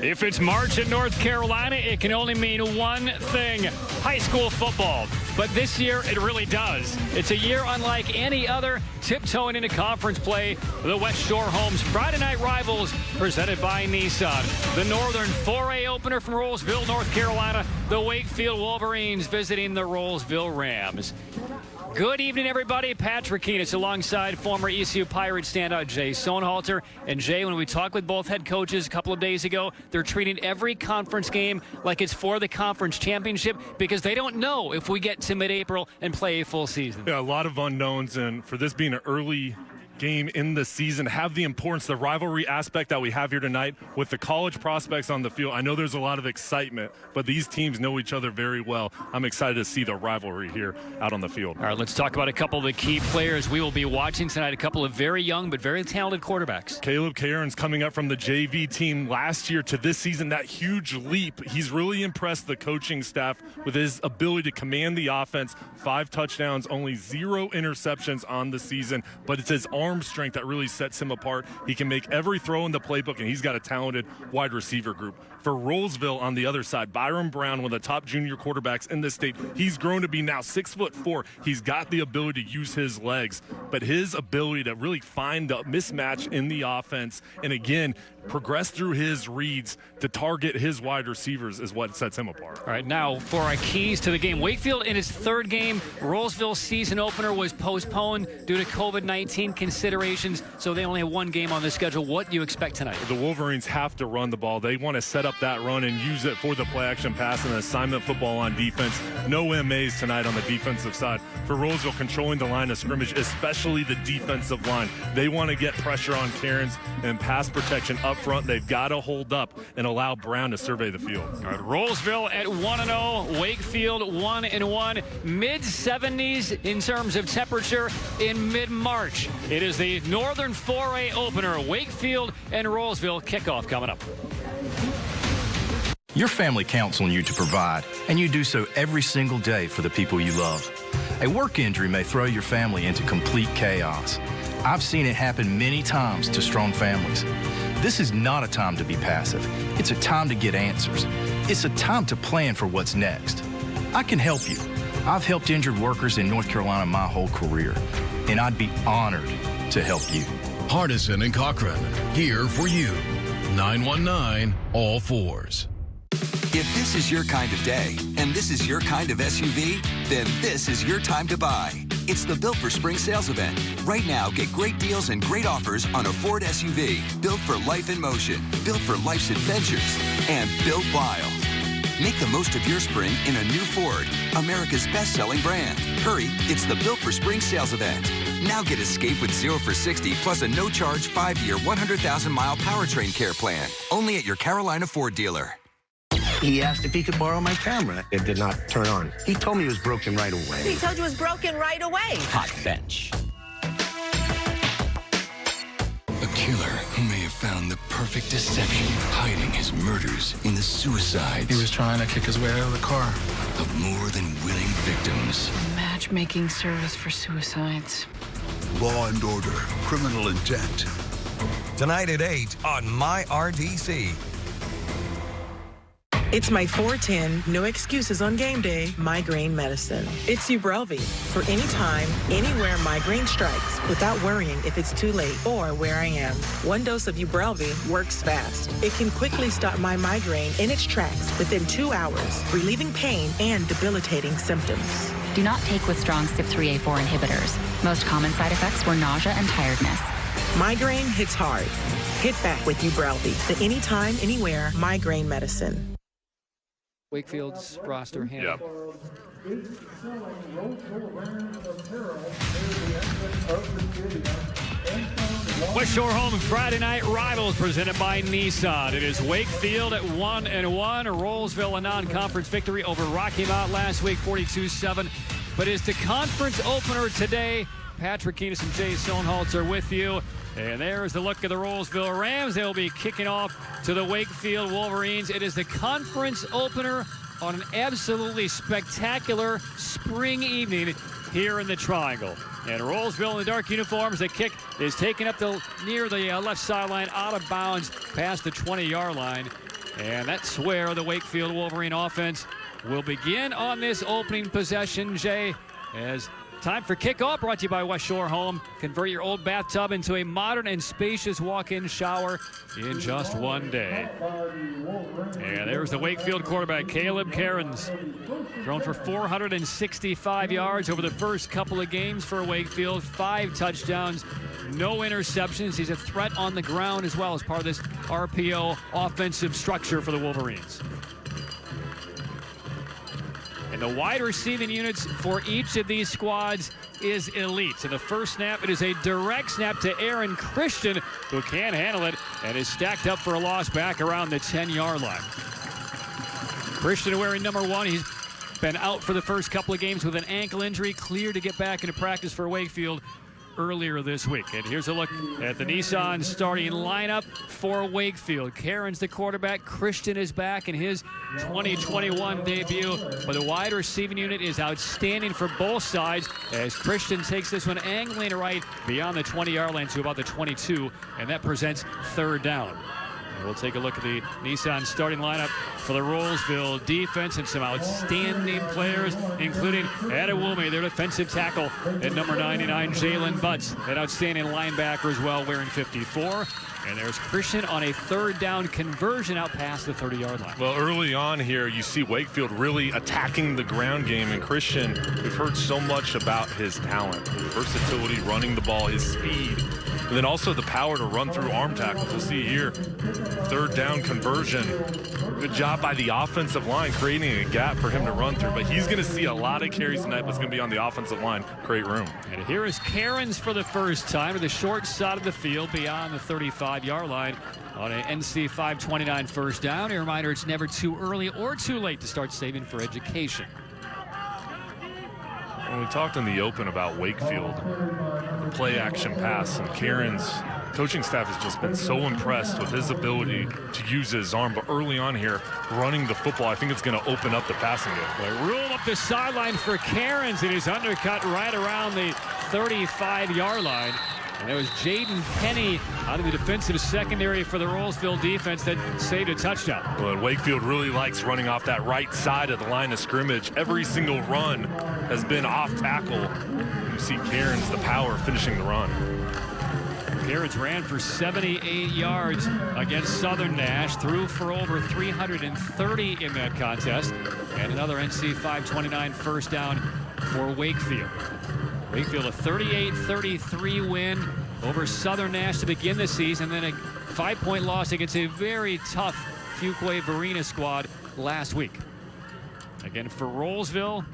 If it's March in North Carolina, it can only mean one thing: high school football. But this year, it really does. It's a year unlike any other, tiptoeing into conference play. The West Shore Homes Friday night rivals, presented by Nissan. The Northern 4A opener from Rolesville, North Carolina. The Wakefield Wolverines visiting the Rolesville Rams. Good evening, everybody. Patrick Keenis alongside former ECU Pirate standout Jay Sohnhalter. And Jay, when we talked with both head coaches a couple of days ago, they're treating every conference game like it's for the conference championship because they don't know if we get to mid-April and play a full season. Yeah, a lot of unknowns, and for this being an early game in the season, have the importance, the rivalry aspect that we have here tonight with the college prospects on the field. I know there's a lot of excitement, but these teams know each other very well. I'm excited to see the rivalry here out on the field. All right, let's talk about a couple of the key players we will be watching tonight. A couple of very young but very talented quarterbacks. Caleb Cairns coming up from the JV team last year to this season, that huge leap. He's really impressed the coaching staff with his ability to command the offense. 5 touchdowns, only 0 interceptions on the season, but it's his arm strength that really sets him apart. He can make every throw in the playbook, and he's got a talented wide receiver group. For Rolesville on the other side, Byron Brown, one of the top junior quarterbacks in the state. He's grown to be now 6'4". He's got the ability to use his legs, but his ability to really find the mismatch in the offense and, again, progress through his reads to target his wide receivers is what sets him apart. All right, now for our keys to the game. Wakefield in his 3rd game. Rolesville season opener was postponed due to COVID-19 considerations, so they only have 1 game on the schedule. What do you expect tonight? The Wolverines have to run the ball. They want to set up that run and use it for the play-action pass and assignment football on defense. No MAs tonight on the defensive side. For Rolesville, controlling the line of scrimmage, especially the defensive line. They want to get pressure on Cairns and pass protection up front. They've got to hold up and allow Brown to survey the field. All right, Rolesville at 1-0, Wakefield 1-1, mid-70s in terms of temperature in mid-March. It is the Northern 4A opener, Wakefield and Rolesville. Kickoff coming up. Your family counts on you to provide, and you do so every single day for the people you love. A work injury may throw your family into complete chaos. I've seen it happen many times to strong families. This is not a time to be passive. It's a time to get answers. It's a time to plan for what's next. I can help you. I've helped injured workers in North Carolina my whole career, and I'd be honored to help you. Hardison and Cochran, here for you. 919 all fours. If this is your kind of day, and this is your kind of SUV, then this is your time to buy. It's the Built for Spring sales event. Right now, get great deals and great offers on a Ford SUV, built for life in motion, built for life's adventures, and built wild. Make the most of your spring in a new Ford, America's best-selling brand. Hurry, it's the Built for Spring sales event. Now get Escape with 0 for 60 plus a no-charge 5-year, 100,000-mile powertrain care plan. Only at your Carolina Ford dealer. He asked if he could borrow my camera. It did not turn on. He told me it was broken right away. He told you it was broken right away. Hot bench. A killer who may have found the perfect deception, hiding his murders in the suicides. He was trying to kick his way out of the car. Of more than willing victims. Matchmaking service for suicides. Law and Order, Criminal Intent. Tonight at 8 on My RDC. It's my 410, no excuses on game day, migraine medicine. It's Ubrelvy for any time, anywhere migraine strikes without worrying if it's too late or where I am. 1 dose of Ubrelvy works fast. It can quickly stop my migraine in its tracks within 2 hours, relieving pain and debilitating symptoms. Do not take with strong CYP3A4 inhibitors. Most common side effects were nausea and tiredness. Migraine hits hard. Hit back with Ubrelvy, the anytime, anywhere migraine medicine. Wakefield's roster handle. Yep. West Shore Home Friday night rivals presented by Nissan. It is Wakefield at 1-1. Rolesville a non-conference victory over Rocky Mount last week, 42-7. But it's the conference opener today. Patrick Keenis and Jay Sohnhalter are with you. And there's the look of the Rolesville Rams. They'll be kicking off to the Wakefield Wolverines. It is the conference opener on an absolutely spectacular spring evening here in the Triangle. And Rolesville in the dark uniforms. The kick is taken up near the left sideline, out of bounds, past the 20-yard line. And that's where the Wakefield Wolverine offense will begin on this opening possession, Jay, as time for kickoff, brought to you by West Shore Home. Convert your old bathtub into a modern and spacious walk-in shower in just one day. And there's the Wakefield quarterback, Caleb Cairns. Thrown for 465 yards over the first couple of games for Wakefield. 5 touchdowns, no interceptions. He's a threat on the ground as well as part of this RPO offensive structure for the Wolverines. And the wide receiving units for each of these squads is elite. So the first snap, it is a direct snap to Aaron Christian, who can handle it and is stacked up for a loss back around the 10-yard line. Christian wearing number 1. He's been out for the first couple of games with an ankle injury, clear to get back into practice for Wakefield earlier this week. And here's a look at the Nissan starting lineup for Wakefield. Cairns the quarterback. Christian is back in his 2021 debut. But the wide receiving unit is outstanding for both sides as Christian takes this one angling right beyond the 20-yard line to about the 22, and that presents third down. And we'll take a look at the Nissan starting lineup for the Rolesville defense and some outstanding players, including Adewume, their defensive tackle, at number 99, Jalen Butts, an outstanding linebacker as well, wearing 54. And there's Christian on a third down conversion out past the 30-yard line. Well, early on here, you see Wakefield really attacking the ground game. And Christian, we've heard so much about his talent, his versatility, running the ball, his speed, and then also the power to run through arm tackles. We'll see here, third down conversion. Good job by the offensive line creating a gap for him to run through. But he's going to see a lot of carries tonight, but it's going to be on the offensive line. Great room. And here is Cairns for the first time to the short side of the field beyond the 35-yard line on an NC 529 first down. A reminder, it's never too early or too late to start saving for education. When we talked in the open about Wakefield, the play action pass, and Cairns' coaching staff has just been so impressed with his ability to use his arm. But early on here, running the football, I think it's going to open up the passing game. Well, room up the sideline for Cairns, and he's undercut right around the 35-yard line. And it was Jaden Penny out of the defensive secondary for the Rolesville defense that saved a touchdown. Well, Wakefield really likes running off that right side of the line of scrimmage. Every single run has been off tackle. You see Cairns, the power, finishing the run. Cairns ran for 78 yards against Southern Nash, threw for over 330 in that contest, and another NC 529 first down for Wakefield. Wakefield a 38-33 win over Southern Nash to begin the season, then a 5-point loss against a very tough Fuquay-Varina squad last week. Again, for Rolesville,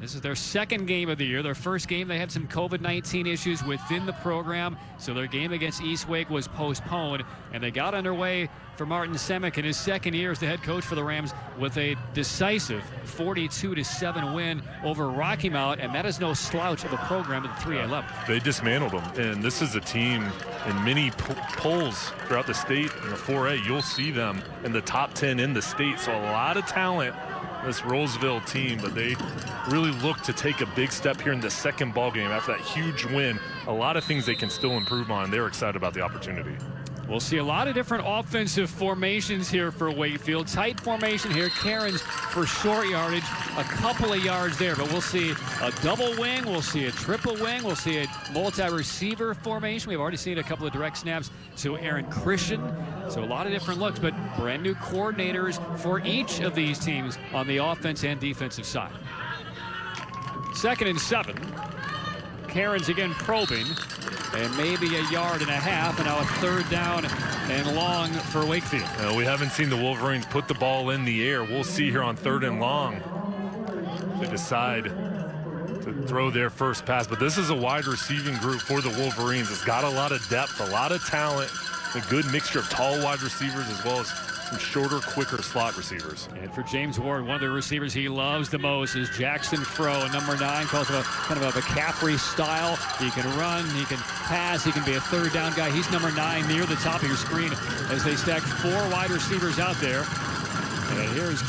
this is their second game of the year. Their first game, they had some COVID-19 issues within the program, so their game against East Wake was postponed, and they got underway for Martin Semick in his second year as the head coach for the Rams with a decisive 42-7 win over Rocky Mount, and that is no slouch of a program at the 3A level. They dismantled them, and this is a team in many polls throughout the state. In the 4A, you'll see them in the top 10 in the state, so a lot of talent, this Rolesville team, but they really look to take a big step here in the second ball game after that huge win. A lot of things they can still improve on. They're excited about the opportunity. We'll see a lot of different offensive formations here for Wakefield. Tight formation here. Cairns for short yardage, a couple of yards there, but we'll see a double wing, we'll see a triple wing, we'll see a multi-receiver formation. We've already seen a couple of direct snaps to Aaron Christian. So a lot of different looks, but brand new coordinators for each of these teams on the offense and defensive side. 2nd and 7. Cairns again probing, and maybe a yard and a half, and now a third down and long for Wakefield. We haven't seen the Wolverines put the ball in the air. We'll see here on 3rd and long. They decide to throw their first pass, but this is a wide receiving group for the Wolverines. It's got a lot of depth, a lot of talent, a good mixture of tall wide receivers as well as some shorter, quicker slot receivers. And for James Ward, one of the receivers he loves the most is Jackson Froh, number 9, calls him a kind of a McCaffrey style. He can run, he can pass, he can be a third down guy. He's number 9 near the top of your screen as they stack 4 wide receivers out there. And here's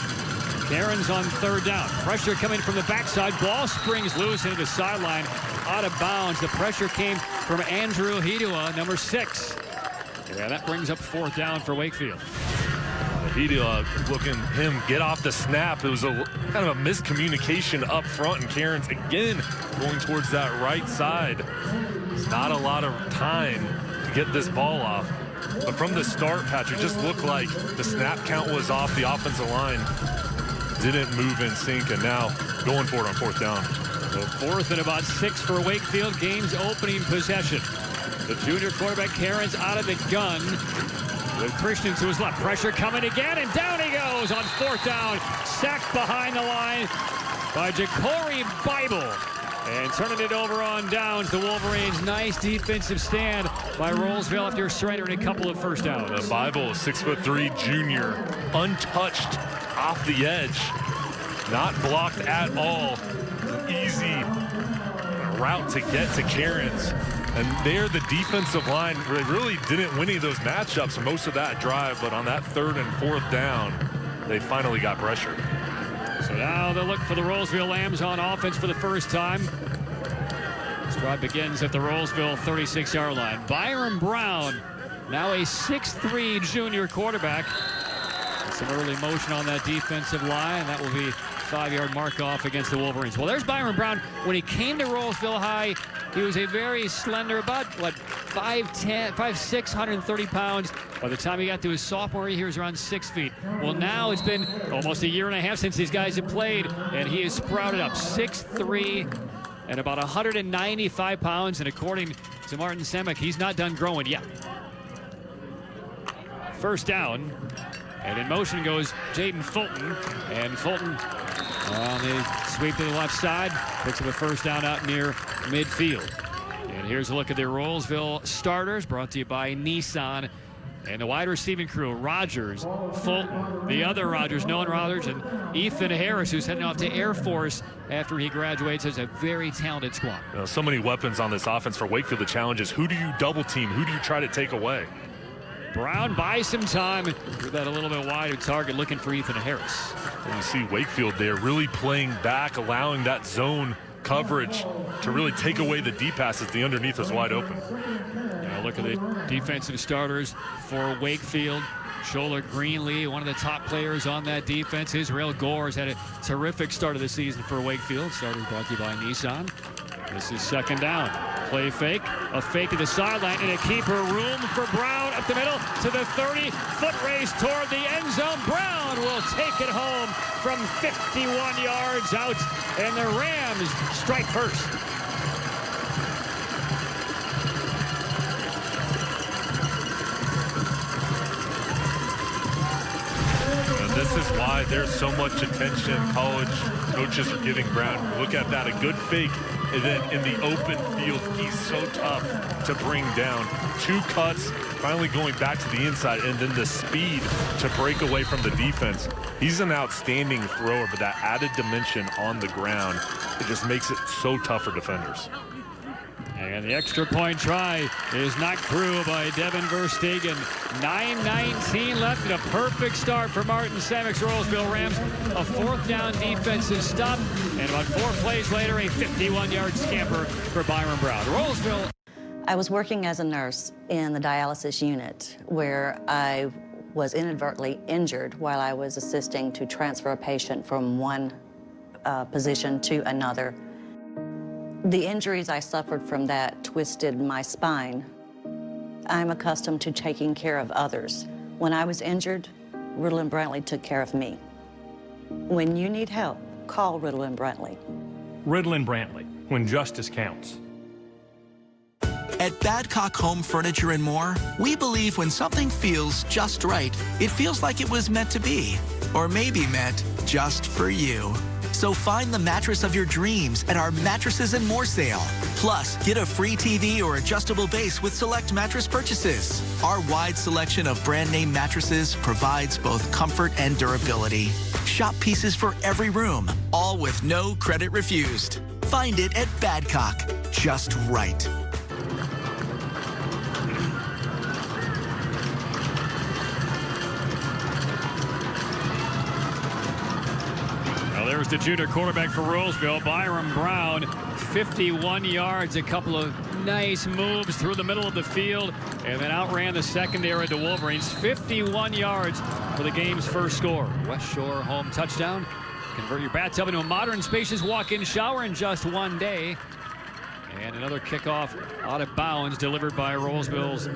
Cairns on 3rd down. Pressure coming from the backside. Ball springs loose into the sideline, out of bounds. The pressure came from Andrew Hidua, number 6. Yeah, that brings up 4th down for Wakefield. Looking him get off the snap. It was a kind of a miscommunication up front, and Cairns again going towards that right side. It's not a lot of time to get this ball off. But from the start, Patrick, just looked like the snap count was off. The offensive line didn't move in sync, and now going for it on 4th down. So 4th and about 6 for Wakefield, game's opening possession. The junior quarterback Cairns out of the gun with Christian to his left. Pressure coming again, and down he goes on 4th down. Sacked behind the line by Ja'Cory Bible. And turning it over on downs, the Wolverines. Nice defensive stand by Rolesville after surrendering a couple of first downs. The Bible, 6'3" junior, untouched off the edge, not blocked at all. Easy route to get to Cairns. And there, the defensive line really didn't win any of those matchups for most of that drive, but on that 3rd and 4th down, they finally got pressure. So now they'll look for the Rolesville Lambs on offense for the first time. This drive begins at the Rolesville 36-yard line. Byron Brown, now a 6'3" junior quarterback. Some early motion on that defensive line. That will be 5-yard mark off against the Wolverines. Well, there's Byron Brown. When he came to Rolesville High, he was a very slender, about, 5'10", 5'6", 130 pounds. By the time he got to his sophomore year, he was around 6 feet. Well, now it's been almost a year and a half since these guys have played, and he has sprouted up 6'3", and about 195 pounds. And according to Martin Semick, he's not done growing yet. First down. And in motion goes Jaden Fulton. And Fulton on the sweep to the left side. Picks up a first down out near midfield. And here's a look at the Rolesville starters, brought to you by Nissan. And the wide receiving crew, Rogers, Fulton, the other Rogers, Nolan Rogers, and Ethan Harris, who's heading off to Air Force after he graduates. As a very talented squad. So many weapons on this offense for Wakefield. The challenge is, who do you double team? Who do you try to take away? Brown buys some time and threw that a little bit wide of target, looking for Ethan Harris. And you see Wakefield there really playing back, allowing that zone coverage to really take away the deep passes. The underneath is wide open. Now look at the defensive starters for Wakefield. Shola Greenlee, one of the top players on that defense. Israel Gore has had a terrific start of the season for Wakefield. Starter brought to you by Nissan. This is 2nd down. Play fake, a fake to the sideline, and a keeper room for Brown up the middle to the 30. Foot race toward the end zone. Brown will take it home from 51 yards out, and the Rams strike first. And this is why there's so much attention college coaches are giving Brown. Look at that, a good fake. And then in the open field, he's so tough to bring down. 2 cuts, finally going back to the inside, and then the speed to break away from the defense. He's an outstanding thrower, but that added dimension on the ground, it just makes it so tough for defenders. And the extra point try is knocked through by Devin Verstegen. 9:19 left and a perfect start for Martin Semick's Rolesville Rams. A 4th down defensive stop, and about 4 plays later, a 51-yard scamper for Byron Brown. Rolesville. I was working as a nurse in the dialysis unit where I was inadvertently injured while I was assisting to transfer a patient from one position to another. The injuries I suffered from that twisted my spine. I'm accustomed to taking care of others. When I was injured, Riddle and Brantley took care of me. When you need help, call Riddle and Brantley. Riddle and Brantley, when justice counts. At Badcock Home Furniture and More, we believe when something feels just right, it feels like it was meant to be, or maybe meant just for you. So find the mattress of your dreams at our Mattresses and More sale. Plus, get a free TV or adjustable base with select mattress purchases. Our wide selection of brand name mattresses provides both comfort and durability. Shop pieces for every room, all with no credit refused. Find it at Badcock. Just right. There's the junior quarterback for Rolesville, Byron Brown, 51 yards, a couple of nice moves through the middle of the field and then outran the secondary of the Wolverines. 51 yards for the game's first score. West Shore home touchdown. Convert your bathtub into a modern, spacious walk-in shower in just one day. And another kickoff out of bounds delivered by Rolesville's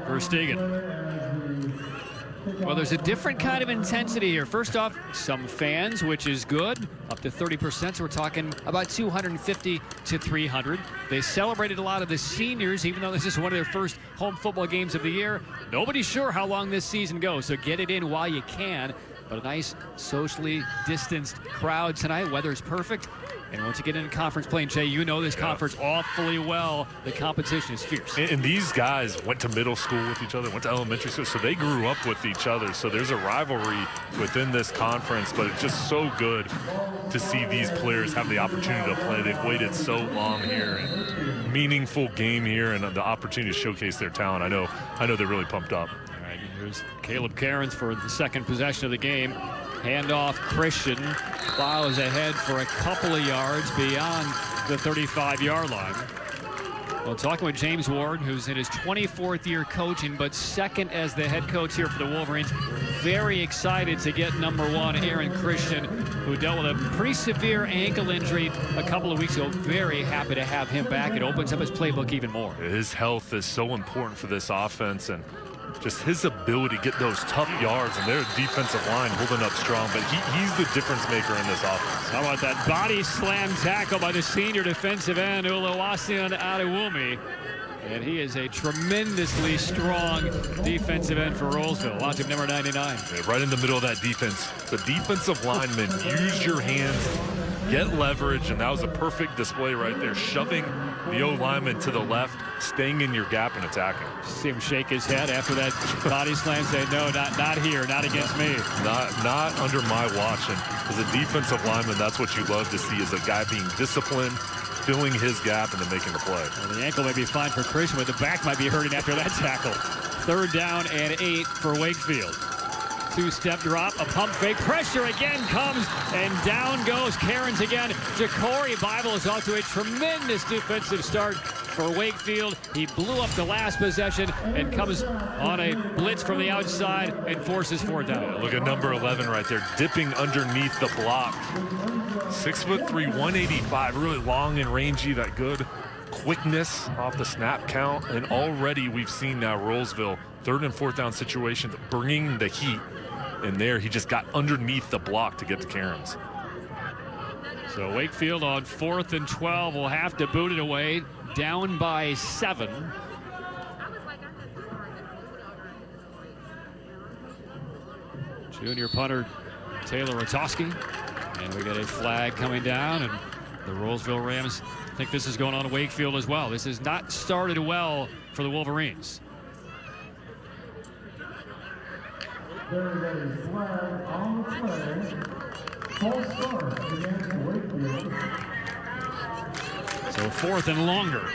Verstegen. Well, there's a different kind of intensity here. First off, some fans, which is good, up to 30%. So we're talking about 250 to 300. They celebrated a lot of the seniors, even though this is one of their first home football games of the year. Nobody's sure how long this season goes, so get it in while you can. But a nice socially distanced crowd tonight. Weather is perfect. And once you get into conference play, and Jay, you know this conference awfully well. The competition is fierce. And these guys went to middle school with each other, went to elementary school, so they grew up with each other. So there's a rivalry within this conference, but it's just so good to see these players have the opportunity to play. They've waited so long here. And meaningful game here and the opportunity to showcase their talent. I know they're really pumped up. All right, here's Caleb Cairns for the second possession of the game. Handoff, Christian plows ahead for a couple of yards beyond the 35-yard line. Well, talking with James Ward, who's in his 24th year coaching, but second as the head coach here for the Wolverines. Very excited to get number one, Aaron Christian, who dealt with a pretty severe ankle injury a couple of weeks ago. Very happy to have him back. It opens up his playbook even more. His health is so important for this offense, and just his ability to get those tough yards, and their defensive line holding up strong, but he's the difference maker in this offense. How about that body slam tackle by the senior defensive end, Oluwaseun Adewumi. And he is a tremendously strong defensive end for Rolesville. Watch him, number 99. Yeah, right in the middle of that defense. The defensive lineman, use your hands, get leverage, and that was a perfect display right there, shoving the O-lineman to the left, staying in your gap and attacking. See him shake his head after that body slam, say, no, not here, not against me. Not under my watch. And as a defensive lineman, that's what you love to see, is a guy being disciplined, filling his gap, and then making the play. Well, the ankle may be fine for Christian, but the back might be hurting after that tackle. 3rd down and 8 for Wakefield. 2-step drop, a pump fake, pressure again comes, and down goes Cairns again. Ja'Cory Bible is off to a tremendous defensive start for Wakefield. He blew up the last possession and comes on a blitz from the outside and forces 4th down. Yeah, look at number 11 right there, dipping underneath the block. 6'3", 185, really long and rangy, that good quickness off the snap count. And already we've seen now Rolesville, 3rd and 4th down situations, bringing the heat. And there he just got underneath the block to get to Cairns. So Wakefield on 4th and 12 will have to boot it away, down by 7. Junior punter Taylor Rotowski. And we get a flag coming down, and the Rolesville Rams think this is going on in Wakefield as well. This has not started well for the Wolverines. There is a flag on the play. False start against Wakefield. So 4th and longer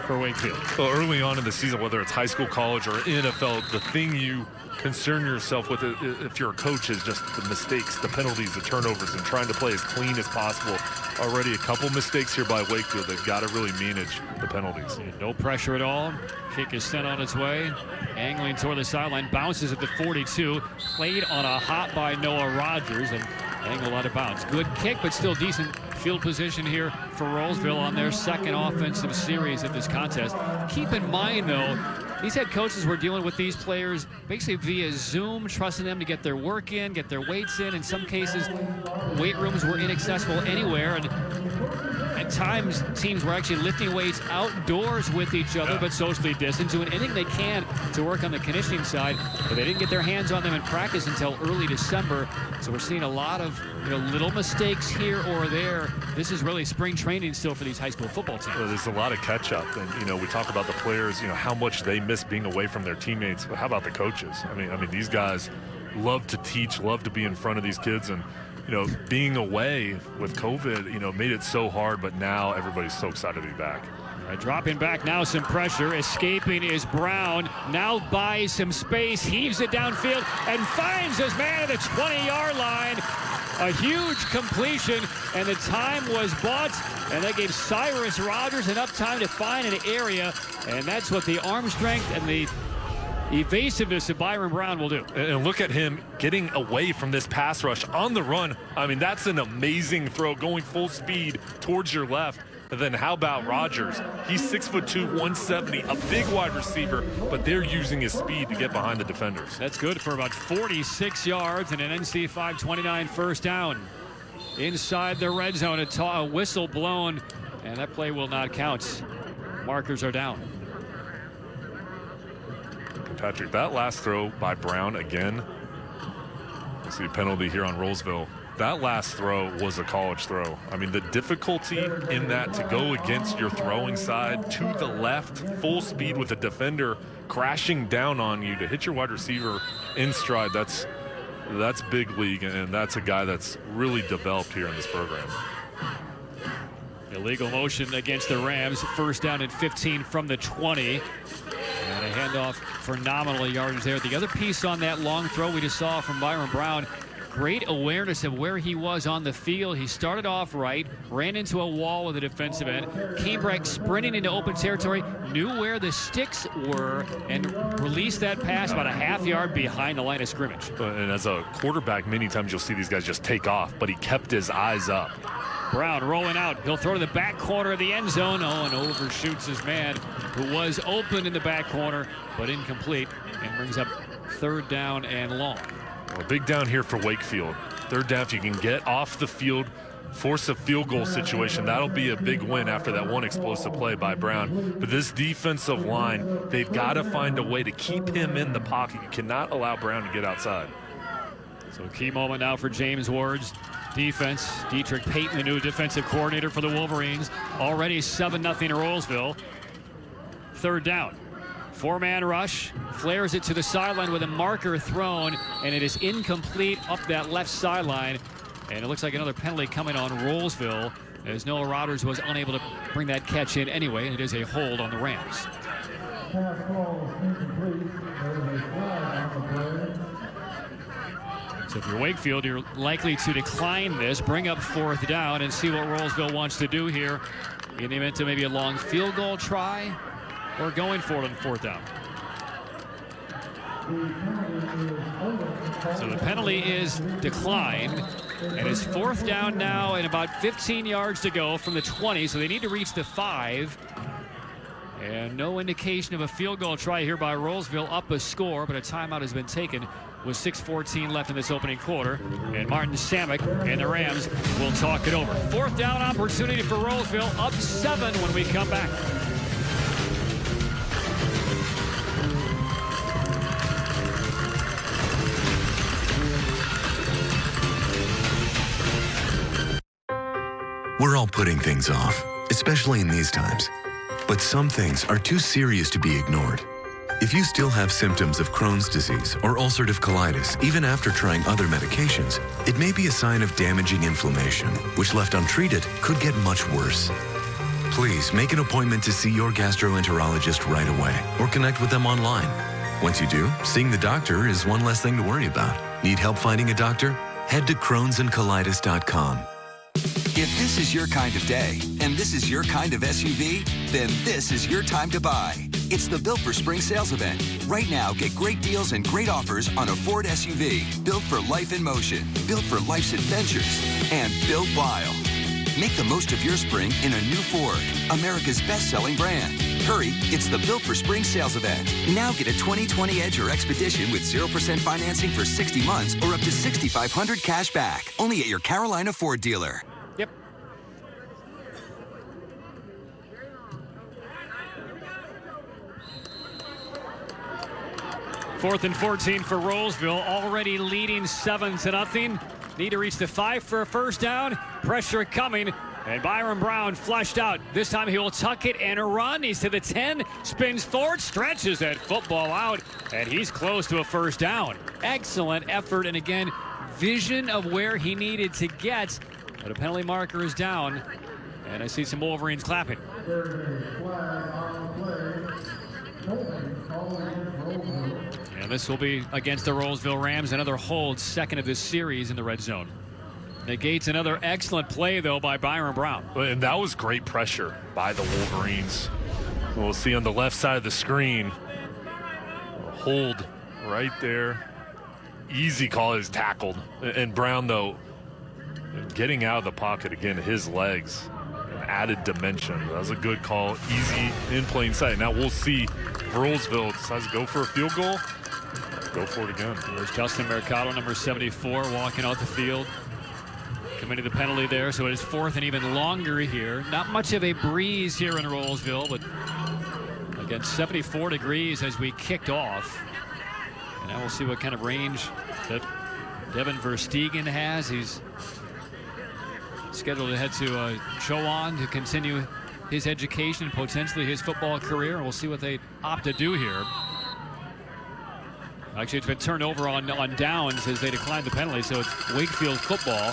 for Wakefield. Well, early on in the season, whether it's high school, college, or NFL, the thing you concern yourself with if you're a coach is just the mistakes, the penalties, the turnovers, and trying to play as clean as possible. Already a couple mistakes here by Wakefield. They've got to really manage the penalties. No pressure at all. Kick is sent on its way. Angling toward the sideline, bounces at the 42. Played on a hop by Noah Rogers and angled out of bounds. Good kick, but still decent field position here for Rolesville on their second offensive series of this contest. Keep in mind, though, these head coaches were dealing with these players basically via Zoom, trusting them to get their work in, get their weights in. In some cases, weight rooms were inaccessible anywhere, and at times teams were actually lifting weights outdoors with each other, but socially distanced, doing anything they can to work on the conditioning side. But they didn't get their hands on them in practice until early December. So we're seeing a lot of little mistakes here or there. This is really spring training still for these high school football teams. Well, there's a lot of catch up, and we talk about the players, how much they miss being away from their teammates. But how about the coaches? I mean, these guys love to teach, love to be in front of these kids, and being away with COVID, made it so hard, but now everybody's so excited to be back. Dropping back now, some pressure. Escaping is Brown. Now buys some space, heaves it downfield, and finds his man at the 20-yard line. A huge completion, and the time was bought, and that gave Cyrus Rogers enough time to find an area, and that's what the arm strength and the evasiveness of Byron Brown will do. And look at him getting away from this pass rush on the run. I mean, that's an amazing throw, going full speed towards your left. And then how about Rogers? He's 6'2", 170, a big wide receiver, but they're using his speed to get behind the defenders. That's good for about 46 yards and an NC 529 first down. Inside the red zone, a whistle blown, and that play will not count. Markers are down. Patrick, that last throw by Brown again. You see a penalty here on Rolesville. That last throw was a college throw. I mean, the difficulty in that to go against your throwing side to the left, full speed with a defender crashing down on you to hit your wide receiver in stride, that's big league, and that's a guy that's really developed here in this program. Illegal motion against the Rams. First down and 15 from the 20. And a handoff for nominal yardage there. The other piece on that long throw we just saw from Byron Brown, great awareness of where he was on the field. He started off right, ran into a wall with a defensive end, came back sprinting into open territory, knew where the sticks were, and released that pass about a half yard behind the line of scrimmage. And as a quarterback, many times you'll see these guys just take off, but he kept his eyes up. Brown rolling out. He'll throw to the back corner of the end zone. Oh, and overshoots his man who was open in the back corner, but incomplete, and brings up third down and long. Well, big down here for Wakefield. Third down, if you can get off the field, force a field goal situation, that'll be a big win after that one explosive play by Brown. But this defensive line, they've got to find a way to keep him in the pocket. You cannot allow Brown to get outside. So key moment now for James Ward's defense. Dietrich Payton, the new defensive coordinator for the Wolverines. Already 7-0 Rolesville. Third down. Four-man rush, flares it to the sideline with a marker thrown, and it is incomplete up that left sideline. And it looks like another penalty coming on Rolesville, as Noah Rodgers was unable to bring that catch in anyway, and it is a hold on the Rams. Pass ball is incomplete. There is a flag on the play. So if you're Wakefield, you're likely to decline this, bring up fourth down, and see what Rolesville wants to do here in the event of maybe a long field goal try, or going for it on fourth down. So the penalty is declined, and it's fourth down now and about 15 yards to go from the 20, so they need to reach the 5. And no indication of a field goal try here by Rolesville. Up a score, but a timeout has been taken with 6:14 left in this opening quarter. And Martin Samick and the Rams will talk it over. Fourth down opportunity for Rolesville, up 7 when we come back. We're all putting things off, especially in these times. But some things are too serious to be ignored. If you still have symptoms of Crohn's disease or ulcerative colitis, even after trying other medications, it may be a sign of damaging inflammation, which left untreated could get much worse. Please make an appointment to see your gastroenterologist right away or connect with them online. Once you do, seeing the doctor is one less thing to worry about. Need help finding a doctor? Head to crohnsandcolitis.com. If this is your kind of day, and this is your kind of SUV, then this is your time to buy. It's the Built for Spring sales event. Right now, get great deals and great offers on a Ford SUV, built for life in motion, built for life's adventures, and built wild. Make the most of your spring in a new Ford, America's best-selling brand. Hurry, it's the Built for Spring sales event. Now get a 2020 Edge or Expedition with 0% financing for 60 months or up to $6,500 cash back. Only at your Carolina Ford dealer. Yep. Fourth and 14 for Rolesville, already leading 7-0. Need to reach the 5 for a first down. Pressure coming, and Byron Brown flushed out. This time he will tuck it and run. He's to the 10, spins forward, stretches that football out, and he's close to a first down. Excellent effort, and again, vision of where he needed to get. But a penalty marker is down, and I see some Wolverines clapping. There is a flag on the play. Holding called against Rolesville. And this will be against the Rolesville Rams. Another hold, second of this series in the red zone. Negates another excellent play, though, by Byron Brown. And that was great pressure by the Wolverines. We'll see on the left side of the screen. A hold right there. Easy call is tackled. And Brown, though, getting out of the pocket again, his legs, an added dimension. That was a good call. Easy in plain sight. Now we'll see if Rolesville decides to go for a field goal. Go for it again. There's Justin Mercado, number 74, walking out the field. Committed the penalty there, so it is fourth and even longer here. Not much of a breeze here in Rolesville, but again, 74 degrees as we kicked off. And now we'll see what kind of range that Devin Verstegen has. He's scheduled to head to Chowan to continue his education, potentially his football career. And we'll see what they opt to do here. Actually, it's been turned over on downs as they declined the penalty, so it's Wakefield football.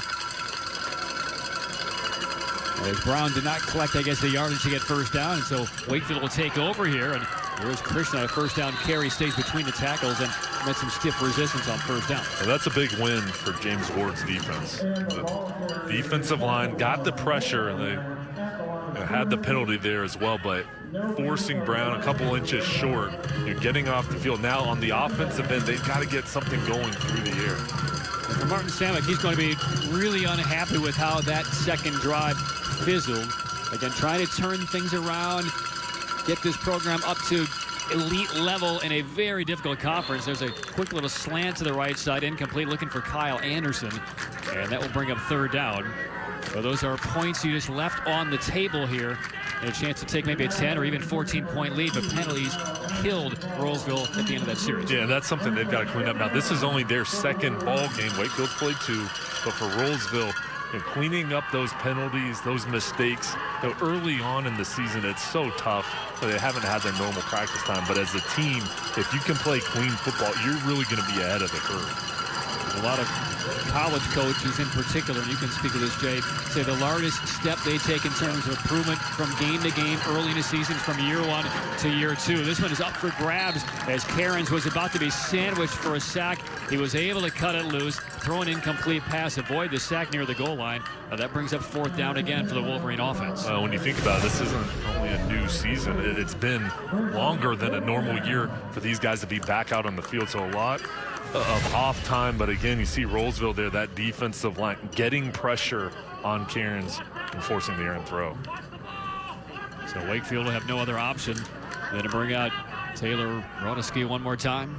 As Brown did not collect, I guess, the yardage to get first down, and so Wakefield will take over here. And here's Christian on a first down carry, stays between the tackles and met some stiff resistance on first down. Well, that's a big win for James Ward's defense. The defensive line got the pressure, and they had the penalty there as well, but forcing Brown a couple inches short, getting off the field. Now on the offensive end, they've got to get something going through the air. And for Martin Samek, he's going to be really unhappy with how that second drive fizzled. Again, trying to turn things around, get this program up to elite level in a very difficult conference. There's a quick little slant to the right side, incomplete, looking for Kyle Anderson, and that will bring up third down. So those are points you just left on the table here, and a chance to take maybe a 10 or even 14-point lead, but penalties killed Rolesville at the end of that series. Yeah, that's something they've got to clean up. Now, this is only their second ball game. Wakefield's played two, but for Rolesville, cleaning up those penalties, those mistakes, early on in the season, it's so tough. They haven't had their normal practice time, but as a team, if you can play clean football, you're really going to be ahead of the curve. A lot of college coaches in particular, and you can speak to this, Jay, say the largest step they take in terms of improvement from game to game early in the season from year one to year two. This one is up for grabs as Cairns was about to be sandwiched for a sack. He was able to cut it loose, throw an incomplete pass, avoid the sack near the goal line. That brings up fourth down again for the Wolverine offense. When you think about it, this isn't only a new season. It's been longer than a normal year for these guys to be back out on the field, so a lot of off time, but again, you see Rolesville there, that defensive line getting pressure on Cairns and forcing the errant throw. So Wakefield will have no other option than to bring out Taylor Rodesky one more time.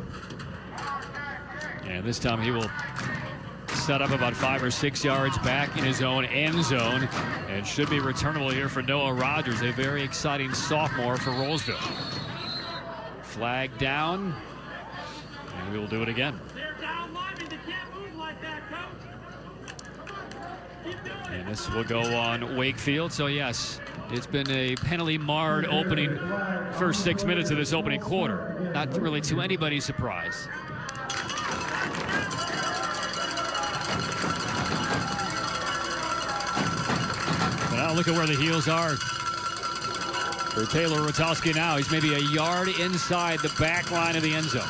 And this time he will set up about 5 or 6 yards back in his own end zone and should be returnable here for Noah Rogers, a very exciting sophomore for Rolesville. Flag down. And we will do it again. And this will go on Wakefield. So yes, it's been a penalty-marred opening first 6 minutes of this opening quarter. Not really to anybody's surprise. But now look at where the heels are for Taylor Rotowski now. He's maybe a yard inside the back line of the end zone.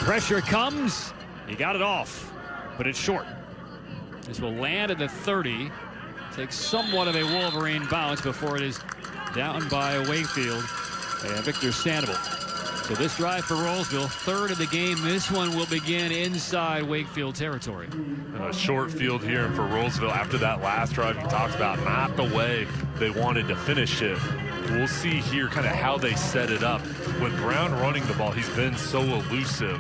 Pressure comes, he got it off, but it's short. This will land at the 30, takes somewhat of a Wolverine bounce before it is down by Wakefield and Victor Sandoval. So this drive for Rolesville, third of the game. This one will begin inside Wakefield territory. A short field here for Rolesville after that last drive you talked about, not the way they wanted to finish it. We'll see here kind of how they set it up. With Brown running the ball, he's been so elusive.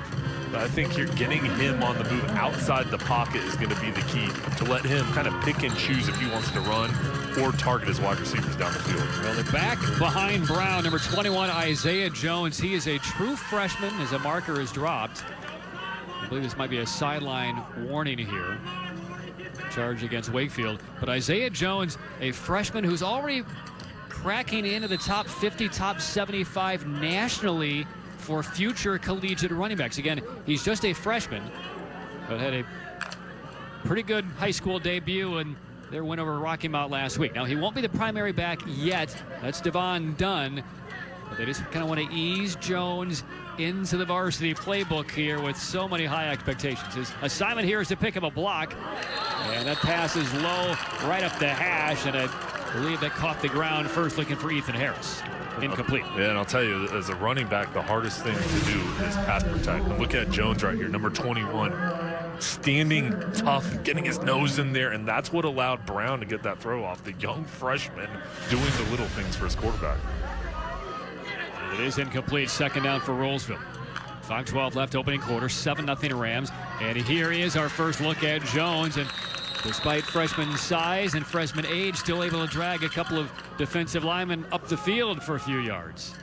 But I think you're getting him on the move outside the pocket is going to be the key to let him kind of pick and choose if he wants to run or target his wide receivers down the field. Well, they're back behind Brown, number 21, Isaiah Jones. He is a true freshman as a marker is dropped. I believe this might be a sideline warning here. Charge against Wakefield. But Isaiah Jones, a freshman who's already cracking into the top 50, top 75 nationally for future collegiate running backs. Again, he's just a freshman, but had a pretty good high school debut in their win over Rocky Mount last week. Now, he won't be the primary back yet. That's Devon Dunn. But they just kind of want to ease Jones into the varsity playbook here with so many high expectations. His assignment here is to pick up a block. And that pass is low right up the hash. And I believe that caught the ground first, looking for Ethan Harris. Incomplete. Yeah, and I'll tell you, as a running back, the hardest thing to do is pass protect. And look at Jones right here, number 21. Standing tough, getting his nose in there, and that's what allowed Brown to get that throw off. The young freshman doing the little things for his quarterback. It is incomplete. Second down for Rolesville. 5:12 left, opening quarter, 7-0 Rams. And here is our first look at Jones. And despite freshman size and freshman age, still able to drag a couple of defensive linemen up the field for a few yards.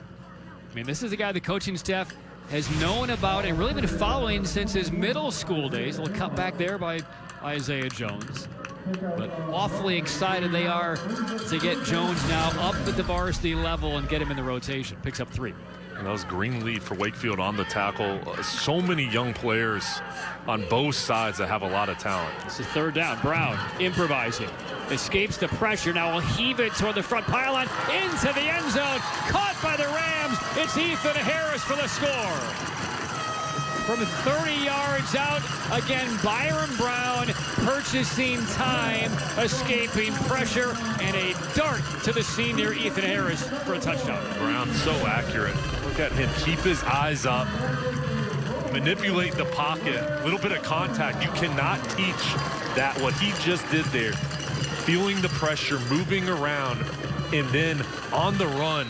I mean, this is a guy the coaching staff has known about and really been following since his middle school days. A little cut back there by Isaiah Jones. But awfully excited they are to get Jones now up at the varsity level and get him in the rotation. Picks up 3. And that was Greenleaf for Wakefield on the tackle. So many young players on both sides that have a lot of talent. This is third down. Brown improvising. Escapes the pressure. Now will heave it toward the front pylon. Into the end zone. Caught by the Rams. It's Ethan Harris for the score. From 30 yards out, again, Byron Brown purchasing time, escaping pressure, and a dart to the senior Ethan Harris for a touchdown. Brown so accurate. Look at him, keep his eyes up, manipulate the pocket, a little bit of contact. You cannot teach that, what he just did there. Feeling the pressure, moving around, and then on the run,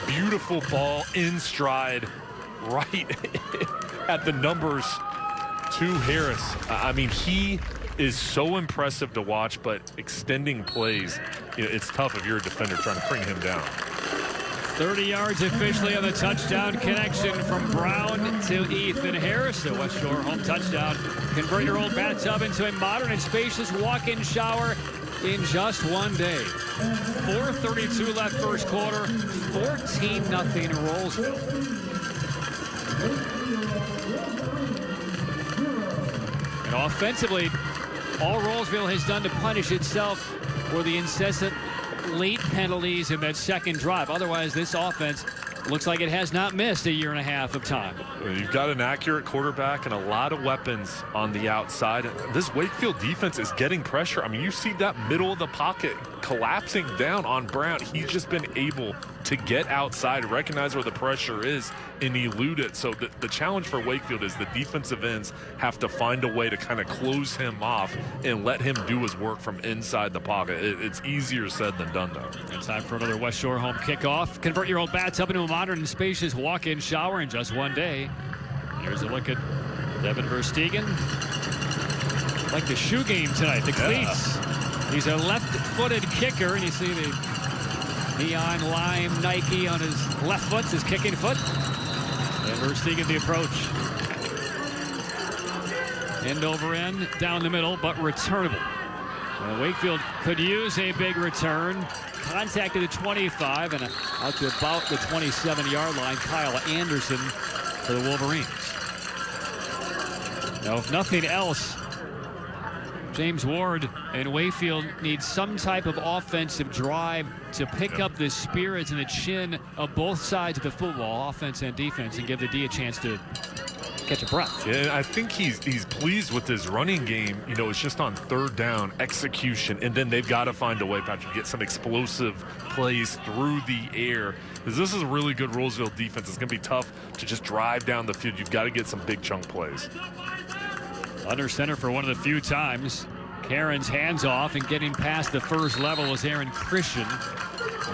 beautiful ball in stride, right at the numbers to Harris. I mean, he is so impressive to watch, but extending plays, you know, it's tough if you're a defender trying to bring him down. 30 yards officially on the touchdown connection from Brown to Ethan Harris. The West Shore home touchdown. Convert your old bathtub into a modern and spacious walk-in shower in just one day. 4:32 left first quarter. 14-0 Rolesville. And offensively, all Rolesville has done to punish itself were the incessant late penalties in that second drive. Otherwise, this offense looks like it has not missed a year and a half of time. You've got an accurate quarterback and a lot of weapons on the outside. This Wakefield defense is getting pressure. I mean, you see that middle of the pocket collapsing down on Brown. He's just been able to get outside, recognize where the pressure is, and elude it. So the challenge for Wakefield is the defensive ends have to find a way to kind of close him off and let him do his work from inside the pocket. It's easier said than done, though. And time for another West Shore home kickoff. Convert your old bathtub into a modern and spacious walk-in shower in just one day. Here's a look at Devin Verstegen. Like the shoe game tonight, the cleats. He's a left-footed kicker, and you see the neon lime Nike on his left foot, his kicking foot. And Verstegen the approach. End over end, down the middle, but returnable. Wakefield could use a big return. Contact to the 25 and out to about the 27-yard line. Kyle Anderson for the Wolverines. Now, if nothing else, James Ward and Wakefield need some type of offensive drive to pick up the spirits and the chin of both sides of the football, offense and defense, and give the D a chance to catch a breath. Yeah, I think he's pleased with his running game. You know, it's just on third down, execution, and then they've got to find a way, Patrick, to get some explosive plays through the air. Because this is a really good Rolesville defense. It's going to be tough to just drive down the field. You've got to get some big chunk plays. Under center for one of the few times. Karen's hands off and getting past the first level is Aaron Christian.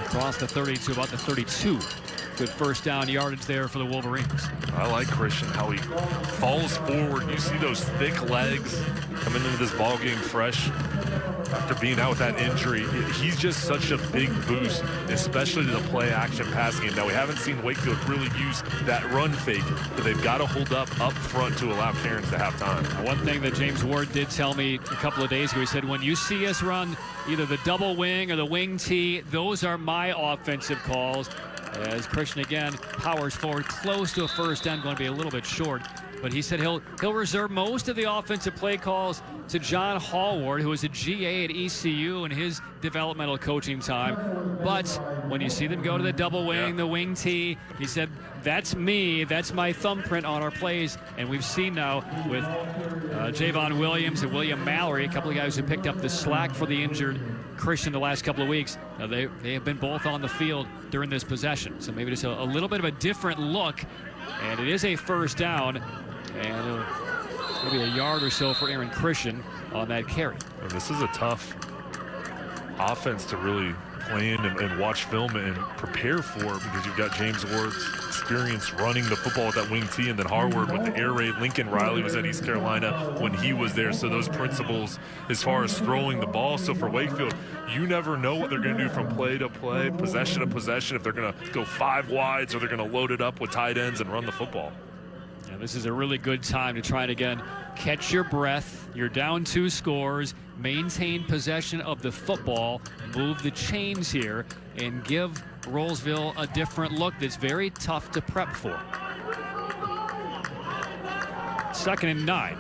Across the 32, about the 32. Good first down yardage there for the Wolverines. I like Christian, how he falls forward. You see those thick legs coming into this ball game fresh after being out with that injury. He's just such a big boost, especially to the play action passing game. Now, we haven't seen Wakefield really use that run fake, but they've got to hold up front to allow Cairns to have time. One thing that James Ward did tell me a couple of days ago, he said, when you see us run either the double wing or the wing tee, those are my offensive calls. As Christian again powers forward close to a first down, going to be a little bit short but he said he'll reserve most of the offensive play calls to John Hallward, who was a GA at ECU in his developmental coaching time. But when you see them go to the double wing, the wing tee, he said, that's me, that's my thumbprint on our plays. And we've seen now with Javon Williams and William Mallory, a couple of guys who picked up the slack for the injured Christian the last couple of weeks. They have been both on the field during this possession. So maybe just a little bit of a different look. And it is a first down, and maybe a yard or so for Aaron Christian on that carry. And this is a tough offense to really plan and watch film and prepare for, because you've got James Ward's experience running the football with that wing tee, and then Harward with the air raid. Lincoln Riley was at East Carolina when he was there, so those principles as far as throwing the ball. So for Wakefield, you never know what they're going to do from play to play, possession to possession, if they're going to go 5 wides or they're going to load it up with tight ends and run the football. Yeah, this is a really good time to try and, again, catch your breath. You're down 2 scores, maintain possession of the football, move the chains here, and give Rolesville a different look that's very tough to prep for. 2nd and 9.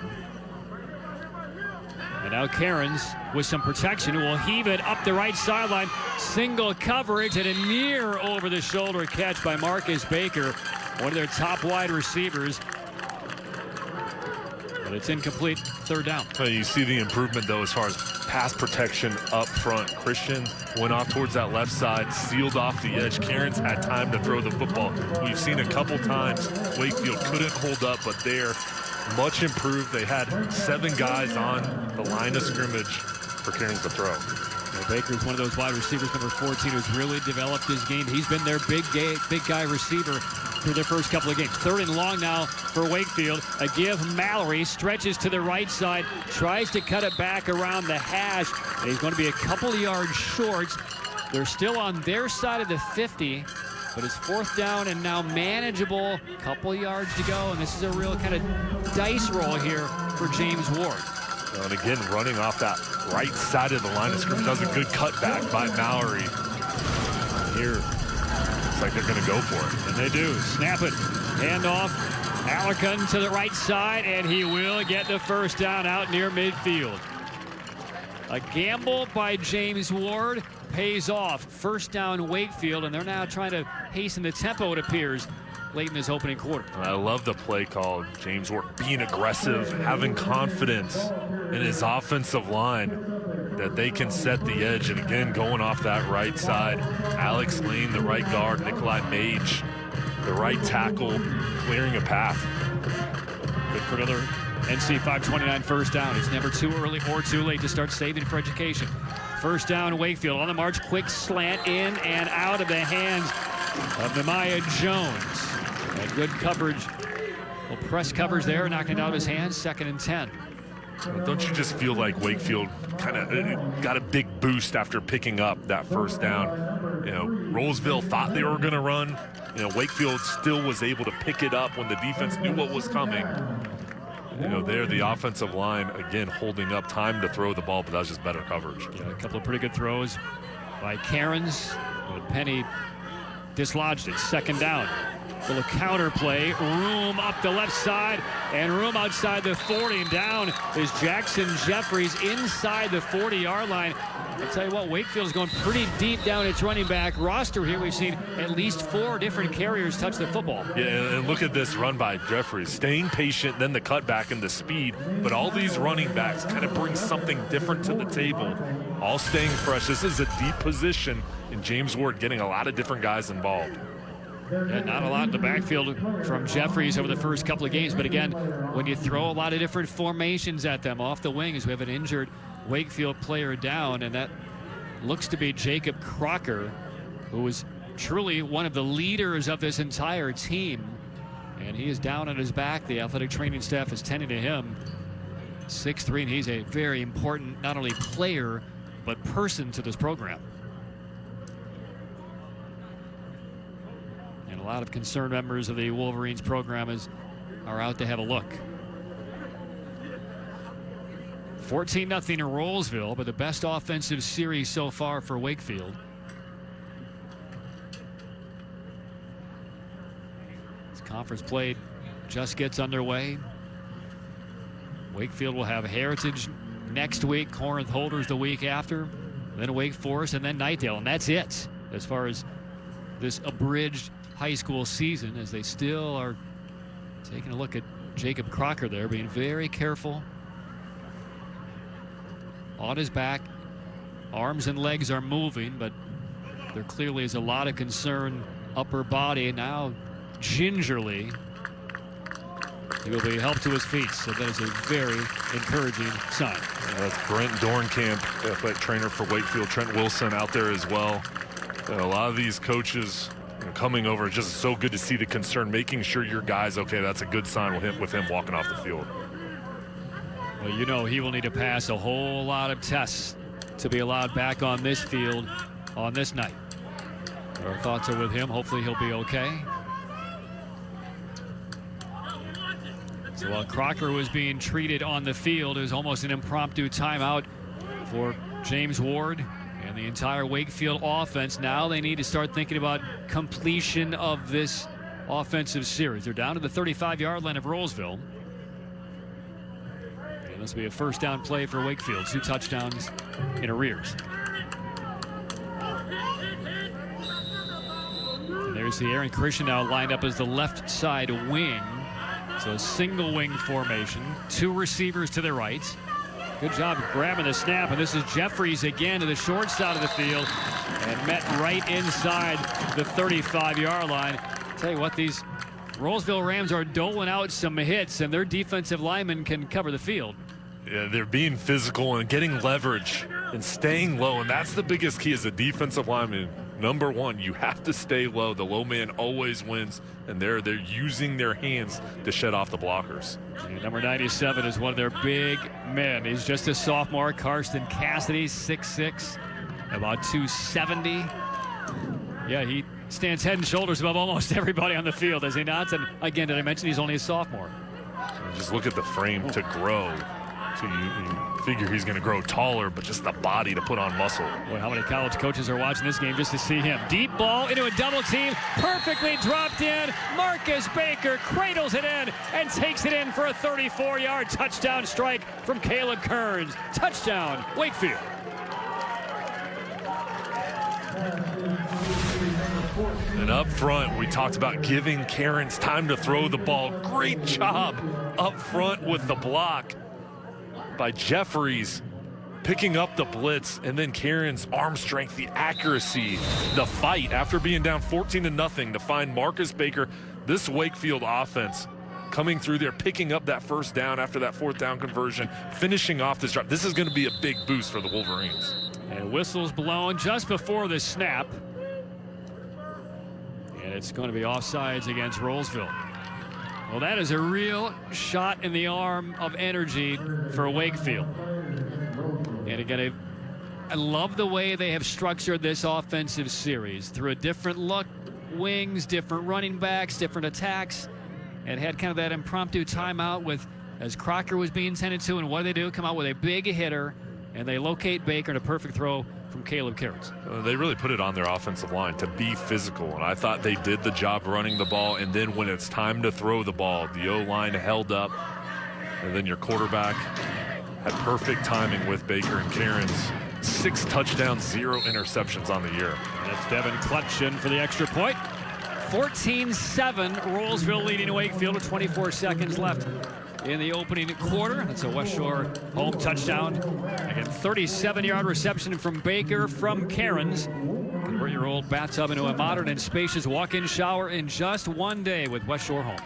And now Cairns with some protection will heave it up the right sideline. Single coverage and a near over-the-shoulder catch by Marcus Baker, one of their top wide receivers. But it's incomplete. 3rd down. You see the improvement, though, as far as pass protection up front. Christian went off towards that left side, sealed off the edge. Cairns had time to throw the football. We've seen a couple times Wakefield couldn't hold up, but they're much improved. They had 7 guys on the line of scrimmage for Cairns to throw. Baker's one of those wide receivers, number 14, who's really developed his game. He's been their big guy receiver through their first couple of games. 3rd and long now for Wakefield. A give. Mallory stretches to the right side, tries to cut it back around the hash, and he's going to be a couple of yards short. They're still on their side of the 50, but it's 4th down and now manageable. Couple yards to go, and this is a real kind of dice roll here for James Ward. And again, running off that right side of the line of scrimmage. That was a good cutback by Mallory. Here, it's like they're going to go for it. And they do. Snap it. Hand off. Alarcon to the right side, and he will get the 1st down out near midfield. A gamble by James Ward pays off. 1st down Wakefield, and they're now trying to hasten the tempo, it appears, late in this opening quarter. I love the play call. James Ward being aggressive, having confidence in his offensive line that they can set the edge. And again, going off that right side, Alex Lane, the right guard, Nikolai Mage, the right tackle, clearing a path. Good for another NC 529 1st down. It's never too early or too late to start saving for education. 1st down Wakefield on the march, quick slant in and out of the hands of Nehemiah Jones. And good coverage. Well, press coverage there, knocking it out of his hands. 2nd and 10. Don't you just feel like Wakefield kind of got a big boost after picking up that 1st down? You know, Rolesville thought they were going to run. You know, Wakefield still was able to pick it up when the defense knew what was coming. You know, there the offensive line, again, holding up time to throw the ball, but that was just better coverage. Yeah, a couple of pretty good throws by Cairns. Penny dislodged it. 2nd down. Little counter play, room up the left side and room outside the 40. Down is Jackson Jeffries inside the 40-yard line. I'll tell you what, Wakefield's going pretty deep down its running back roster here. We've seen at least 4 different carriers touch the football. Yeah, and look at this run by Jeffries. Staying patient, then the cutback and the speed. But all these running backs kind of bring something different to the table. All staying fresh. This is a deep position, and James Ward getting a lot of different guys involved. Yeah, not a lot in the backfield from Jeffries over the first couple of games. But again, when you throw a lot of different formations at them off the wings, we have an injured Wakefield player down, and that looks to be Jacob Crocker, who was truly one of the leaders of this entire team. And he is down on his back. The athletic training staff is tending to him. 6'3", and he's a very important not only player, but person to this program. And a lot of concerned members of the Wolverines program are out to have a look. 14-0 in Rolesville, but the best offensive series so far for Wakefield. This conference played just gets underway. Wakefield will have Heritage next week, Corinth Holders the week after, then Wake Forest, and then Nightdale, and that's it as far as this abridged high school season, as they still are taking a look at Jacob Crocker there, being very careful. On his back, arms and legs are moving, but there clearly is a lot of concern upper body. Now gingerly he will be helped to his feet, so that is a very encouraging sign. That's Brent Dornkamp, athletic trainer for Wakefield. Trent Wilson out there as well. And a lot of these coaches coming over, it's just so good to see the concern, making sure your guy's okay. That's a good sign with him walking off the field. Well, you know he will need to pass a whole lot of tests to be allowed back on this field on this night. Our thoughts are with him. Hopefully he'll be okay. So while Crocker was being treated on the field, it was almost an impromptu timeout for James Ward and the entire Wakefield offense. Now they need to start thinking about completion of this offensive series. They're down to the 35-yard line of Rolesville. And this will be a first down play for Wakefield. 2 touchdowns in arrears. And there's the Aaron Christian now lined up as the left side wing. So single wing formation, 2 receivers to the right. Good job grabbing the snap, and this is Jeffries again to the short side of the field and met right inside the 35-yard line. Tell you what, these Rolesville Rams are doling out some hits, and their defensive linemen can cover the field. Yeah, they're being physical and getting leverage and staying low, and that's the biggest key as a defensive lineman. Number one, you have to stay low. The low man always wins, and they're using their hands to shut off the blockers. And number 97 is one of their big men. He's just a sophomore. Karsten Cassidy, 6'6", about 270. Yeah, he stands head and shoulders above almost everybody on the field, does he not? And again, did I mention he's only a sophomore? And just look at the frame to grow. So you figure he's going to grow taller, but just the body to put on muscle. Boy, how many college coaches are watching this game just to see him? Deep ball into a double team, perfectly dropped in. Marcus Baker cradles it in and takes it in for a 34-yard touchdown strike from Caleb Kearns. Touchdown, Wakefield. And up front, we talked about giving Kearns time to throw the ball. Great job up front with the block by Jeffries, picking up the blitz, and then Kearns' arm strength, the accuracy, the fight after being down 14-0 to find Marcus Baker. This Wakefield offense coming through there, picking up that first down after that 4th down conversion, finishing off this drive. This is going to be a big boost for the Wolverines. And whistles blown just before the snap. And it's going to be offsides against Rolesville. Well, that is a real shot in the arm of energy for Wakefield. And again, I love the way they have structured this offensive series through a different look, wings, different running backs, different attacks, and had kind of that impromptu timeout with, as Crocker was being tended to, and what do? Come out with a big hitter, and they locate Baker in a perfect throw from Caleb Kearns. They really put it on their offensive line to be physical, and I thought they did the job running the ball, and then when it's time to throw the ball, the O-line held up, and then your quarterback had perfect timing with Baker and Kearns. 6 touchdowns, 0 interceptions on the year. That's Devin Clutchin for the extra point. 14-7, Rolesville leading Wakefield with 24 seconds left in the opening quarter. That's a West Shore home touchdown. Again, 37-yard reception from Baker from Kearns. Convert your old bathtub into a modern and spacious walk-in shower in just one day with West Shore Home.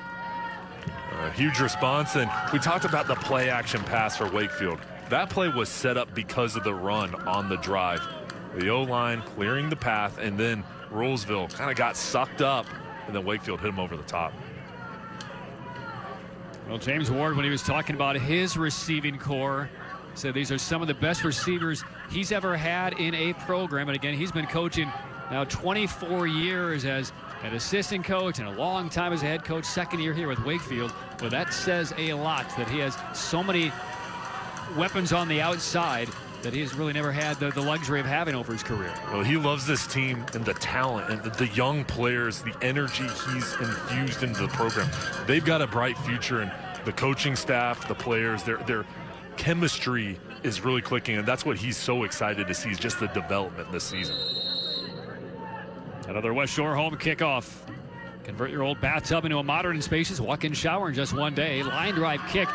A huge response, and we talked about the play-action pass for Wakefield. That play was set up because of the run on the drive. The O-line clearing the path, and then Rolesville kind of got sucked up, and then Wakefield hit him over the top. Well, James Ward, when he was talking about his receiving core, said these are some of the best receivers he's ever had in a program. And again, he's been coaching now 24 years as an assistant coach and a long time as a head coach, 2nd year here with Wakefield. But that says a lot that he has so many weapons on the outside that he's really never had the luxury of having over his career. Well, he loves this team and the talent and the young players, the energy he's infused into the program. They've got a bright future, and the coaching staff, the players, their chemistry is really clicking, and that's what he's so excited to see, is just the development this season. Another West Shore home kickoff. Convert your old bathtub into a modern and spacious walk-in shower in just one day. Line drive kick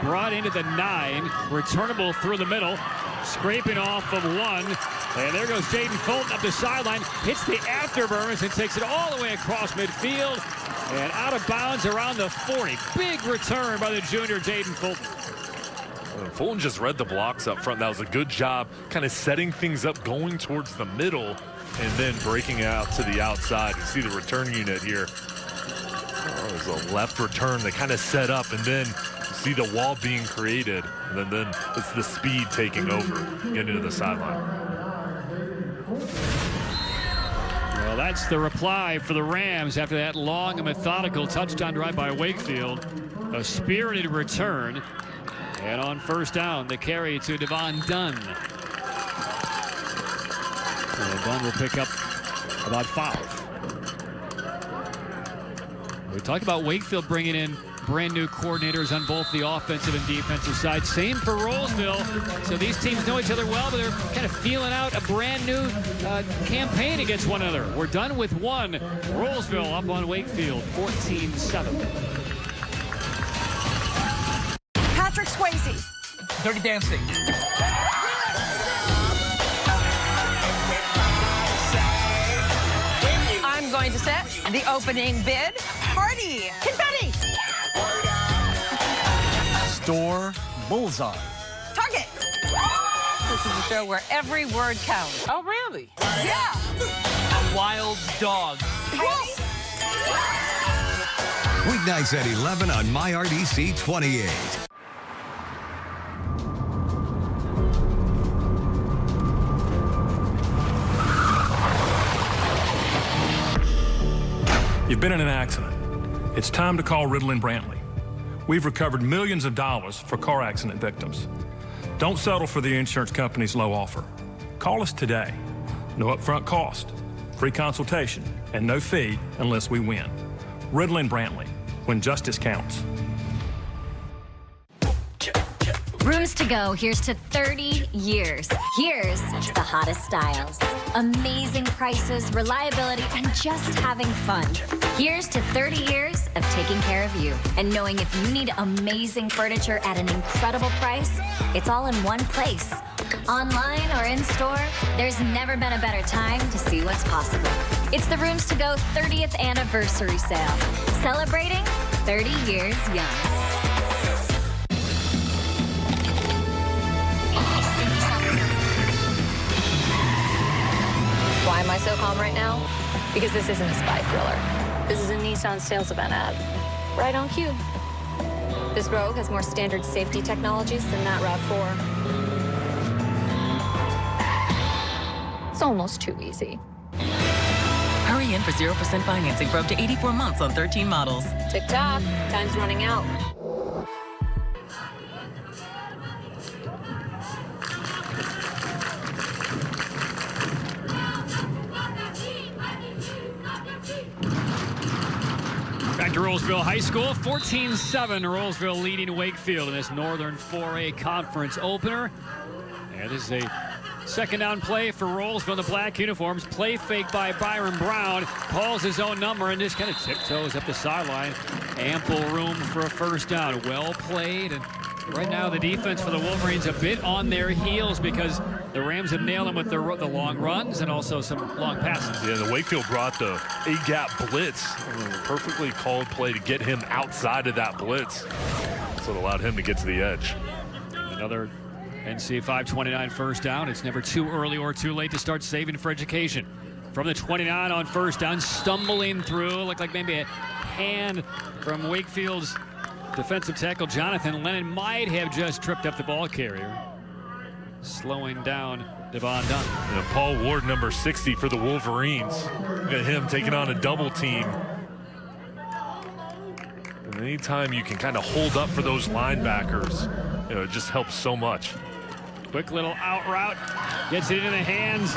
brought into the 9, returnable through the middle, scraping off of 1, and there goes Jaden Fulton up the sideline, hits the afterburners and takes it all the way across midfield and out of bounds around the 40. Big return by the junior Jaden Fulton. Fulton just read the blocks up front. That was a good job kind of setting things up, going towards the middle, and then breaking out to the outside. You see the return unit here. Oh, there's a left return that kind of set up, and then you see the wall being created, and then it's the speed taking over, getting into the sideline. Well, that's the reply for the Rams after that long and methodical touchdown drive by Wakefield. A spirited return. And on first down, the carry to Devon Dunn. And Dunn will pick up about 5. We talked about Wakefield bringing in brand new coordinators on both the offensive and defensive side. Same for Rolesville. So these teams know each other well, but they're kind of feeling out a brand new campaign against one another. We're done with one. Rolesville up on Wakefield, 14-7. Patrick Swayze. Dirty Dancing. I'm going to set the opening bid. Party. Confetti. Store Bullseye. Target. This is a show where every word counts. Oh, really? Yeah. Wild Dog. Weeknights at 11 on MyRDC 28. You've been in an accident. It's time to call Riddle and Brantley. We've recovered millions of dollars for car accident victims. Don't settle for the insurance company's low offer. Call us today. No upfront cost, free consultation, and no fee unless we win. Riddle and Brantley, when justice counts. Rooms to go, here's to 30 years. Here's to the hottest styles. Amazing prices, reliability, and just having fun. Here's to 30 years of taking care of you. And knowing if you need amazing furniture at an incredible price, it's all in one place. Online or in store, there's never been a better time to see what's possible. It's the Rooms to Go 30th anniversary sale. Celebrating 30 years young. Why am I so calm right now? Because this isn't a spy thriller. This is a Nissan sales event ad. Right on cue. This Rogue has more standard safety technologies than that RAV4. It's almost too easy. Hurry in for 0% financing for up to 84 months on 13 models. Tick-tock, time's running out. Back to Rolesville High School, 14-7. Rolesville leading Wakefield in this Northern 4A Conference opener. And this is a second down play for Rolesville in the black uniforms. Play fake by Byron Brown. Calls his own number and just kind of tiptoes up the sideline. Ample room for a first down. Well played. And right now the defense for the Wolverines a bit on their heels because the Rams have nailed them with the long runs and also some long passes. Yeah, the Wakefield brought the A-gap blitz. Perfectly called play to get him outside of that blitz. So it allowed him to get to the edge. Another NC 529 first down. It's never too early or too late to start saving for education. From the 29 on first down, stumbling through, looked like maybe a hand from Wakefield's defensive tackle Jonathan Lennon might have just tripped up the ball carrier, slowing down Devon Dunn. And Paul Ward, number 60 for the Wolverines. Look at him taking on a double team. And anytime you can kind of hold up for those linebackers, it just helps so much. Quick little out route. Gets it into the hands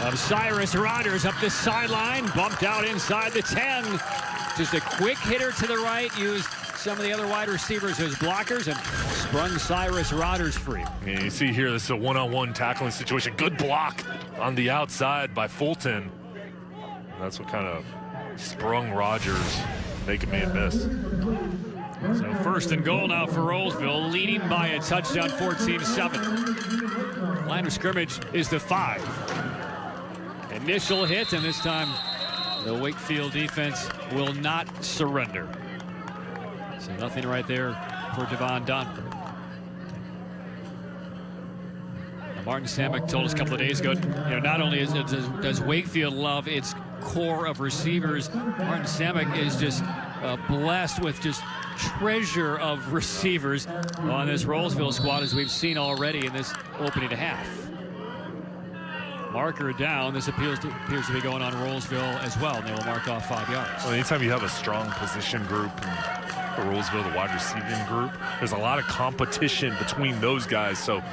of Cyrus Rodgers up the sideline. Bumped out inside the 10. Just a quick hitter to the right. Used some of the other wide receivers as blockers and sprung Cyrus Rodgers free. Yeah, you see here, this is a one-on-one tackling situation. Good block on the outside by Fulton. That's what kind of sprung Rodgers, making me miss. So first and goal now for Rolesville, leading by a touchdown, 14-7. Line of scrimmage is the 5. Initial hit, and this time the Wakefield defense will not surrender. So nothing right there for Devon Dunn. Martin Samick told us a couple of days ago, not only does Wakefield love its core of receivers, Martin Samick is just blessed with just treasure of receivers on this Rolesville squad, as we've seen already in this opening half. Marker down. This appears to be going on Rolesville as well, and they will mark off 5 yards. Well, anytime you have a strong position group, the Rolesville, the wide receiving group, there's a lot of competition between those guys, so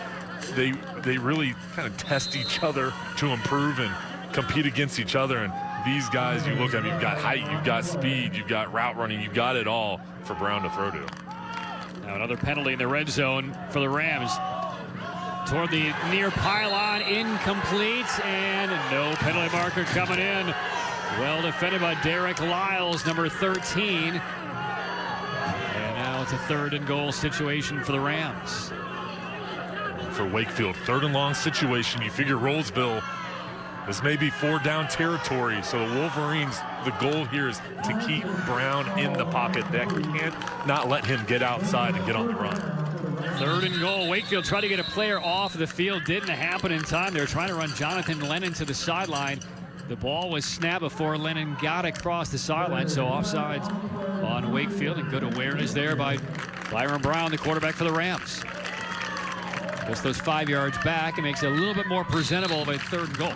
they really kind of test each other to improve and compete against each other. And these guys, you look at them, you've got height, you've got speed, you've got route running, you've got it all for Brown to throw to. Now another penalty in the red zone for the Rams. Toward the near pylon, incomplete, and no penalty marker coming in. Well defended by Derek Lyles, number 13. And now it's a 3rd and goal situation for the Rams. For Wakefield, 3rd and long situation. You figure Rolesville, this may be 4-down territory, so the Wolverines, the goal here is to keep Brown in the pocket. They can't not let him get outside and get on the run. 3rd and goal. Wakefield tried to get a player off the field. Didn't happen in time. They were trying to run Jonathan Lennon to the sideline. The ball was snapped before Lennon got across the sideline, so offsides on Wakefield, and good awareness there by Byron Brown, the quarterback for the Rams. Gets those 5 yards back and makes it a little bit more presentable of a 3rd and goal.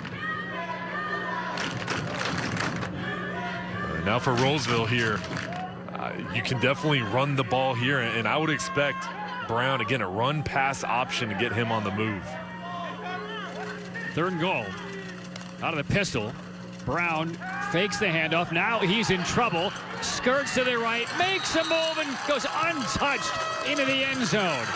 Now for Rolesville here, you can definitely run the ball here, and I would expect Brown, again, a run-pass option to get him on the move. 3rd and goal. Out of the pistol. Brown fakes the handoff. Now he's in trouble. Skirts to the right, makes a move, and goes untouched into the end zone.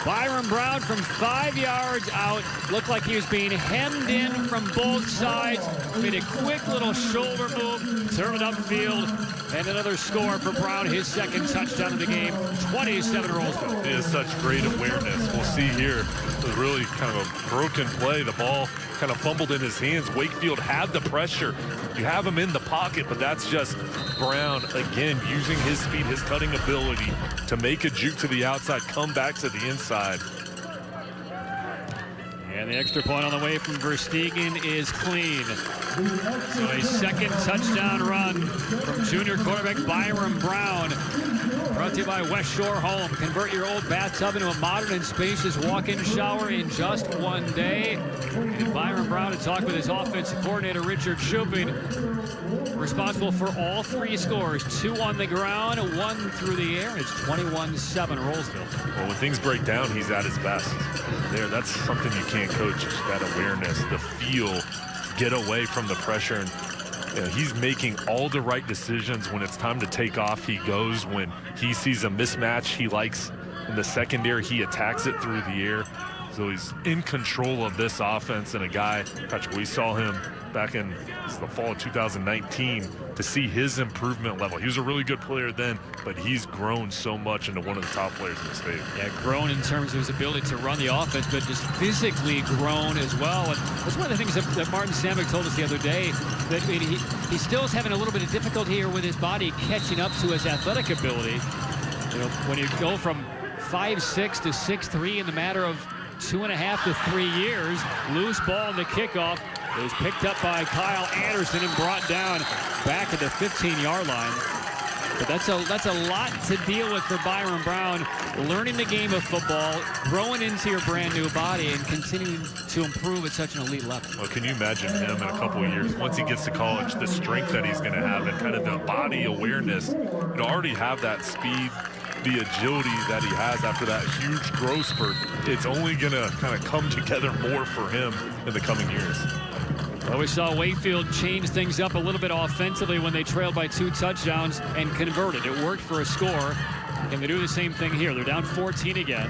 Byron Brown from 5 yards out. Looked like he was being hemmed in from both sides. Made a quick little shoulder move, turned it upfield, and another score for Brown, his 2nd touchdown of the game. 27 Rolesville. It is such great awareness. We'll see here, it was really kind of a broken play. The ball kind of fumbled in his hands. Wakefield had the pressure. You have him in the pocket, but that's just Brown, again, using his speed, his cutting ability to make a juke to the outside, come back to the inside. And the extra point on the way from Verstegen is clean. So a 2nd touchdown run from junior quarterback Byron Brown. Brought to you by West Shore Home. Convert your old bathtub into a modern and spacious walk-in shower in just one day. And Byron Brown to talk with his offensive coordinator, Richard Shupin, responsible for all 3 scores. 2 on the ground, 1 through the air. It's 21-7 Rolesville. Well, when things break down, he's at his best. That's something you can't coach, that awareness, the feel, get away from the pressure. And he's making all the right decisions. When it's time to take off, he goes. When he sees a mismatch he likes in the secondary, he attacks it through the air. So he's in control of this offense, and a guy, Patrick, we saw him back in the fall of 2019 to see his improvement level. He was a really good player then, but he's grown so much into one of the top players in the state. Yeah, grown in terms of his ability to run the offense, but just physically grown as well. And that's one of the things that Martin Samick told us the other day, that he still is having a little bit of difficulty here with his body catching up to his athletic ability. When you go from 5'6" to 6'3" in the matter of 2.5 to 3 years. Loose ball in the kickoff. It was picked up by Kyle Anderson and brought down back at the 15-yard line. But that's a lot to deal with for Byron Brown, learning the game of football, growing into your brand new body, and continuing to improve at such an elite level. Well, can you imagine him in a couple of years, once he gets to college, the strength that he's going to have and kind of the body awareness, already have that speed, the agility that he has after that huge growth spurt, it's only going to kind of come together more for him in the coming years. Well, we saw Wakefield change things up a little bit offensively when they trailed by 2 touchdowns and converted. It worked for a score. Can they do the same thing here? They're down 14 again.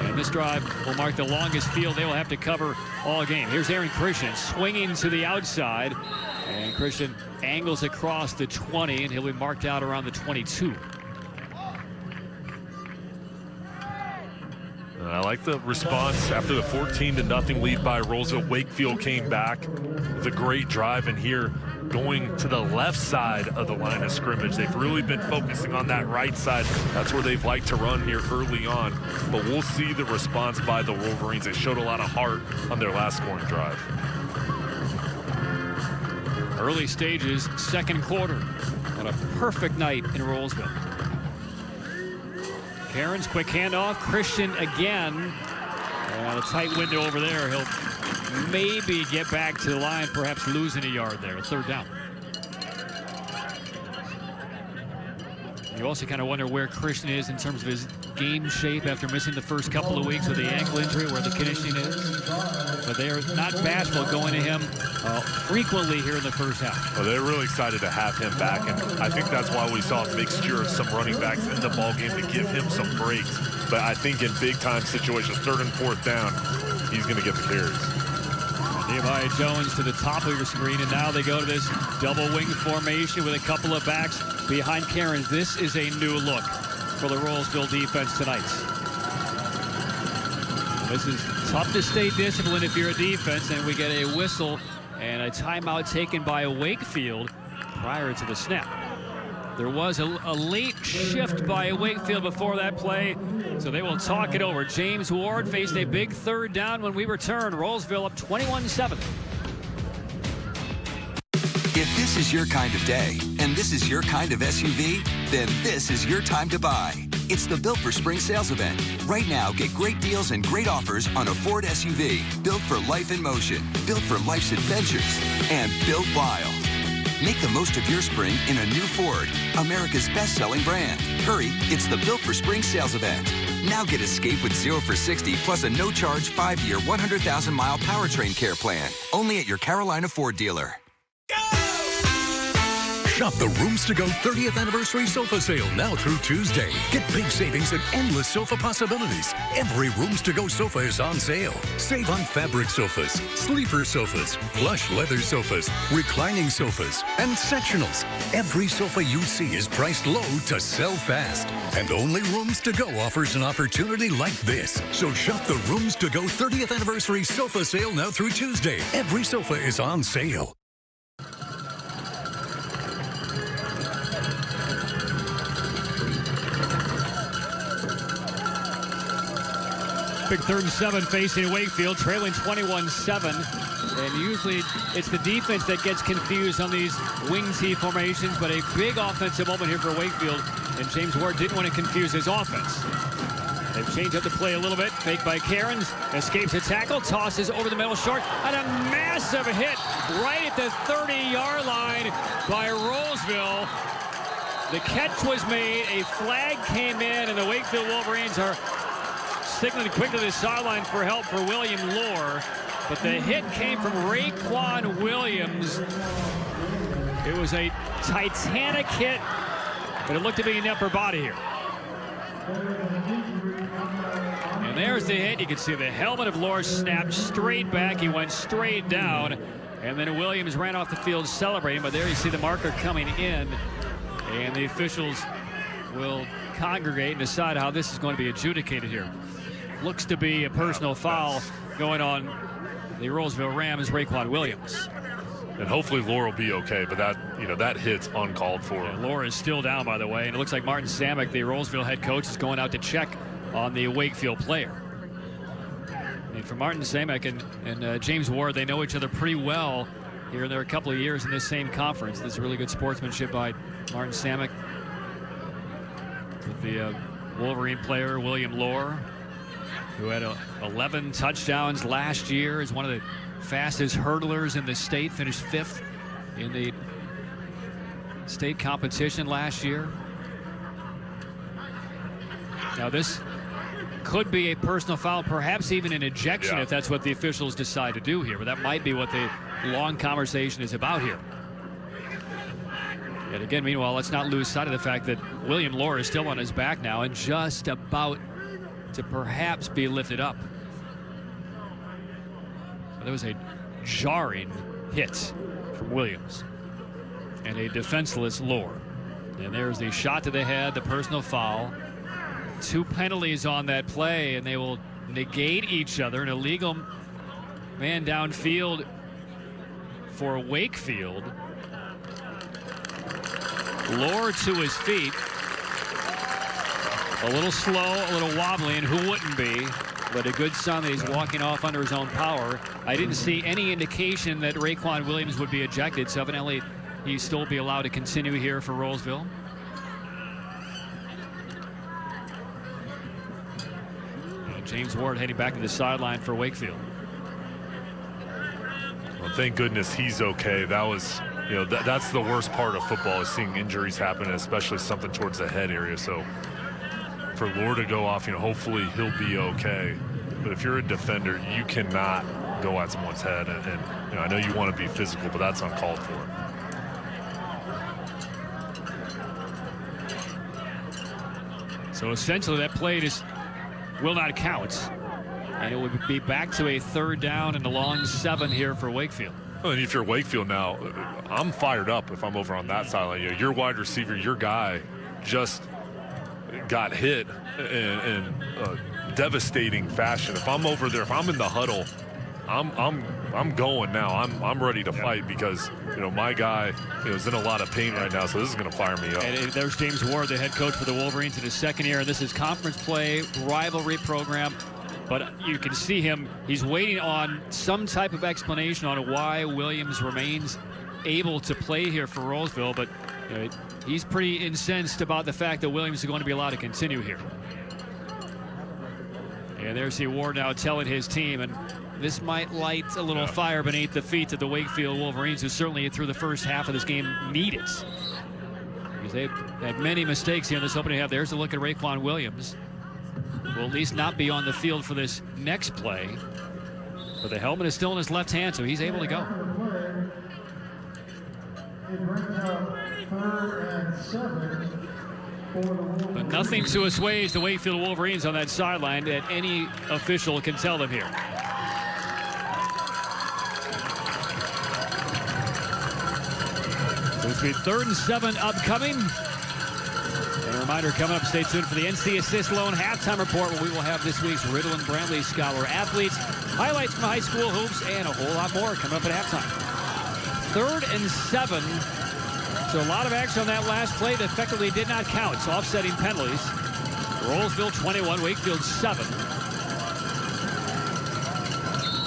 And this drive will mark the longest field they will have to cover all game. Here's Aaron Christian swinging to the outside. And Christian angles across the 20, and he'll be marked out around the 22. I like the response after the 14-0 lead by Rolesville. Wakefield came back with a great drive, and here going to the left side of the line of scrimmage. They've really been focusing on that right side. That's where they've liked to run here early on. But we'll see the response by the Wolverines. They showed a lot of heart on their last scoring drive. Early stages, second quarter. What a perfect night in Rolesville. Cairns, quick handoff. Christian again. A tight window over there. He'll maybe get back to the line, perhaps losing a yard there. 3rd down. You also kind of wonder where Christian is in terms of his game shape after missing the first couple of weeks with the ankle injury, where the conditioning is. But they are not bashful going to him frequently here in the first half. Well, they're really excited to have him back, and I think that's why we saw a mixture of some running backs in the ball game to give him some breaks. But I think in big-time situations, 3rd and 4th down, he's going to get the carries. Nehemiah Jones to the top of your screen, and now they go to this double wing formation with a couple of backs behind Cairns. This is a new look for the Rolesville defense tonight. This is tough to stay disciplined if you're a defense, and we get a whistle and a timeout taken by Wakefield prior to the snap. There was a late shift by Wakefield before that play, so they will talk it over. James Ward faced a big 3rd down when we return. Rolesville up 21-7. If this is your kind of day, and this is your kind of SUV, then this is your time to buy. It's the Built for Spring sales event. Right now, get great deals and great offers on a Ford SUV, built for life in motion, built for life's adventures, and built wild. Make the most of your spring in a new Ford, America's best-selling brand. Hurry, it's the Built for Spring sales event. Now get Escape with 0 for 60 plus a no-charge 5-year, 100,000-mile powertrain care plan. Only at your Carolina Ford dealer. Shop the Rooms to Go 30th Anniversary Sofa Sale now through Tuesday. Get big savings and endless sofa possibilities. Every Rooms to Go sofa is on sale. Save on fabric sofas, sleeper sofas, plush leather sofas, reclining sofas, and sectionals. Every sofa you see is priced low to sell fast. And only Rooms to Go offers an opportunity like this. So shop the Rooms to Go 30th Anniversary Sofa Sale now through Tuesday. Every sofa is on sale. Big 3rd and 7 facing Wakefield, trailing 21-7. And usually it's the defense that gets confused on these wing T formations, but a big offensive moment here for Wakefield, and James Ward didn't want to confuse his offense. They've changed up the play a little bit. Fake by Cairns, escapes a tackle, tosses over the middle short, and a massive hit right at the 30-yard line by Rolesville. The catch was made, a flag came in, and the Wakefield Wolverines are signaling quickly to the sideline for help for William Lohr, but the hit came from Raekwon Williams. It was a titanic hit, but it looked to be in the upper body here. And there's the hit. You can see the helmet of Lohr snapped straight back. He went straight down, and then Williams ran off the field celebrating, but there you see the marker coming in, and the officials will congregate and decide how this is going to be adjudicated here. Looks to be a personal foul going on the Rolesville Rams, Raekwon Williams. And hopefully Lohr will be okay, but that hit's uncalled for. Yeah, Lohr is still down, by the way, and it looks like Martin Samek, the Rolesville head coach, is going out to check on the Wakefield player. And for Martin Samek and James Ward, they know each other pretty well here. They're a couple of years in this same conference. This is really good sportsmanship by Martin Samek with the Wolverine player, William Lohr, who had 11 touchdowns last year, is one of the fastest hurdlers in the state, finished 5th in the state competition last year. Now this could be a personal foul, perhaps even an ejection if that's what the officials decide to do here. But that might be what the long conversation is about here. And again, meanwhile, let's not lose sight of the fact that William Lohr is still on his back now and just about to perhaps be lifted up. So there was a jarring hit from Williams and a defenseless Lohr. And there's the shot to the head, the personal foul. 2 penalties on that play, and they will negate each other. An illegal man downfield for Wakefield. Lohr to his feet. A little slow, a little wobbly, and who wouldn't be? But a good sign that he's walking off under his own power. I didn't see any indication that Raekwon Williams would be ejected, so evidently he'd still be allowed to continue here for Rolesville. James Ward heading back to the sideline for Wakefield. Well, thank goodness he's okay. That was, that's the worst part of football, is seeing injuries happen, especially something towards the head area. So for Lohr to go off, hopefully he'll be okay. But if you're a defender, you cannot go at someone's head. And I know you want to be physical, but that's uncalled for. So essentially that play just will not count, and it would be back to a 3rd down and a long 7 here for Wakefield. Well, and if you're Wakefield now, I'm fired up if I'm over on that sideline. Your wide receiver, your guy, just got hit in devastating fashion. If I'm over there, if I'm in the huddle, I'm going now. I'm ready to fight because my guy is in a lot of pain right now, so this is going to fire me up. And there's James Ward, the head coach for the Wolverines in his 2nd year, and this is conference play, rivalry program. But you can see him, he's waiting on some type of explanation on why Williams remains able to play here for Rolesville, but he's pretty incensed about the fact that Williams is going to be allowed to continue here. And there's the Ward now telling his team, and this might light a little fire beneath the feet of the Wakefield Wolverines, who certainly through the first half of this game need it. Because they've had many mistakes here in this opening half. There's a look at Raekwon Williams. Will at least not be on the field for this next play. But the helmet is still in his left hand, so he's able to go. But nothing to assuage the Wakefield Wolverines on that sideline that any official can tell them here. So it's been 3rd and 7 upcoming. And a reminder coming up, stay tuned for the NC Assist Loan Halftime Report, where we will have this week's Riddle and Brantley Scholar athletes, highlights from high school hoops, and a whole lot more coming up at halftime. 3rd and 7. So a lot of action on that last play that effectively did not count. So offsetting penalties. Rolesville 21, Wakefield 7.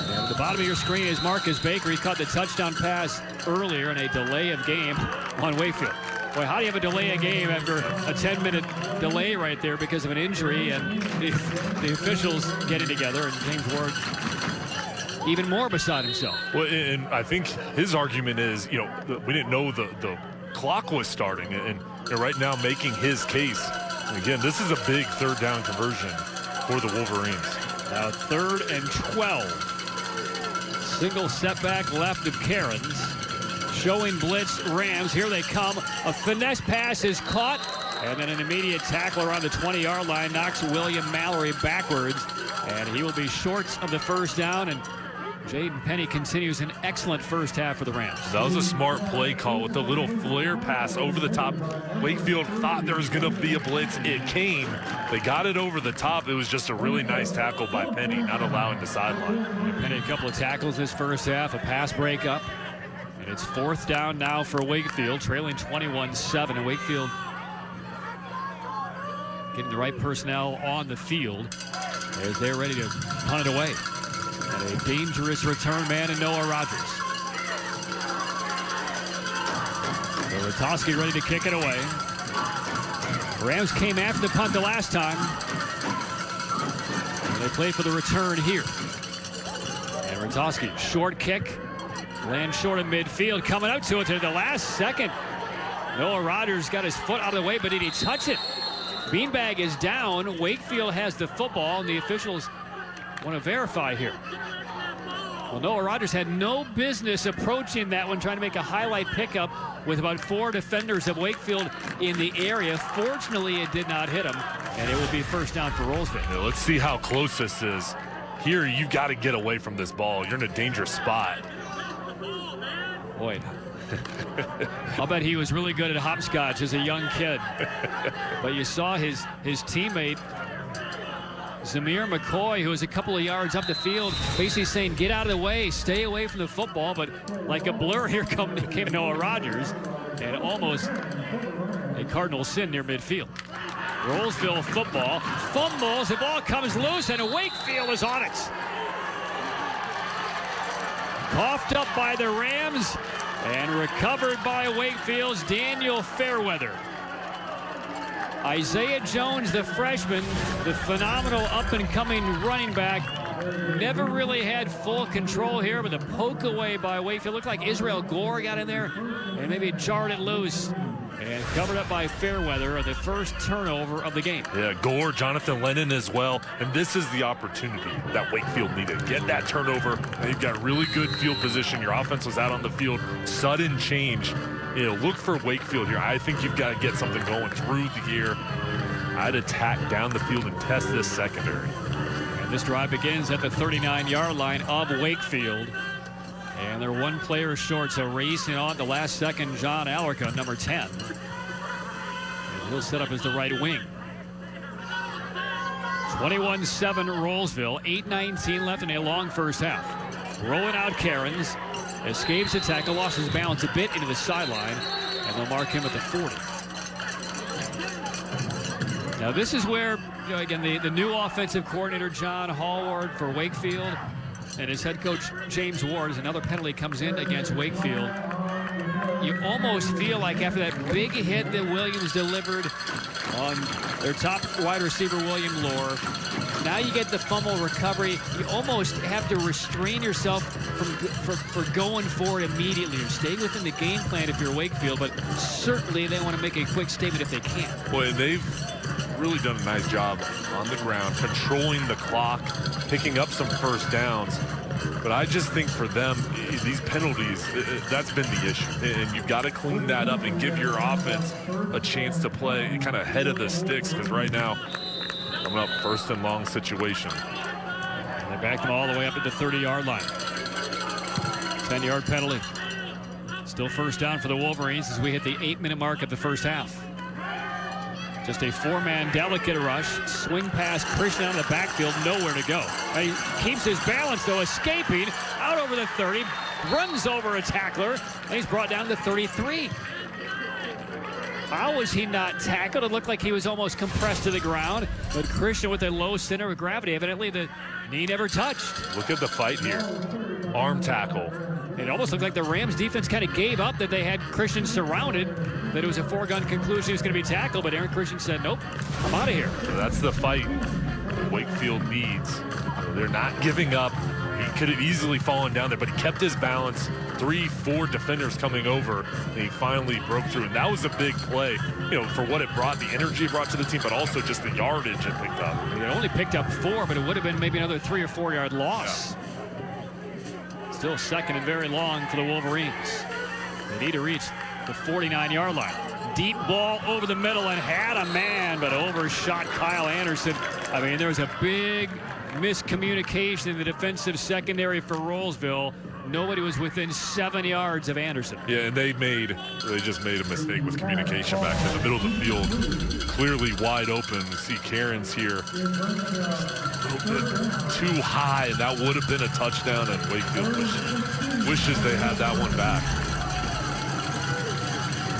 And at the bottom of your screen is Marcus Baker. He caught the touchdown pass earlier in a delay of game on Wakefield. Boy, how do you have a delay of game after a 10-minute delay right there because of an injury and the officials getting together, and James Ward even more beside himself? Well, and I think his argument is, we didn't know the clock was starting, and right now making his case. And again, this is a big 3rd down conversion for the Wolverines. Now 3rd and 12. Single setback left of Cairns. Showing blitz Rams. Here they come. A finesse pass is caught. And then an immediate tackle around the 20-yard line knocks William Mallory backwards. And he will be short of the 1st down. And Jaden Penny continues an excellent first half for the Rams. That was a smart play call with the little flare pass over the top. Wakefield thought there was going to be a blitz. It came. They got it over the top. It was just a really nice tackle by Penny, not allowing the sideline. Penny, a couple of tackles this first half, a pass breakup. And it's 4th down now for Wakefield, trailing 21-7. And Wakefield getting the right personnel on the field as they're ready to punt it away. And a dangerous return man in Noah Rogers. So Ratoski ready to kick it away. Rams came after the punt the last time. And they play for the return here. And Ratoski, short kick. Lands short of midfield, coming up to it to the last second. Noah Rogers got his foot out of the way, but did he touch it? Beanbag is down. Wakefield has the football, and the officials want to verify here. Well, Noah Rogers had no business approaching that one, trying to make a highlight pickup with about 4 defenders of Wakefield in the area. Fortunately, it did not hit him, and it will be first down for Rolesville. Yeah, let's see how close this is. Here, you've got to get away from this ball. You're in a dangerous spot. Boy, I'll bet he was really good at hopscotch as a young kid. But you saw his teammate, Zamir McCoy, who was a couple of yards up the field, basically saying, get out of the way, stay away from the football. But like a blur, here came Noah Rogers, and almost a cardinal sin near midfield. Rolesville football, fumbles, the ball comes loose, and Wakefield is on it. Coughed up by the Rams and recovered by Wakefield's Daniel Fairweather. Isaiah Jones, the freshman, the phenomenal up-and-coming running back, never really had full control here, but the poke away by Wakefield looked like Israel Gore got in there and maybe jarred it loose. And covered up by Fairweather on the first turnover of the game. Yeah, Gore, Jonathan Lennon as well. And this is the opportunity that Wakefield needed. Get that turnover. They've got really good field position. Your offense was out on the field. Sudden change. You know, look for Wakefield here. I think you've got to get something going through the year. I'd attack down the field and test this secondary. And this drive begins at the 39-yard line of Wakefield. And they're one player short, so racing on the last second, John Allerka, number 10. And he'll set up as the right wing. 21-7 Rolesville, 8:19 left in a long first half. Rolling out Cairns, escapes the tackle, lost his balance a bit into the sideline, and they'll mark him at the 40. Now this is where, you know, again, the new offensive coordinator, John Hallward, for Wakefield, and his head coach, James Ward, as another penalty comes in against Wakefield. You almost feel like after that big hit that Williams delivered on their top wide receiver, William Lohr, now you get the fumble recovery. You almost have to restrain yourself for going for it immediately. Or stay within the game plan if you're Wakefield, but certainly they want to make a quick statement if they can. Boy, they've really done a nice job on the ground, controlling the clock, picking up some first downs. But I just think for them, these penalties, that's been the issue. And you've got to clean that up and give your offense a chance to play kind of head of the sticks, because right now, coming up first and long situation. And they backed them all the way up at the 30-yard line. 10-yard penalty. Still first down for the Wolverines as we hit the 8-minute mark of the first half. Just a 4-man delicate rush. Swing pass, Christian out of the backfield, nowhere to go. He keeps his balance, though, escaping out over the 30, runs over a tackler, and he's brought down to 33. How was he not tackled? It looked like he was almost compressed to the ground, but Christian with a low center of gravity, evidently the knee never touched. Look at the fight here. Arm tackle. It almost looked like the Rams defense kind of gave up, that they had Christian surrounded, that it was a foregone conclusion he was going to be tackled, but Aaron Christian said, nope, I'm out of here. So that's the fight Wakefield needs. They're not giving up. He could have easily fallen down there, but he kept his balance. 3-4 defenders coming over, and he finally broke through. And that was a big play, you know, for what it brought, the energy it brought to the team, but also just the yardage it picked up. It only picked up 4, but it would have been maybe another 3 or 4 yard loss. Yeah. Still second and very long for the Wolverines. They need to reach the 49-yard line. Deep ball over the middle and had a man, but overshot Kyle Anderson. I mean, there was a big miscommunication in the defensive secondary for Rolesville. Nobody was within 7 yards of Anderson. Yeah, and they just made a mistake with communication back in the middle of the field. Clearly wide open. You see Cairns here. A little bit too high, and that would have been a touchdown, and Wakefield wishes they had that one back.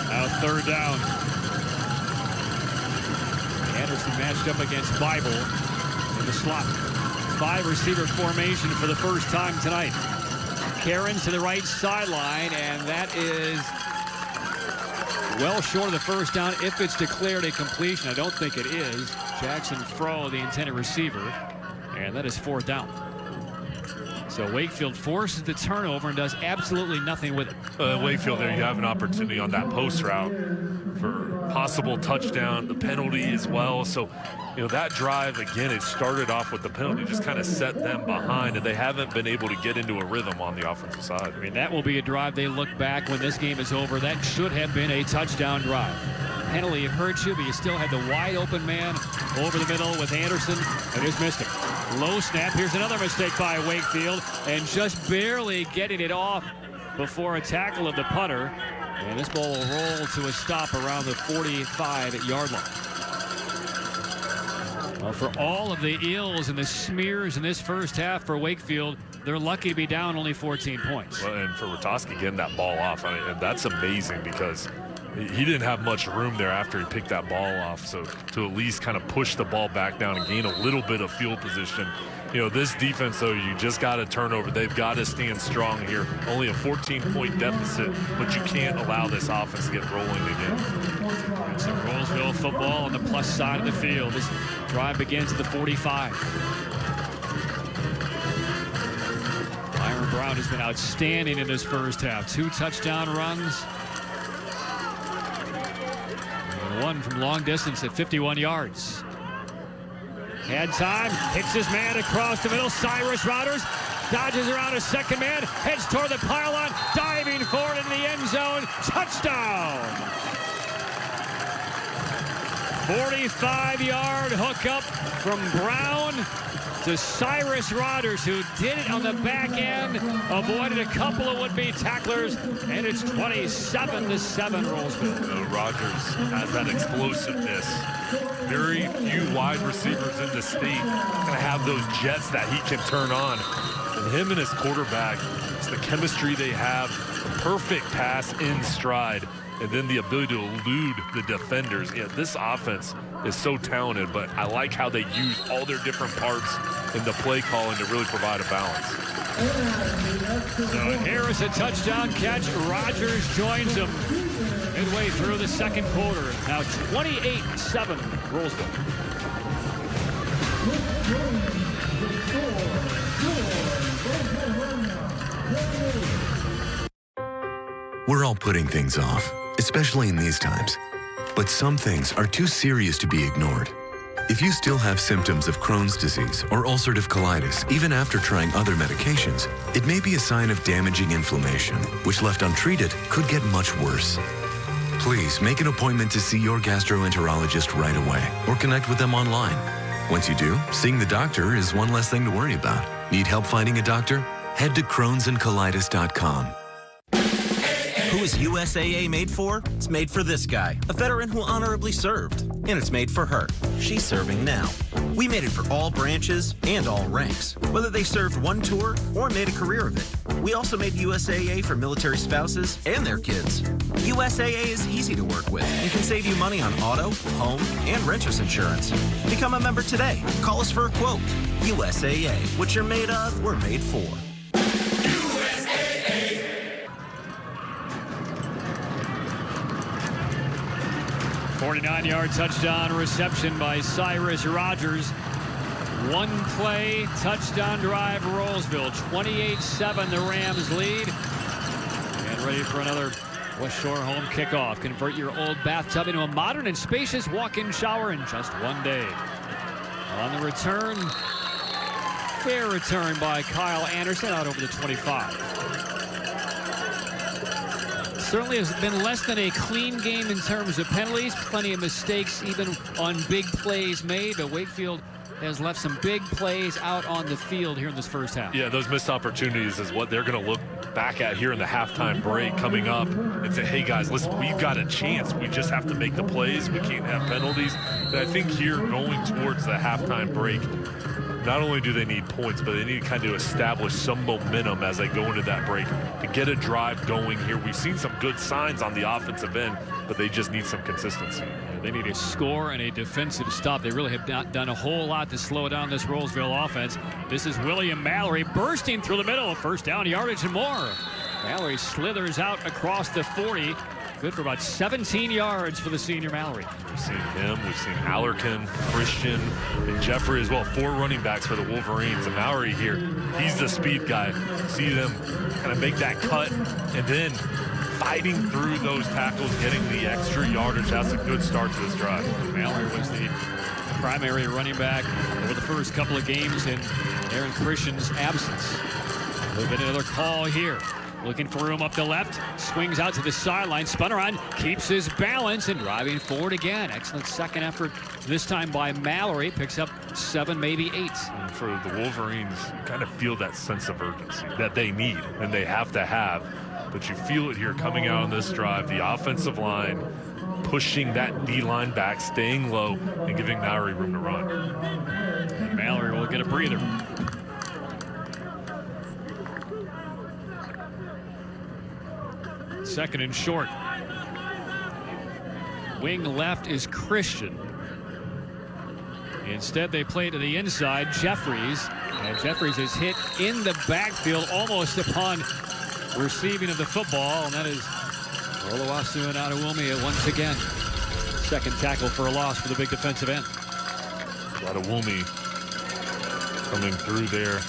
Now third down. Anderson matched up against Bible in the slot. 5-receiver formation for the first time tonight. Cairns to the right sideline, and that is well short of the first down if it's declared a completion. I don't think it is. Jackson Froh, the intended receiver, and that is 4th down. So Wakefield forces the turnover and does absolutely nothing with it. Wakefield, there you have an opportunity on that post route for possible touchdown, the penalty as well. So, you know, that drive, again, it started off with the penalty, just kind of set them behind, and they haven't been able to get into a rhythm on the offensive side. I mean, that will be a drive they look back when this game is over. That should have been a touchdown drive. Penalty hurt you, but you still had the wide open man over the middle with Anderson, and just missed him. Low snap. Here's another mistake by Wakefield, and just barely getting it off before a tackle of the punter. And this ball will roll to a stop around the 45-yard line. Well, for all of the ills and the smears in this first half for Wakefield, they're lucky to be down only 14 points. Well, and for Ratoski getting that ball off, I mean, and that's amazing because he didn't have much room there after he picked that ball off. So to at least kind of push the ball back down and gain a little bit of field position. You know, this defense, though, you just got to turn over. They've got to stand strong here. Only a 14-point deficit, but you can't allow this offense to get rolling again. It's a Rolesville football on the plus side of the field. This drive begins at the 45. Byron Brown has been outstanding in this first half. 2 touchdown runs. And one from long distance at 51 yards. Had time, hits his man across the middle. Cyrus Rodgers dodges around a second man, heads toward the pylon, diving forward in the end zone. Touchdown! 45-yard hookup from Brown to Cyrus Rodgers, who did it on the back end, avoided a couple of would-be tacklers, and it's 27-7 Rolesville. Rodgers has that explosiveness. Very few wide receivers in the state kind of have those jets that he can turn on. And him and his quarterback, it's the chemistry they have, the perfect pass in stride, and then the ability to elude the defenders. Yeah, this offense is so talented, but I like how they use all their different parts in the play calling to really provide a balance. So here is a touchdown catch. Rodgers joins him midway through the second quarter. Now 28-7 Rolesville. We're all putting things off, especially in these times. But some things are too serious to be ignored. If you still have symptoms of Crohn's disease or ulcerative colitis, even after trying other medications, it may be a sign of damaging inflammation, which left untreated could get much worse. Please make an appointment to see your gastroenterologist right away or connect with them online. Once you do, seeing the doctor is one less thing to worry about. Need help finding a doctor? Head to crohnsandcolitis.com. Who is USAA made for? It's made for this guy, a veteran who honorably served. And it's made for her. She's serving now. We made it for all branches and all ranks, whether they served one tour or made a career of it. We also made USAA for military spouses and their kids. USAA is easy to work with and can save you money on auto, home, and renter's insurance. Become a member today. Call us for a quote. USAA. What you're made of, we're made for. 49-yard touchdown reception by Cyrus Rodgers. One play, touchdown drive, Rolesville. 28-7, the Rams lead. And ready for another West Shore home kickoff. Convert your old bathtub into a modern and spacious walk-in shower in just one day. On the return, fair return by Kyle Anderson out over the 25. Certainly has been less than a clean game in terms of penalties. Plenty of mistakes even on big plays made, but Wakefield has left some big plays out on the field here in this first half. Yeah, those missed opportunities is what they're going to look back at here in the halftime break coming up and say, hey guys, listen, we've got a chance. We just have to make the plays. We can't have penalties. But I think here going towards the halftime break, not only do they need points, but they need to kind of establish some momentum as they go into that break to get a drive going here. We've seen some good signs on the offensive end, but they just need some consistency. They need a score and a defensive stop. They really have not done a whole lot to slow down this Rolesville offense. This is William Mallory bursting through the middle. First down yardage and more. Mallory slithers out across the 40. Good for about 17 yards for the senior Mallory. We've seen him, we've seen Allerton, Christian, and Jeffrey as well. 4 running backs for the Wolverines. And Mallory here, he's the speed guy. See them kind of make that cut and then fighting through those tackles, getting the extra yardage. That's a good start to this drive. Mallory was the primary running back over the first couple of games in Aaron Christian's absence. We'll get another call here. Looking for room up the left, swings out to the sideline, spun around, keeps his balance, and driving forward again. Excellent second effort this time by Mallory. Picks up 7, maybe 8. And for the Wolverines, you kind of feel that sense of urgency that they need and they have to have. But you feel it here coming out on this drive. The offensive line pushing that D-line back, staying low, and giving Mallory room to run. And Mallory will get a breather. Second and short. Wing left is Christian. Instead, they play to the inside, Jeffries. And Jeffries is hit in the backfield almost upon receiving of the football. And that is Oluwasu and Adewumi once again. Second tackle for a loss for the big defensive end. Adewumi coming through there.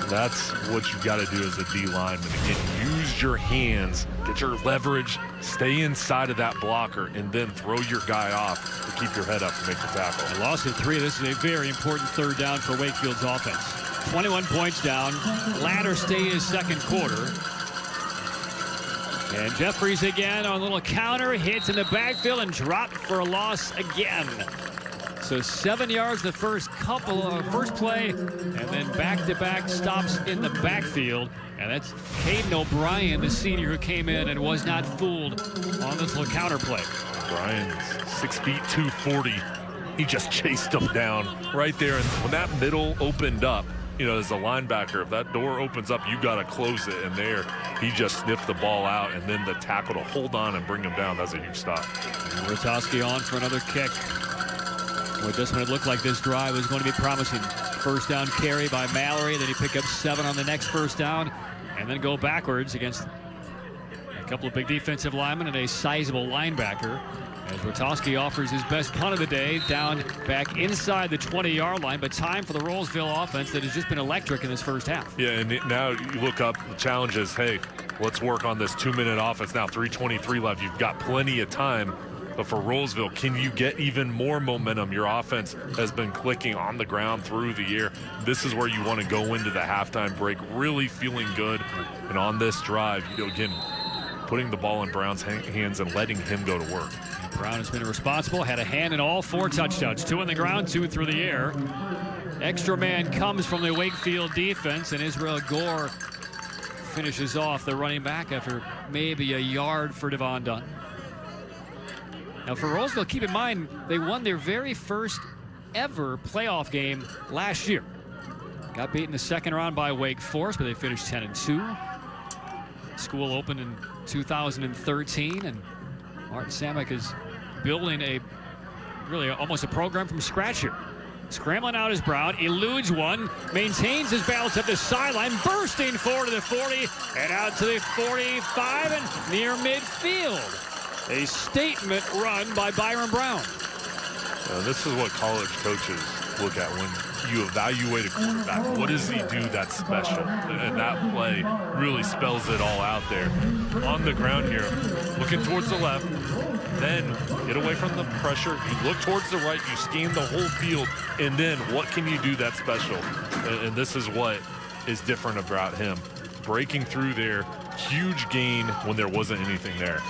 That's what you got to do as a D lineman. Again, use your hands, get your leverage, stay inside of that blocker, and then throw your guy off to keep your head up and make the tackle. A loss of 3. This is a very important third down for Wakefield's offense. 21 points down. Latter stay is second quarter. And Jeffries again on a little counter, hits in the backfield and dropped for a loss again. So 7 yards the first play, and then back-to-back stops in the backfield. And that's Caden O'Brien, the senior, who came in and was not fooled on this little counter play. O'Brien's 6 feet 240. He just chased him down right there. And when that middle opened up, you know, as a linebacker, if that door opens up, you got to close it. And there, he just sniffed the ball out, and then the tackle to hold on and bring him down. That's a huge stop. Rotowski on for another kick. With this one, it looked like this drive was going to be promising. First down carry by Mallory. Then he pick up 7 on the next first down, and then go backwards against a couple of big defensive linemen and a sizable linebacker. As Rotowski offers his best punt of the day, down back inside the 20-yard line, but time for the Rolesville offense that has just been electric in this first half. Yeah, and now you look up, the challenge is, hey, let's work on this 2-minute offense. Now 3:23 left. You've got plenty of time. But for Rolesville, can you get even more momentum? Your offense has been clicking on the ground through the year. This is where you want to go into the halftime break, really feeling good. And on this drive, you know, again, putting the ball in Brown's hands and letting him go to work. Brown has been responsible, had a hand in all 4 touchdowns, 2 on the ground, 2 through the air. Extra man comes from the Wakefield defense, and Israel Gore finishes off the running back after maybe a yard for Devon Dunn. Now for Rolesville, keep in mind, they won their very first ever playoff game last year. Got beaten the second round by Wake Forest, but they finished 10-2. School opened in 2013, and Martin Samek is building really almost a program from scratch here. Scrambling out is Brown, eludes one, maintains his balance at the sideline, bursting forward to the 40 and out to the 45 and near midfield. A statement run by Byron Brown. This is what college coaches look at when you evaluate a quarterback. What does he do that's special? And that play really spells it all out there. On the ground here, looking towards the left, then get away from the pressure. You look towards the right, you scan the whole field, and then what can you do that's special? And this is what is different about him. Breaking through there, huge gain when there wasn't anything there.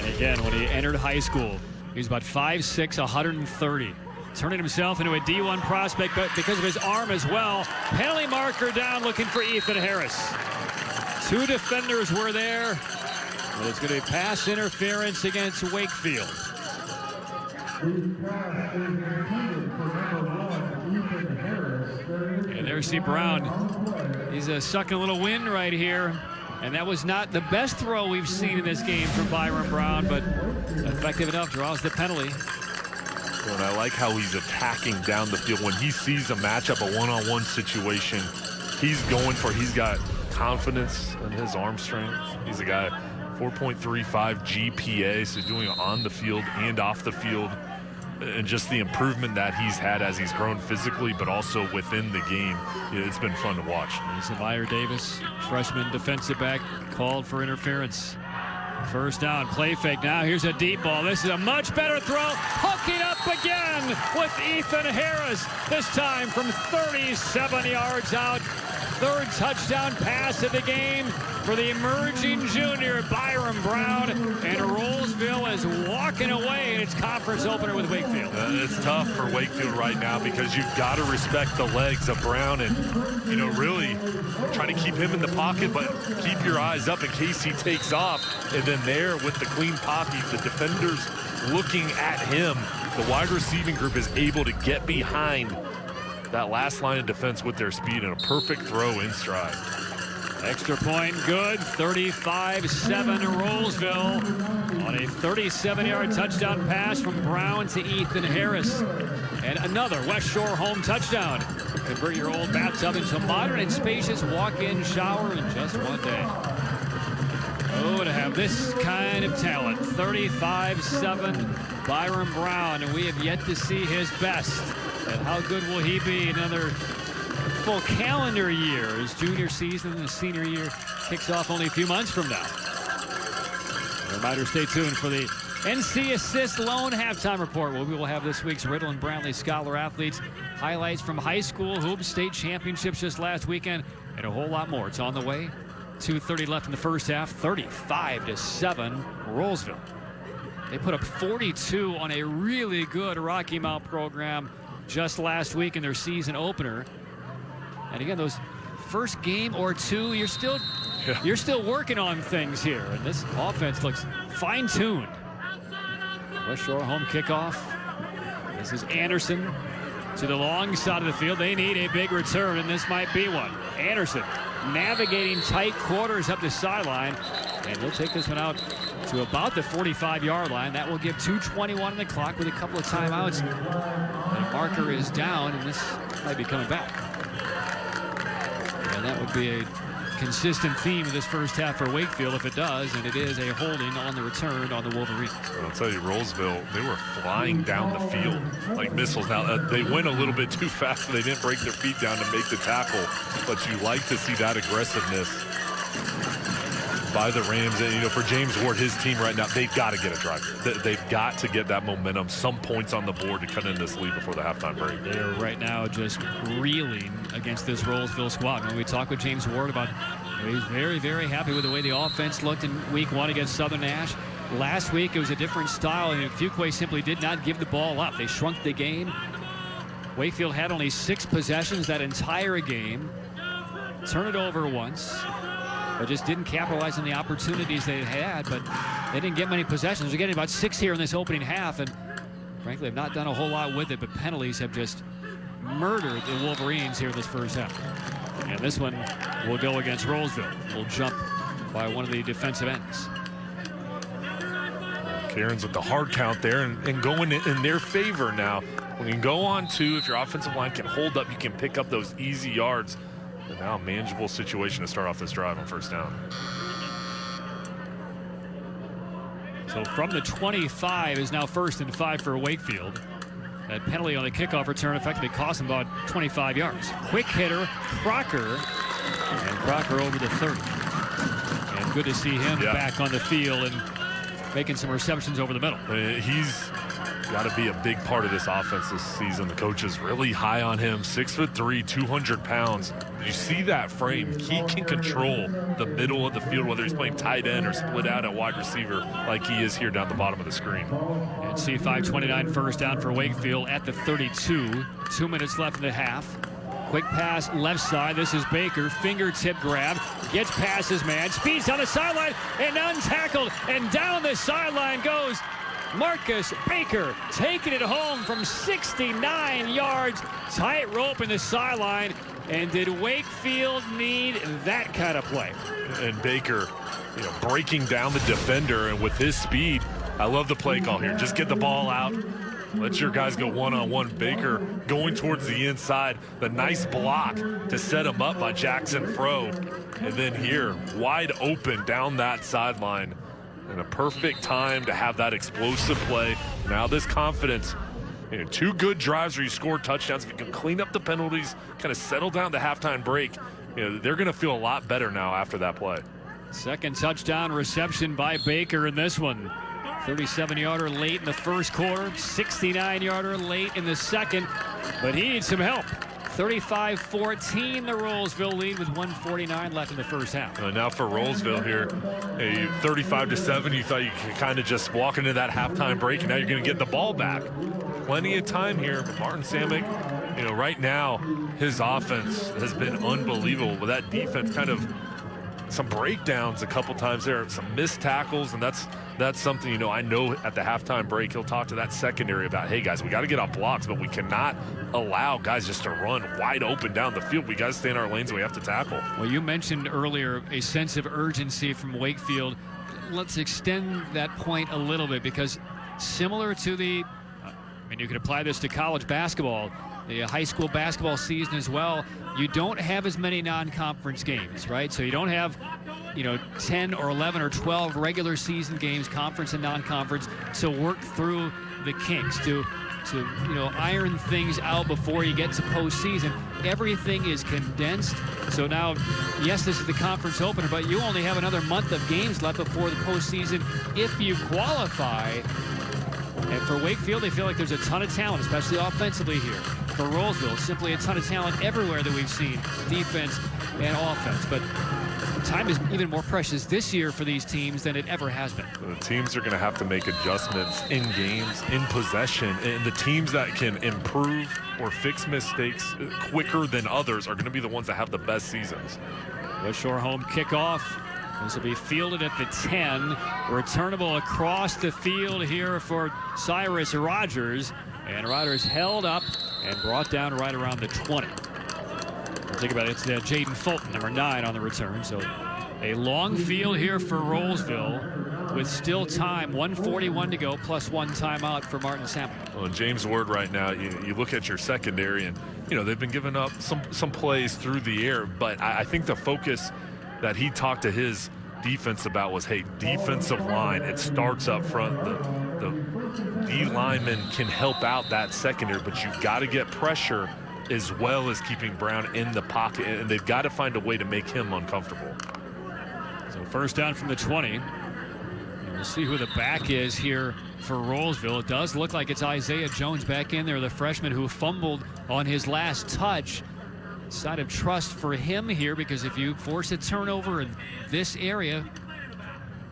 And again, when he entered high school, he was about 5'6", 130. Turning himself into a D1 prospect, but because of his arm as well. Penalty marker down, looking for Ethan Harris. 2 defenders were there. But it's going to be pass interference against Wakefield. And there you see Brown. He's sucking a little wind right here. And that was not the best throw we've seen in this game from Byron Brown, but effective enough, draws the penalty. And I like how he's attacking down the field. When he sees a matchup, a one-on-one situation, he's going for it. He's got confidence in his arm strength. He's a guy, 4.35 GPA, so he's doing it on the field and off the field. and just the improvement that he's had as he's grown physically, but also within the game. It's been fun to watch. Zamir Davis, freshman defensive back, called for interference. First down, play fake. Now here's a deep ball. This is a much better throw. Hooking up again with Ethan Harris. This time from 37 yards out. Third touchdown pass of the game for the emerging junior Byron Brown. And Rolesville is walking away in its conference opener with Wakefield. It's tough for Wakefield right now because you've got to respect the legs of Brown and, really try to keep him in the pocket, but keep your eyes up in case he takes off. And then there with the clean pocket, the defenders looking at him, the wide receiving group is able to get behind that last line of defense with their speed and a perfect throw in stride. Extra point good, 35-7 Rolesville on a 37-yard touchdown pass from Brown to Ethan Harris. And another West Shore home touchdown. Convert your old bathtub into a modern and spacious walk-in shower in just one day. Oh, to have this kind of talent. 35-7 Byron Brown, and we have yet to see his best. And how good will he be another full calendar year? His junior season and his senior year kicks off only a few months from now. Reminder, stay tuned for the NC Assist Loan Halftime Report, where we will have this week's Riddle and Brantley Scholar Athletes, highlights from high school hoops, state championships just last weekend, and a whole lot more. It's on the way. 2:30 left in the first half, 35-7 Rolesville. They put up 42 on a really good Rocky Mount program just last week in their season opener. And again, those first game or two, you're still working on things here. And this offense looks fine-tuned. West Shore home kickoff. This is Anderson to the long side of the field. They need a big return, and this might be one. Anderson navigating tight quarters up the sideline, and he'll take this one out to about the 45-yard line. That will give 2:21 on the clock with a couple of timeouts. The marker is down, and this might be coming back. And that would be a consistent theme of this first half for Wakefield if it does, and it is a holding on the return on the Wolverines. I'll tell you, Rolesville, they were flying down the field like missiles. Now, they went a little bit too fast, so they didn't break their feet down to make the tackle, but you like to see that aggressiveness by the Rams. And, for James Ward, his team right now, they've got to get a drive. They've got to get that momentum, some points on the board to cut in this lead before the halftime break. They're right now just reeling against this Rolesville squad. When we talked with James Ward about, he's very, very happy with the way the offense looked in week one against Southern Nash. Last week, it was a different style, and Fuquay simply did not give the ball up. They shrunk the game. Wakefield had only 6 possessions that entire game. Turn it over once, but just didn't capitalize on the opportunities they had. But they didn't get many possessions. They're getting about 6 here in this opening half, and frankly have not done a whole lot with it, but penalties have just murdered the Wolverines here in this first half. And this one will go against Rolesville. Will jump by one of the defensive ends. Cairns with the hard count there and going in their favor now. When you can go on 2, if your offensive line can hold up, you can pick up those easy yards. And now a manageable situation to start off this drive on first down. So from the 25 is now 1st and 5 for Wakefield. That penalty on the kickoff return effectively cost him about 25 yards. Quick hitter, Crocker, and Crocker over the 30. And good to see him back on the field and making some receptions over the middle. He's got to be a big part of this offense this season. The coach is really high on him. 6'3", 200 pounds. You see that frame. He can control the middle of the field, whether he's playing tight end or split out at wide receiver like he is here down the bottom of the screen. And C529 first down for Wakefield at the 32. 2 minutes left in the half. Quick pass left side. This is Baker. Fingertip grab. Gets past his man. Speeds down the sideline and untackled. And down the sideline goes Marcus Baker, taking it home from 69 yards. Tight rope in the sideline. And did Wakefield need that kind of play? And Baker, breaking down the defender, and with his speed, I love the play call here. Just get the ball out. Let your guys go one-on-one. Baker going towards the inside. The nice block to set him up by Jackson Froh. And then here, wide open down that sideline. And a perfect time to have that explosive play. Now this confidence 2 good drives where you score touchdowns. If you can clean up the penalties, kind of settle down the halftime break, they're going to feel a lot better now after that play. Second touchdown reception by Baker in this one. 37-yarder late in the first quarter, 69-yarder late in the second, but he needs some help. 35-14, the Rolesville lead with 1:49 left in the first half. Now for Rolesville here, 35-7, you thought you could kind of just walk into that halftime break, and now you're going to get the ball back. Plenty of time here, but Martin Samick, right now, his offense has been unbelievable, with that defense kind of some breakdowns a couple times there, some missed tackles, and that's something, I know at the halftime break he'll talk to that secondary about, hey guys, we got to get off blocks, but we cannot allow guys just to run wide open down the field. We got to stay in our lanes, and we have to tackle. Well, you mentioned earlier a sense of urgency from Wakefield. Let's extend that point a little bit, because similar to you can apply this to college basketball, the high school basketball season as well. You don't have as many non-conference games, right? So you don't have 10 or 11 or 12 regular season games, conference and non-conference, to work through the kinks, to iron things out before you get to postseason. Everything is condensed. So now, yes, this is the conference opener, but you only have another month of games left before the postseason if you qualify. And for Wakefield, they feel like there's a ton of talent, especially offensively here. For Rolesville, simply a ton of talent everywhere that we've seen, defense and offense. But time is even more precious this year for these teams than it ever has been. The teams are going to have to make adjustments in games, in possession, and the teams that can improve or fix mistakes quicker than others are going to be the ones that have the best seasons. West Shore home kickoff. This will be fielded at the 10. Returnable across the field here for Cyrus Rogers. And Rogers held up and brought down right around the 20. Think about it, it's Jaden Fulton, number 9 on the return. So a long field here for Rolesville with still time, 1:41 to go, plus 1 timeout for Martin Samick. Well, James Ward right now, you look at your secondary, and they've been giving up some plays through the air, but I think the focus that he talked to his defense about was, hey, defensive line, it starts up front. The D lineman can help out that secondary, but you've got to get pressure as well as keeping Brown in the pocket, and they've got to find a way to make him uncomfortable. So first down from the 20. We'll see who the back is here for Rolesville. It does look like it's Isaiah Jones back in there, the freshman who fumbled on his last touch. Side of trust for him here, because if you force a turnover in this area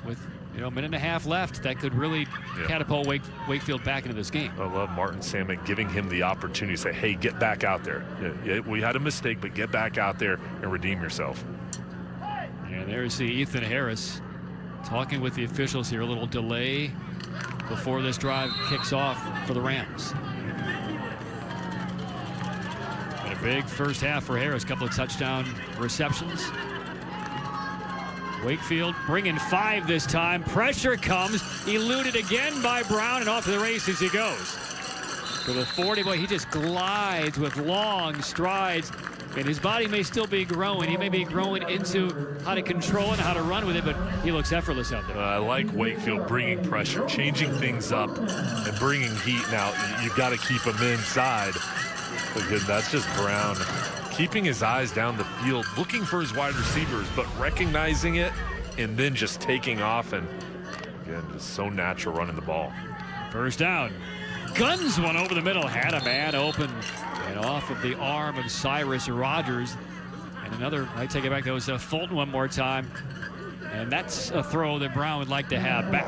with a minute and a half left, that could really catapult Wakefield back into this game. I love Martin Samick giving him the opportunity to say, hey, get back out there. Yeah, we had a mistake, but get back out there and redeem yourself. And there's the Ethan Harris talking with the officials here. A little delay before this drive kicks off for the Rams. And a big first half for Harris. A couple of touchdown receptions. Wakefield bringing 5 this time. Pressure comes. Eluded again by Brown, and off to the races he goes. To the 40, boy, he just glides with long strides. And his body may still be growing. He may be growing into how to control it and how to run with it, but he looks effortless out there. I like Wakefield bringing pressure, changing things up, and bringing heat. Now, you've got to keep him inside. Again, that's just Brown keeping his eyes down the field, looking for his wide receivers, but recognizing it and then just taking off. And again, just so natural running the ball. First down. Guns one over the middle. Had a man open and off of the arm of Cyrus Rogers. And another, I take it back, that was Fulton one more time. And that's a throw that Brown would like to have back.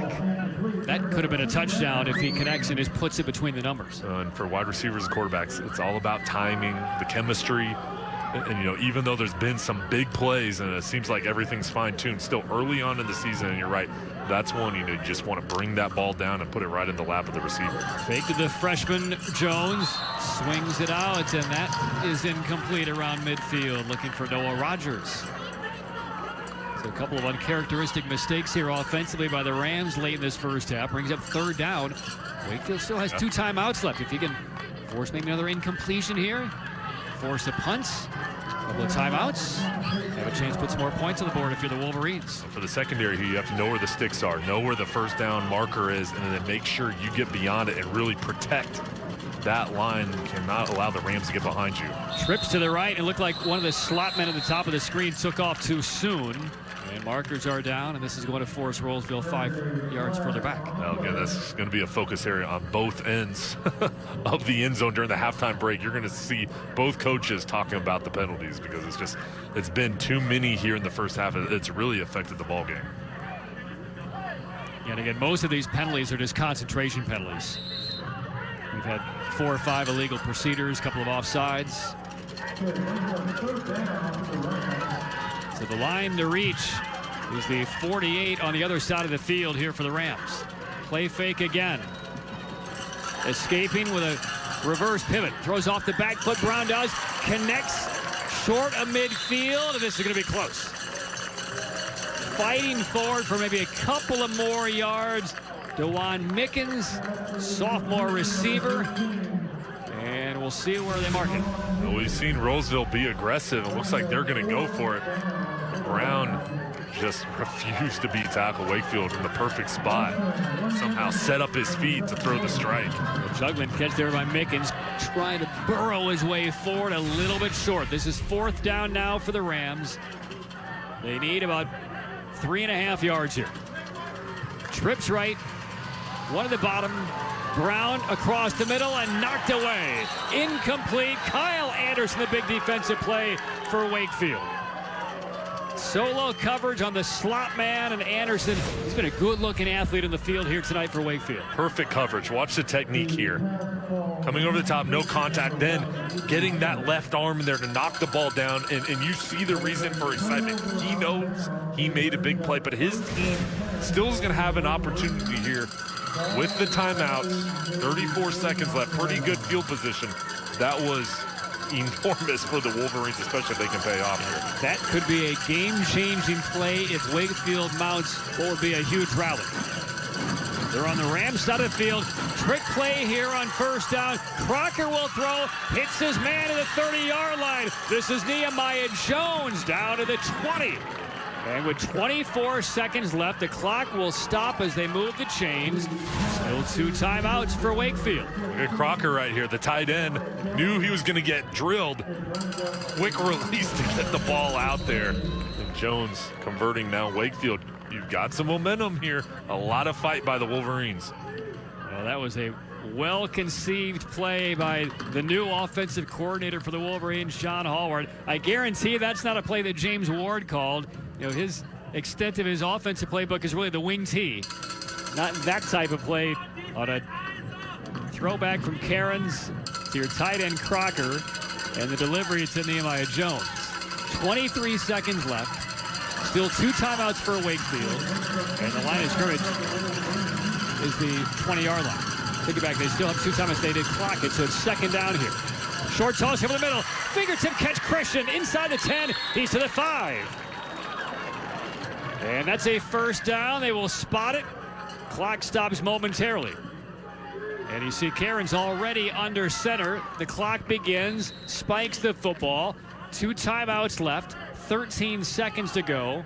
That could have been a touchdown if he connects and just puts it between the numbers. And for wide receivers and quarterbacks, it's all about timing, the chemistry. And even though there's been some big plays and it seems like everything's fine-tuned still early on in the season, and you're right, that's one you just want to bring that ball down and put it right in the lap of the receiver. Fake to the freshman Jones, swings it out, and that is incomplete around midfield, looking for Noah Rogers. So a couple of uncharacteristic mistakes here offensively by the Rams late in this first half. Brings up third down. Wakefield still has 2 timeouts left. If you can force maybe another incompletion here, force a punt, a couple of timeouts, have a chance to put some more points on the board if you're the Wolverines. For the secondary here, you have to know where the sticks are, know where the first down marker is, and then make sure you get beyond it and really protect that line cannot allow the Rams to get behind you. Trips to the right. It looked like one of the slot men at the top of the screen took off too soon. And markers are down, and this is going to force Rolesville 5 yards further back. Well, again, that's going to be a focus area on both ends of the end zone during the halftime break. You're going to see both coaches talking about the penalties because it's been too many here in the first half. It's really affected the ball game. And again, most of these penalties are just concentration penalties. We've had 4 or 5 illegal procedures, a couple of offsides. So the line to reach is the 48 on the other side of the field here for the Rams. Play fake again. Escaping with a reverse pivot. Throws off the back foot. Brown does. Connects short of midfield, and this is going to be close. Fighting forward for maybe a couple of more yards. DeJuan Mickens, sophomore receiver. And we'll see where they mark it. Well, we've seen Rolesville be aggressive. It looks like they're going to go for it. Brown just refused to beat tackle Wakefield in the perfect spot. Somehow set up his feet to throw the strike. A juggling catch there by Mickens, trying to burrow his way forward, a little bit short. This is 4th down now for the Rams. They need about 3.5 yards here. Trips right, one at the bottom. Brown across the middle and knocked away. Incomplete. Kyle Anderson, the big defensive play for Wakefield. Solo coverage on the slot man, and Anderson, he's been a good-looking athlete in the field here tonight for Wakefield. Perfect coverage. Watch the technique here. Coming over the top, no contact, then getting that left arm in there to knock the ball down, and you see the reason for excitement. He knows he made a big play, but his team still is going to have an opportunity here with the timeouts. 34 seconds left. Pretty good field position. That was enormous for the Wolverines, especially if they can pay off here. That could be a game-changing play if Wakefield mounts what would be a huge rally. They're on the Rams side of the field. Trick play here on 1st down. Crocker will throw. Hits his man to the 30-yard line. This is Nehemiah Jones down to the 20. And with 24 seconds left, the clock will stop as they move the chains. Still 2 timeouts for Wakefield. Look at Crocker right here, the tight end. Knew he was going to get drilled. Quick release to get the ball out there. And Jones converting now. Wakefield, you've got some momentum here. A lot of fight by the Wolverines. Well, that was a well-conceived play by the new offensive coordinator for the Wolverines, John Hallward. I guarantee that's not a play that James Ward called. You know, his extent of his offensive playbook is really the wing tee. Not that type of play on a throwback from Cairns to your tight end Crocker, and the delivery to Nehemiah Jones. 23 seconds left. Still 2 timeouts for Wakefield. And the line of scrimmage is the 20-yard line. Take it back. They still have 2 timeouts. They did clock it, so it's 2nd down here. Short toss over the middle. Fingertip catch Christian inside the 10. He's to the 5. And that's a 1st down. They will spot it. Clock stops momentarily. And you see Cairns already under center. The clock begins. Spikes the football. 2 timeouts left. 13 seconds to go.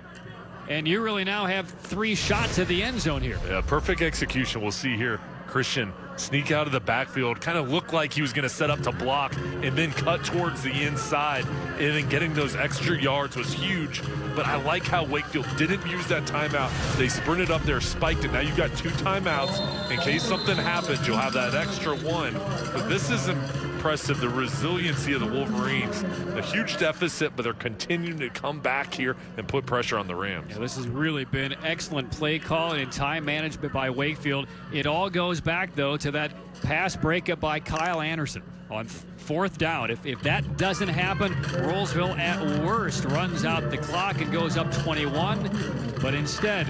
And you really now have 3 shots at the end zone here. Yeah, perfect execution. We'll see here. Christian sneak out of the backfield, kind of looked like he was going to set up to block and then cut towards the inside, and then getting those extra yards was huge. But I like how Wakefield didn't use that timeout. They sprinted up there, spiked it. Now you've got 2 timeouts. In case something happens, you'll have that extra 1. But this is impressive, the resiliency of the Wolverines. A huge deficit, but they're continuing to come back here and put pressure on the Rams. Yeah, this has really been excellent play call and time management by Wakefield. It all goes back, though, to that pass breakup by Kyle Anderson on 4th down. If that doesn't happen, Rolesville at worst runs out the clock and goes up 21. But instead,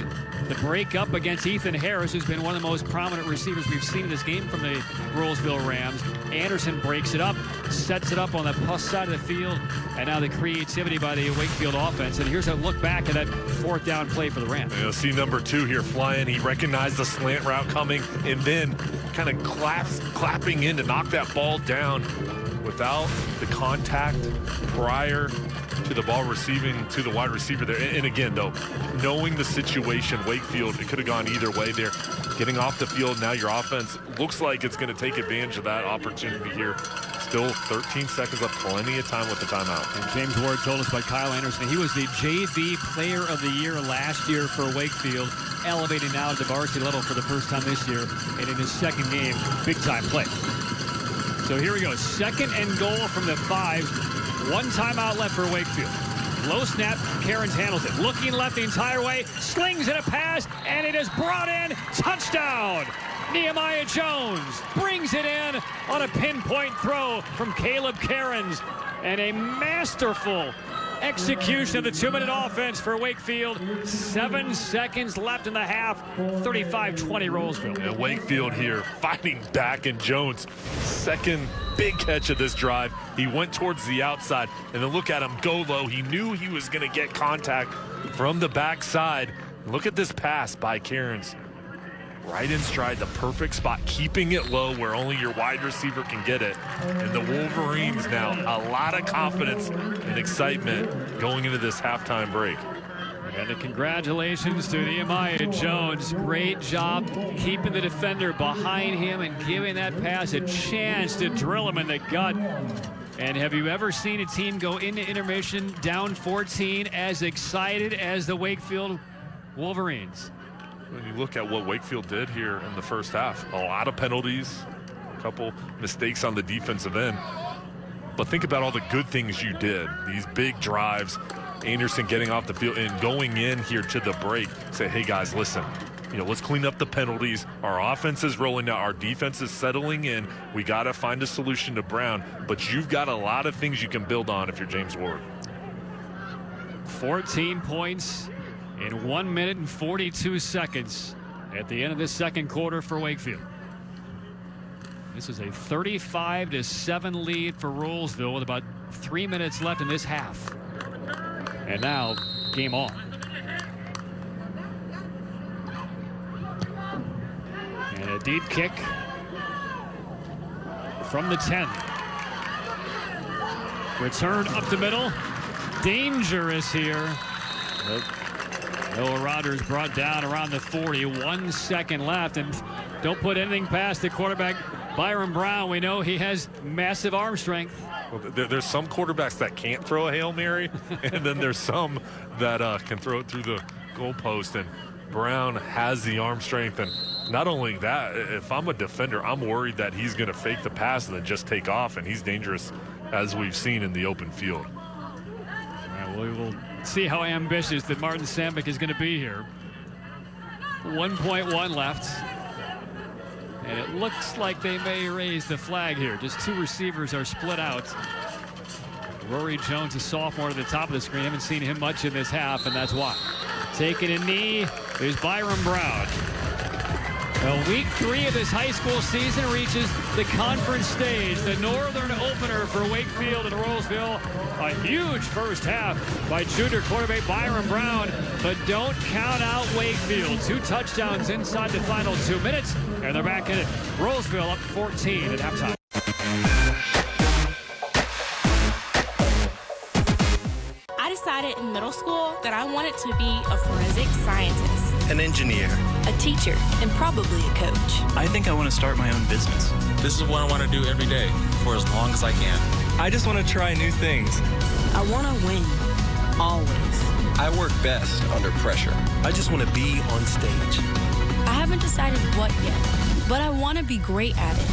the breakup against Ethan Harris, who's been one of the most prominent receivers we've seen in this game from the Rolesville Rams. Anderson breaks it up, sets it up on the plus side of the field, and now the creativity by the Wakefield offense. And here's a look back at that 4th down play for the Rams. You'll see number 2 here flying. He recognized the slant route coming and then kind of clapping in to knock that ball down without the contact prior to the ball receiving to the wide receiver there. And again, though, knowing the situation, Wakefield, it could have gone either way there. getting off the field. Now your offense looks like it's going to take advantage of that opportunity here. Still 13 seconds left, plenty of time with the timeout. And James Ward told us about Kyle Anderson. He was the JV Player of the Year last year for Wakefield, elevating now to the varsity level for the first time this year, and in his second game, big-time play. So here we go, 2nd and goal from the 5. One timeout left for Wakefield. Low snap, Cairns handles it. Looking left the entire way, slings in a pass, and it is brought in. Touchdown! Nehemiah Jones brings it in on a pinpoint throw from Caleb Cairns. And a masterful execution of the 2-minute offense for Wakefield. 7 seconds left in the half. 35-20 Rolesville. And Wakefield here fighting back, and Jones, second big catch of this drive. He went towards the outside, and then look at him go low. He knew he was going to get contact from the backside. Look at this pass by Cairns. Right in stride, the perfect spot, keeping it low where only your wide receiver can get it. And the Wolverines now, a lot of confidence and excitement going into this halftime break. And congratulations to Nehemiah Jones. Great job keeping the defender behind him and giving that pass a chance to drill him in the gut. And have you ever seen a team go into intermission down 14 as excited as the Wakefield Wolverines? When you look at what Wakefield did here in the first half, a lot of penalties, a couple mistakes on the defensive end. But think about all the good things you did. These big drives, Anderson getting off the field and going in here to the break. Say, hey guys, listen, let's clean up the penalties. Our offense is rolling now. Our defense is settling in. We got to find a solution to Brown. But you've got a lot of things you can build on if you're James Ward. 14 points in 1 minute and 42 seconds at the end of this second quarter for Wakefield. This is a 35-7 lead for Rolesville with about 3 minutes left in this half. And now, game on. And a deep kick from the 10. Return up the middle. Dangerous here. Noah Rodgers brought down around the 40. 1 second left, and don't put anything past the quarterback, Byron Brown. We know he has massive arm strength. Well, there's some quarterbacks that can't throw a Hail Mary, and then there's some that can throw it through the goalpost, and Brown has the arm strength. And not only that, if I'm a defender, I'm worried that he's going to fake the pass and then just take off, and he's dangerous, as we've seen in the open field. All right, we will see how ambitious that Martin Samick is going to be here. 1.1 left. And it looks like they may raise the flag here. Just 2 receivers are split out. Rory Jones, a sophomore, at the top of the screen. Haven't seen him much in this half, and that's why. Taking a knee is Byron Brown. Well, week 3 of this high school season reaches the conference stage. The Northern opener for Wakefield and Rolesville. A huge first half by junior quarterback Byron Brown. But don't count out Wakefield. 2 touchdowns inside the final 2 minutes. And they're back in it. Rolesville up 14 at halftime. I decided in middle school that I wanted to be a forensic scientist, an engineer, a teacher, and probably a coach. I think I want to start my own business. This is what I want to do every day for as long as I can. I just want to try new things. I want to win, always. I work best under pressure. I just want to be on stage. I haven't decided what yet, but I want to be great at it.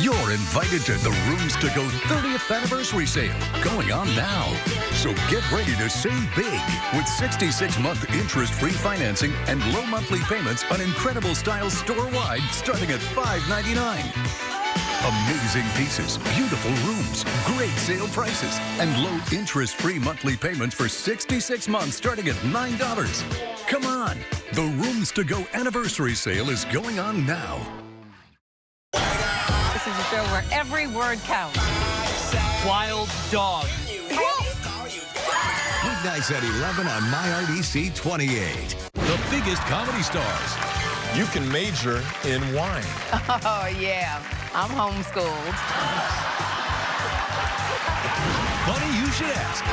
You're invited to the Rooms to Go 30th anniversary sale going on now. So get ready to save big with 66-month interest-free financing and low monthly payments on incredible styles store-wide starting at $5.99. Amazing pieces, beautiful rooms, great sale prices, and low interest-free monthly payments for 66 months starting at $9. Come on, the Rooms to Go anniversary sale is going on now. This is a show where every word counts. Wild dog. Weeknights at 11 on MyRDC 28. The biggest comedy stars. You can major in wine. Oh, yeah. I'm homeschooled. Funny You Should Ask.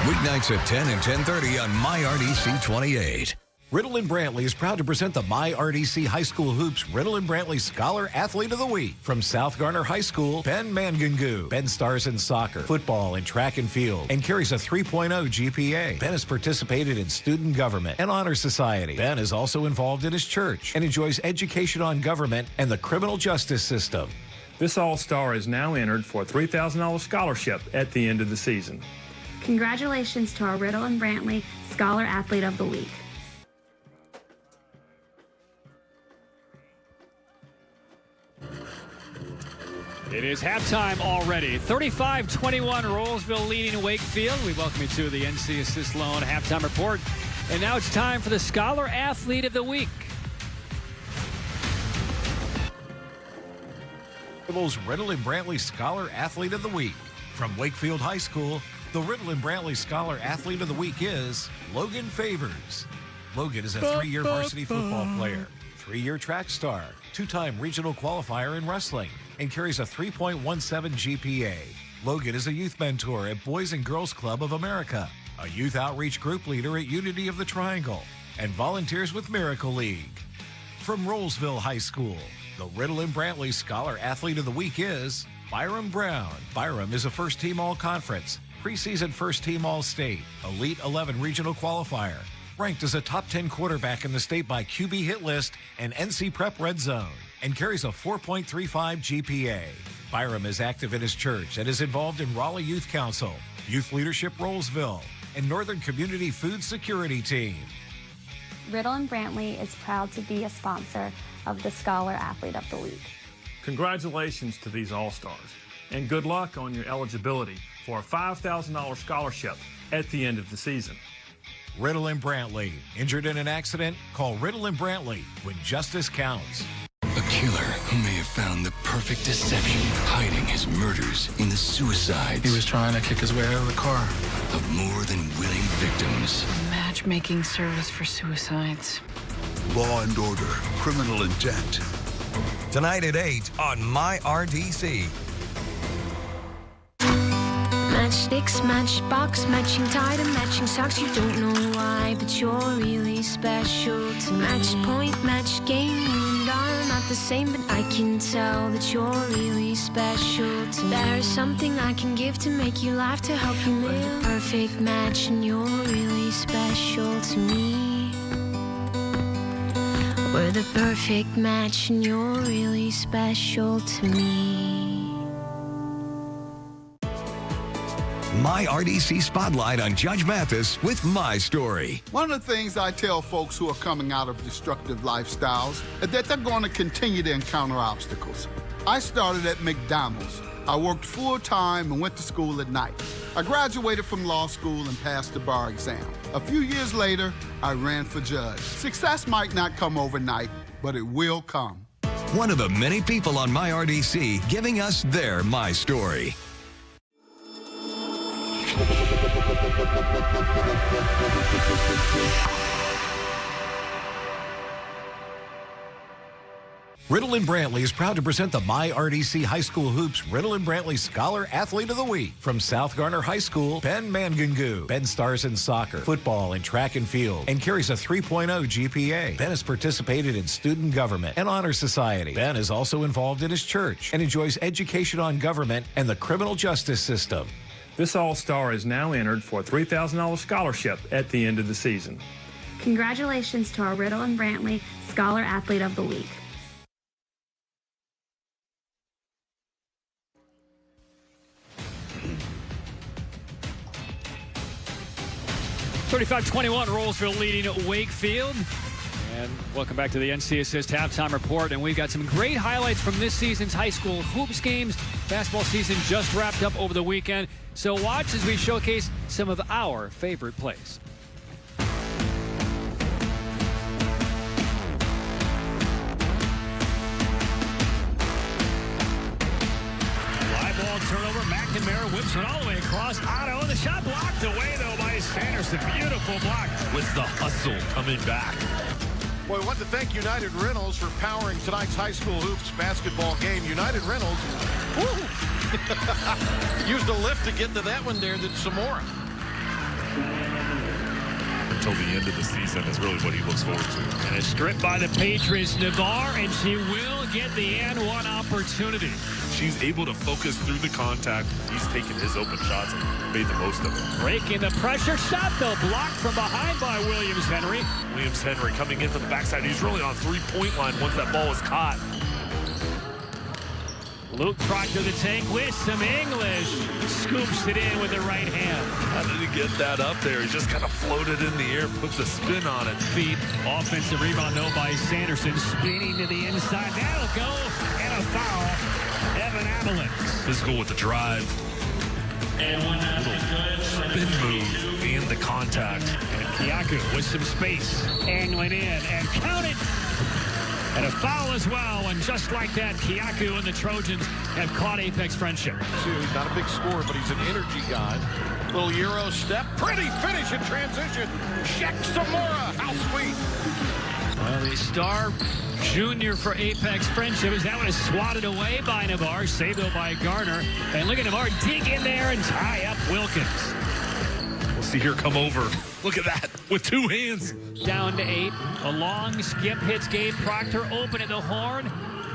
Weeknights at 10 and 10:30 on MyRDC 28. Riddle and Brantley is proud to present the MyRDC High School Hoops Riddle and Brantley Scholar Athlete of the Week. From South Garner High School, Ben Mangungu. Ben stars in soccer, football, and track and field, and carries a 3.0 GPA. Ben has participated in student government and honor society. Ben is also involved in his church and enjoys education on government and the criminal justice system. This All-Star is now entered for a $3,000 scholarship at the end of the season. Congratulations to our Riddle and Brantley Scholar Athlete of the Week. It is halftime already. 35-21, Rolesville leading Wakefield. We welcome you to the NC Assist Loan halftime report. And now it's time for the Scholar Athlete of the Week. Riddle and Brantley Scholar Athlete of the Week. From Wakefield High School, the Riddle and Brantley Scholar Athlete of the Week is Logan Favors. Logan is a 3-year varsity football player, 3-year track star, 2-time regional qualifier in wrestling, and carries a 3.17 GPA. Logan is a youth mentor at Boys and Girls Club of America, a youth outreach group leader at Unity of the Triangle, and volunteers with Miracle League. From Rolesville High School, the Riddle and Brantley Scholar Athlete of the Week is Byram Brown. Byram is a first-team All-Conference, preseason first-team All-State, Elite 11 regional qualifier, ranked as a top 10 quarterback in the state by QB Hit List and NC Prep Red Zone, and carries a 4.35 GPA. Byram is active in his church and is involved in Raleigh Youth Council, Youth Leadership Rolesville, and Northern Community Food Security Team. Riddle and Brantley is proud to be a sponsor of the Scholar Athlete of the Week. Congratulations to these All-Stars, and good luck on your eligibility for a $5,000 scholarship at the end of the season. Riddle and Brantley. Injured in an accident? Call Riddle and Brantley when justice counts. A killer who may have found the perfect deception, hiding his murders in the suicides. He was trying to kick his way out of the car. Of more than willing victims. Matchmaking service for suicides. Law and Order, Criminal Intent. Tonight at 8 on MyRDC. Matchsticks, matchbox, matching tie to matching socks. You don't know why, but you're really special to match point, match game. You and I are not the same, but I can tell that you're really special to me. There is something I can give to make you laugh, to help you live. We're the perfect match, and you're really special to me. We're the perfect match, and you're really special to me. MyRDC Spotlight on Judge Mathis with My Story. One of the things I tell folks who are coming out of destructive lifestyles is that they're going to continue to encounter obstacles. I started at McDonald's. I worked full-time and went to school at night. I graduated from law school and passed the bar exam. A few years later, I ran for judge. Success might not come overnight, but it will come. One of the many people on MyRDC giving us their My Story. Riddle and Brantley is proud to present the MyRDC High School Hoops Riddle and Brantley Scholar Athlete of the Week. From South Garner High School, Ben Mangungu. Ben stars in soccer, football, and track and field, and carries a 3.0 GPA. Ben has participated in student government and honor society. Ben is also involved in his church and enjoys education on government and the criminal justice system. This All-Star is now entered for a $3,000 scholarship at the end of the season. Congratulations to our Riddle and Brantley Scholar Athlete of the Week. (35-21) Rolesville leading Wakefield. And welcome back to the NC Assist halftime report. And we've got some great highlights from this season's high school hoops games. Basketball season just wrapped up over the weekend. So watch as we showcase some of our favorite plays. Live ball turnover. McNamara whips it all the way across. Otto, the shot blocked away, though, by Sanderson. Beautiful block. With the hustle coming back. Well, we want to thank United Rentals for powering tonight's high school hoops basketball game. United Rentals used a lift to get to that one there. That's Samora. until the end of the season is really what he looks forward to. And a strip by the Patriots, Navarre, and she will get the and one opportunity. She's able to focus through the contact. He's taken his open shots and made the most of it. Breaking the pressure shot, though, blocked from behind by Williams-Henry. Williams-Henry coming in from the backside. He's really on three-point line once that ball was caught. Luke Proctor the tank with some English. Scoops it in with the right hand. How did he get that up there? He just kind of floated in the air, put the spin on it. Feet. Offensive rebound, though, by Sanderson. Spinning to the inside. That'll go. And a foul. Evan Abilene. Physical with the drive. And one spin move and the contact. And Kiaku with some space. Angling in and counted. And a foul as well, and just like that, Kiaku and the Trojans have caught Apex Friendship. Not a big scorer, but he's an energy guy. Little Euro step, pretty finish in transition. Shek Samora, how sweet. Well, the star junior for Apex Friendship is that one is swatted away by Navarre, saved though by Garner. And look at Navarre dig in there and tie up Wilkins. We'll see her come over. Look at that, with two hands. Down to 8. A long skip hits Gabe Proctor open at the horn.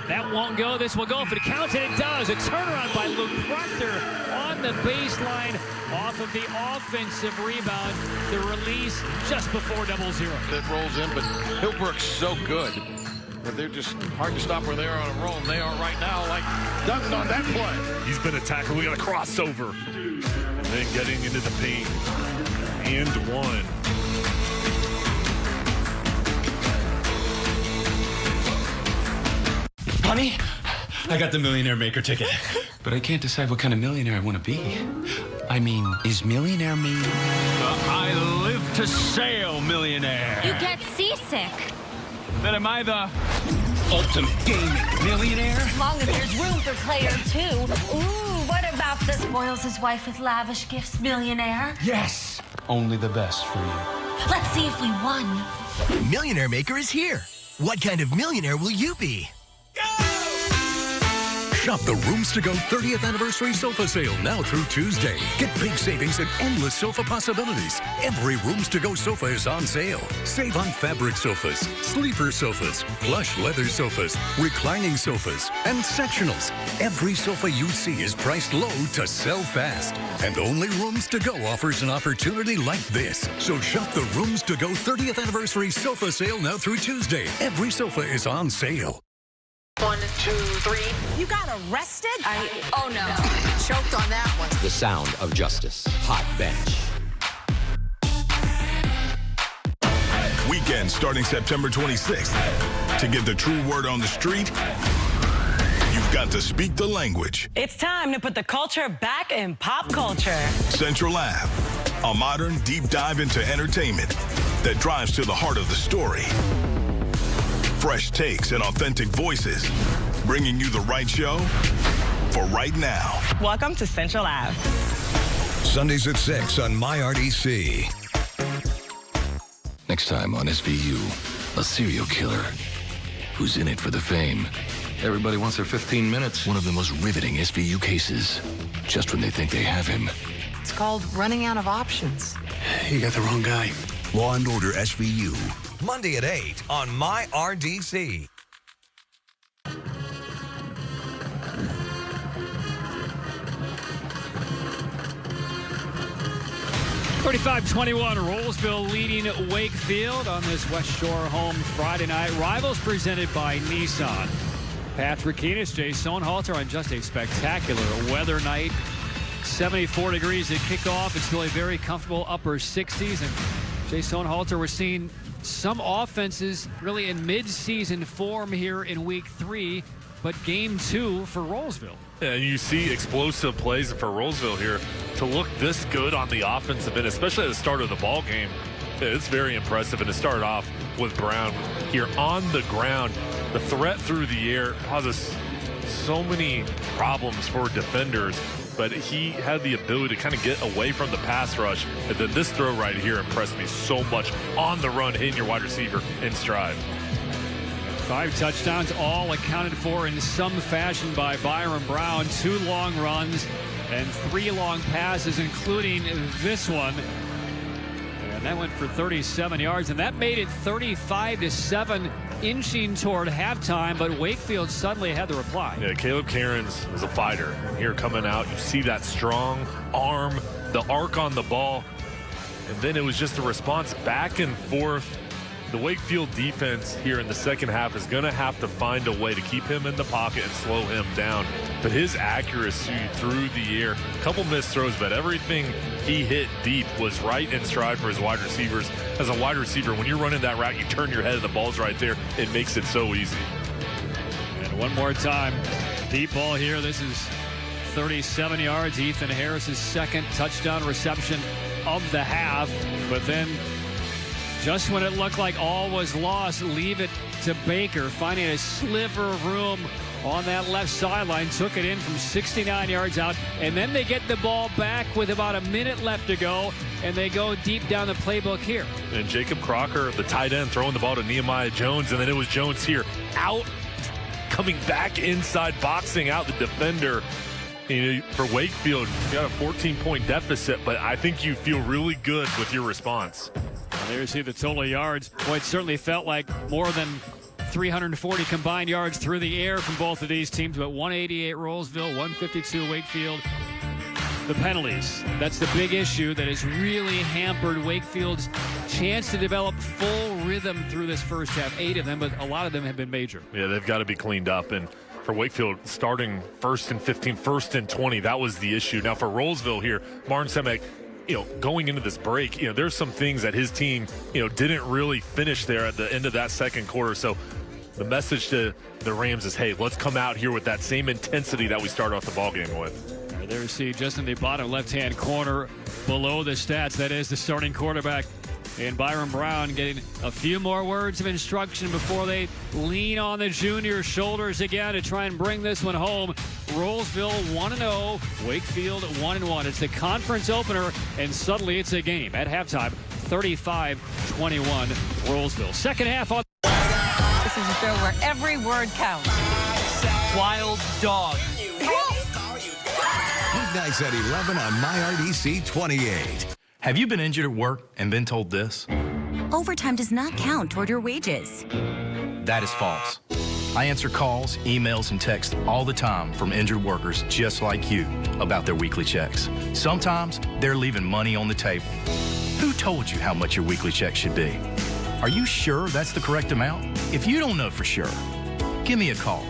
That won't go. This will go. If it counts, and it does. A turnaround by Luke Proctor on the baseline off of the offensive rebound. The release just before 0-0. That rolls in, but Hillbrook's so good. But they're just hard to stop where they are on a roll. And they are right now like dunking on that play. He's been a tackler. We got a crossover. And then getting into the paint. And one. Honey, I got the Millionaire Maker ticket. But I can't decide what kind of millionaire I want to be. I mean, is millionaire mean? I live to sail millionaire. You get seasick. Then am I the ultimate gaming millionaire? As long as there's room for player 2. Ooh, what about the spoils his wife with lavish gifts millionaire? Yes. Only the best for you. Let's see if we won. Millionaire Maker is here. What kind of millionaire will you be? Shop the Rooms to Go 30th Anniversary Sofa Sale now through Tuesday. Get big savings and endless sofa possibilities. Every Rooms to Go sofa is on sale. Save on fabric sofas, sleeper sofas, plush leather sofas, reclining sofas, and sectionals. Every sofa you see is priced low to sell fast. And only Rooms to Go offers an opportunity like this. So shop the Rooms to Go 30th Anniversary Sofa Sale now through Tuesday. Every sofa is on sale. 1, 2, 3. You got arrested? Oh no. Choked on that one. The sound of justice. Hot bench. Weekend starting September 26th. To get the true word on the street, you've got to speak the language. It's time to put the culture back in pop culture. Central Lab, a modern deep dive into entertainment that drives to the heart of the story. Fresh takes and authentic voices, bringing you the right show for right now. Welcome to Central Lab. Sundays at 6 on MyRDC. Next time on SVU, a serial killer who's in it for the fame. Everybody wants their 15 minutes. One of the most riveting SVU cases, just when they think they have him. It's called running out of options. You got the wrong guy. Law and Order SVU. Monday at 8 on MyRDC. 35-21, Rolesville leading Wakefield on this West Shore home Friday night. Rivals presented by Nissan. Patrick Keenis, Jay Sohnhalter on just a spectacular weather night. 74 degrees at kickoff. It's still a very comfortable upper 60s. And Jay Sohnhalter, we're seeing some offenses really in mid-season form here in week 3, but game 2 for Rolesville. Yeah, you see explosive plays for Rolesville here to look this good on the offensive end, especially at the start of the ball game. It's very impressive, and to start off with Brown here on the ground. The threat through the air causes so many problems for defenders, but he had the ability to kind of get away from the pass rush. And then this throw right here impressed me so much on the run, hitting your wide receiver in stride. 5 touchdowns, all accounted for in some fashion by Byron Brown. 2 long runs and 3 long passes, including this one. That went for 37 yards, and that made it 35-7, inching toward halftime, but Wakefield suddenly had the reply. Yeah, Caleb Cairns is a fighter. Here coming out, you see that strong arm, the arc on the ball, and then it was just a response back and forth. The Wakefield defense here in the second half is going to have to find a way to keep him in the pocket and slow him down. But his accuracy through the air, a couple missed throws, but everything he hit deep was right in stride for his wide receivers. As a wide receiver, when you're running that route, you turn your head and the ball's right there. It makes it so easy. And one more time, deep ball here. This is 37 yards. Ethan Harris's second touchdown reception of the half. But then just when it looked like all was lost, leave it to Baker, finding a sliver of room on that left sideline, took it in from 69 yards out, and then they get the ball back with about a minute left to go, and they go deep down the playbook here. And Jacob Crocker, the tight end, throwing the ball to Nehemiah Jones, and then it was Jones here, out, coming back inside, boxing out the defender. You know, for Wakefield, you got a 14-point deficit, but I think you feel really good with your response. There you see the total yards. Boy, it certainly felt like more than 340 combined yards through the air from both of these teams, but 188 Rolesville, 152 Wakefield. The penalties, that's the big issue that has really hampered Wakefield's chance to develop full rhythm through this first half. 8 of them, but a lot of them have been major. Yeah, they've got to be cleaned up. And for Wakefield, starting 1st and 15, 1st and 20, that was the issue. Now for Rolesville here, Martin Semek, going into this break, there's some things that his team, didn't really finish there at the end of that second quarter. So the message to the Rams is, hey, let's come out here with that same intensity that we started off the ball game with. There you see just in the bottom left-hand corner below the stats, that is the starting quarterback, and Byron Brown getting a few more words of instruction before they lean on the junior shoulders again to try and bring this one home. Rolesville 1-0, Wakefield 1-1. It's the conference opener, and suddenly it's a game. At halftime, 35-21 Rolesville. Second half on. This is a show where every word counts. Wild dog. Weeknights at 11 on MyRDC 28. Have you been injured at work and been told this? Overtime does not count toward your wages. That is false. I answer calls, emails, and texts all the time from injured workers just like you about their weekly checks. Sometimes they're leaving money on the table. Who told you how much your weekly check should be? Are you sure that's the correct amount? If you don't know for sure, give me a call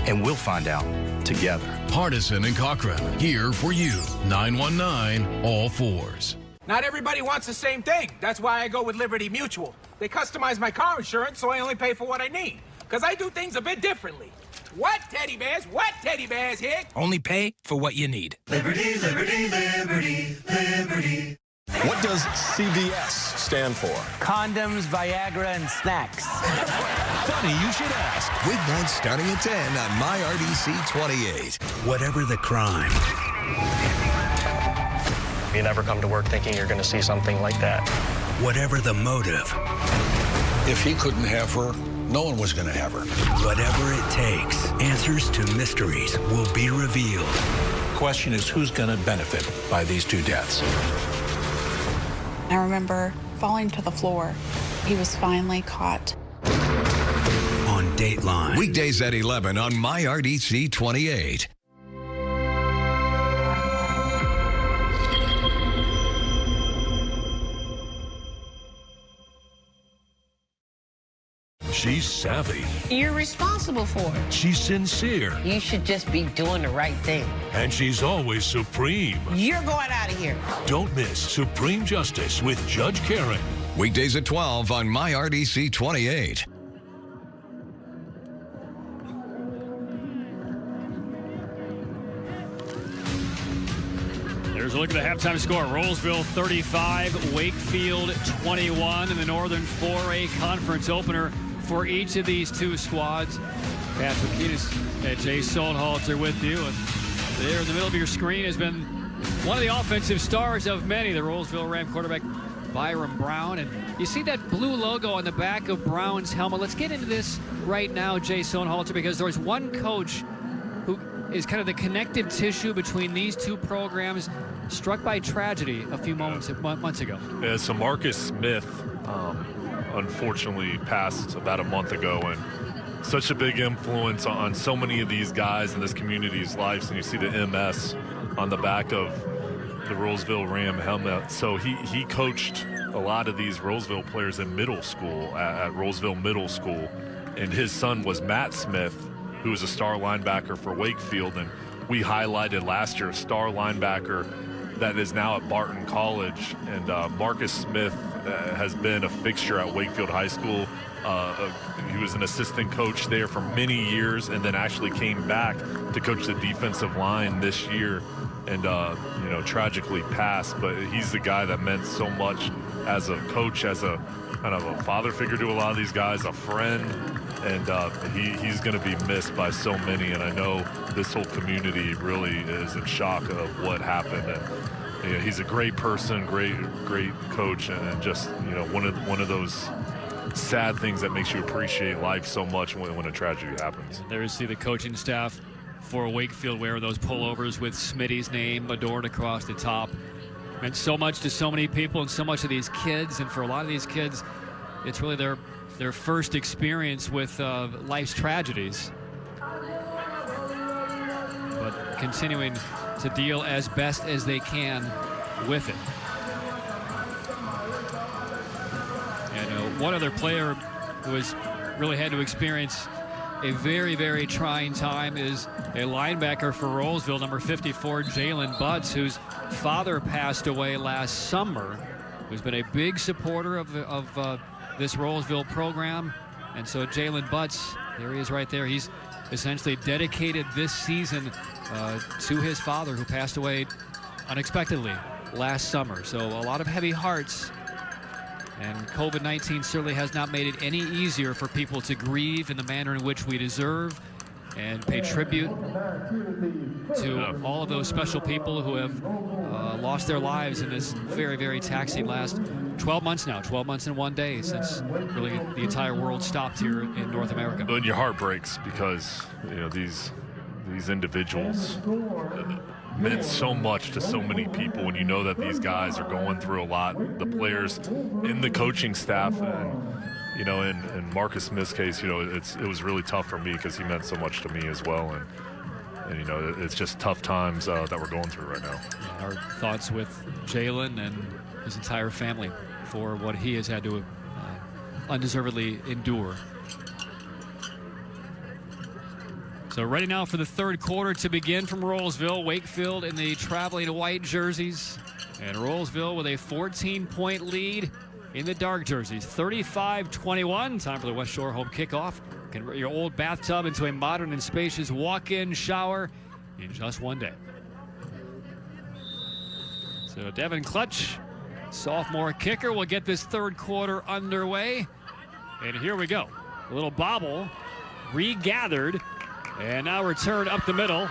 and we'll find out together. Hardison and Cochran, here for you. 919 all fours. Not everybody wants the same thing. That's why I go with Liberty Mutual. They customize my car insurance so I only pay for what I need. Because I do things a bit differently. What, teddy bears? What, teddy bears, Hick? Only pay for what you need. Liberty, liberty, liberty, liberty. What does CVS stand for? Condoms, Viagra, and snacks. Funny you should ask. Weeknights starting at 10 on MyRDC 28. Whatever the crime. You never come to work thinking you're going to see something like that. Whatever the motive. If he couldn't have her, no one was going to have her. Whatever it takes, answers to mysteries will be revealed. Question is, who's going to benefit by these two deaths? I remember falling to the floor. He was finally caught. On Dateline. Weekdays at 11 on MyRDC 28. She's savvy. You're responsible for it. She's sincere. You should just be doing the right thing. And she's always supreme. You're going out of here. Don't miss Supreme Justice with Judge Karen. Weekdays at 12 on MyRDC 28. There's a look at the halftime score. Rolesville 35, Wakefield 21 in the Northern 4A conference opener for each of these two squads. Pat Bukinas and Jay Sohnhalter with you. And there in the middle of your screen has been one of the offensive stars of many, the Rolesville Ram quarterback Byron Brown. And you see that blue logo on the back of Brown's helmet. Let's get into this right now, Jay Sohnhalter, because there's one coach who is kind of the connective tissue between these two programs struck by tragedy a few months ago. Yeah, so Marcus Smith unfortunately passed about a month ago, and such a big influence on so many of these guys in this community's lives. And you see the MS on the back of the Rolesville Ram helmet. So he coached a lot of these Rolesville players in middle school at Rolesville Middle School, and his son was Matt Smith, who was a star linebacker for Wakefield, and we highlighted last year a star linebacker that is now at Barton College. And Marcus Smith has been a fixture at Wakefield High School. He was an assistant coach there for many years, and then actually came back to coach the defensive line this year, and tragically passed. But he's the guy that meant so much as a coach, as a kind of a father figure to a lot of these guys, a friend, and he's going to be missed by so many. And I know this whole community really is in shock of what happened. And he's a great person, great coach, and just one of those sad things that makes you appreciate life so much when a tragedy happens. There you see the coaching staff for Wakefield wearing those pullovers with Smitty's name adorned across the top. Meant so much to so many people and so much of these kids, and for a lot of these kids, it's really their first experience with life's tragedies. But continuing to deal as best as they can with it. And one other player who has really had to experience a very, very trying time is a linebacker for Rolesville, number 54, Jalen Butts, whose father passed away last summer, who's been a big supporter of this Rolesville program. And so Jalen Butts, there he is right there. He's essentially dedicated this season to his father, who passed away unexpectedly last summer. So a lot of heavy hearts. And COVID-19 certainly has not made it any easier for people to grieve in the manner in which we deserve, and pay tribute to all of those special people who have lost their lives in this very, very taxing last 12 months now, 12 months and 1 day since really the entire world stopped here in North America. And your heart breaks because these individuals meant so much to so many people, when you know that these guys are going through a lot, the players in the coaching staff, and in Marcus Smith's case, it was really tough for me because he meant so much to me as well, and it's just tough times that we're going through right now. Our thoughts with Jalen and his entire family for what he has had to undeservedly endure. So ready now for the third quarter to begin from Rolesville. Wakefield in the traveling white jerseys, and Rolesville with a 14-point lead in the dark jerseys. 35-21. Time for the West Shore home kickoff. Convert your old bathtub into a modern and spacious walk-in shower in just one day. So Devin Clutch, sophomore kicker, will get this third quarter underway. And here we go. A little bobble, regathered, and now return up the middle.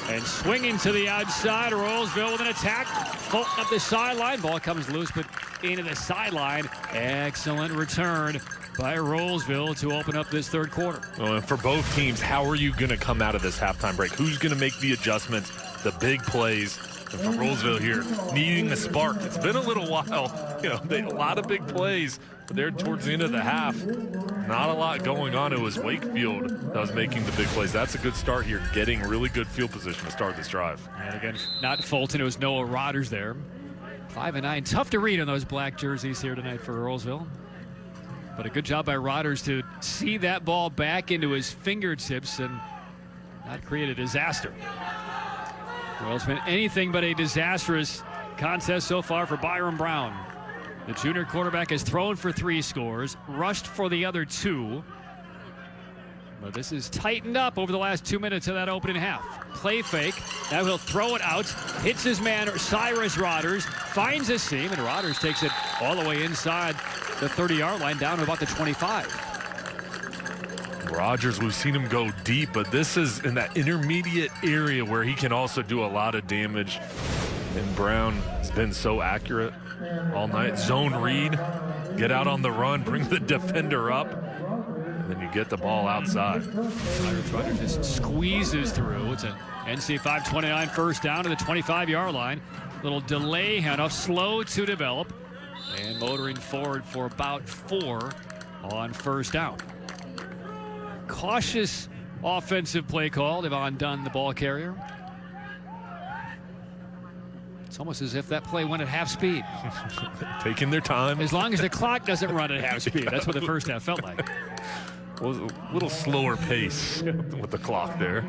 And swinging to the outside, Rolesville with an attack. Fulton up the sideline. Ball comes loose, but into the sideline. Excellent return by Rolesville to open up this third quarter. Well, and for both teams, how are you going to come out of this halftime break? Who's going to make the adjustments, the big plays? And for Rolesville here, needing a spark. It's been a little while. A lot of big plays, but they're towards the end of the half. Not a lot going on. It was Wakefield that was making the big plays. That's a good start here, getting really good field position to start this drive. And again, not Fulton. It was Noah Rodgers there. 5-9. Tough to read on those black jerseys here tonight for Rolesville. But a good job by Rodgers to see that ball back into his fingertips and not create a disaster. Well, it's been anything but a disastrous contest so far for Byron Brown. The junior quarterback has thrown for 3 scores, rushed for the other 2. But this is tightened up over the last 2 minutes of that opening half. Play fake. Now he'll throw it out. Hits his man, Cyrus Rodgers. Finds a seam, and Rodgers takes it all the way inside the 30-yard line down to about the 25. Rodgers, we've seen him go deep, but this is in that intermediate area where he can also do a lot of damage. And Brown has been so accurate all night. Zone read, get out on the run, bring the defender up, and then you get the ball outside. Rodgers just squeezes through. It's an NC 529 first down to the 25-yard line. Little delay handoff, slow to develop, and motoring forward for about 4 on first down. Cautious offensive play call. Devon Dunn, the ball carrier. It's almost as if that play went at half speed. Taking their time. As long as the clock doesn't run at half speed. That's what the first half felt like. Was a little slower pace with the clock there.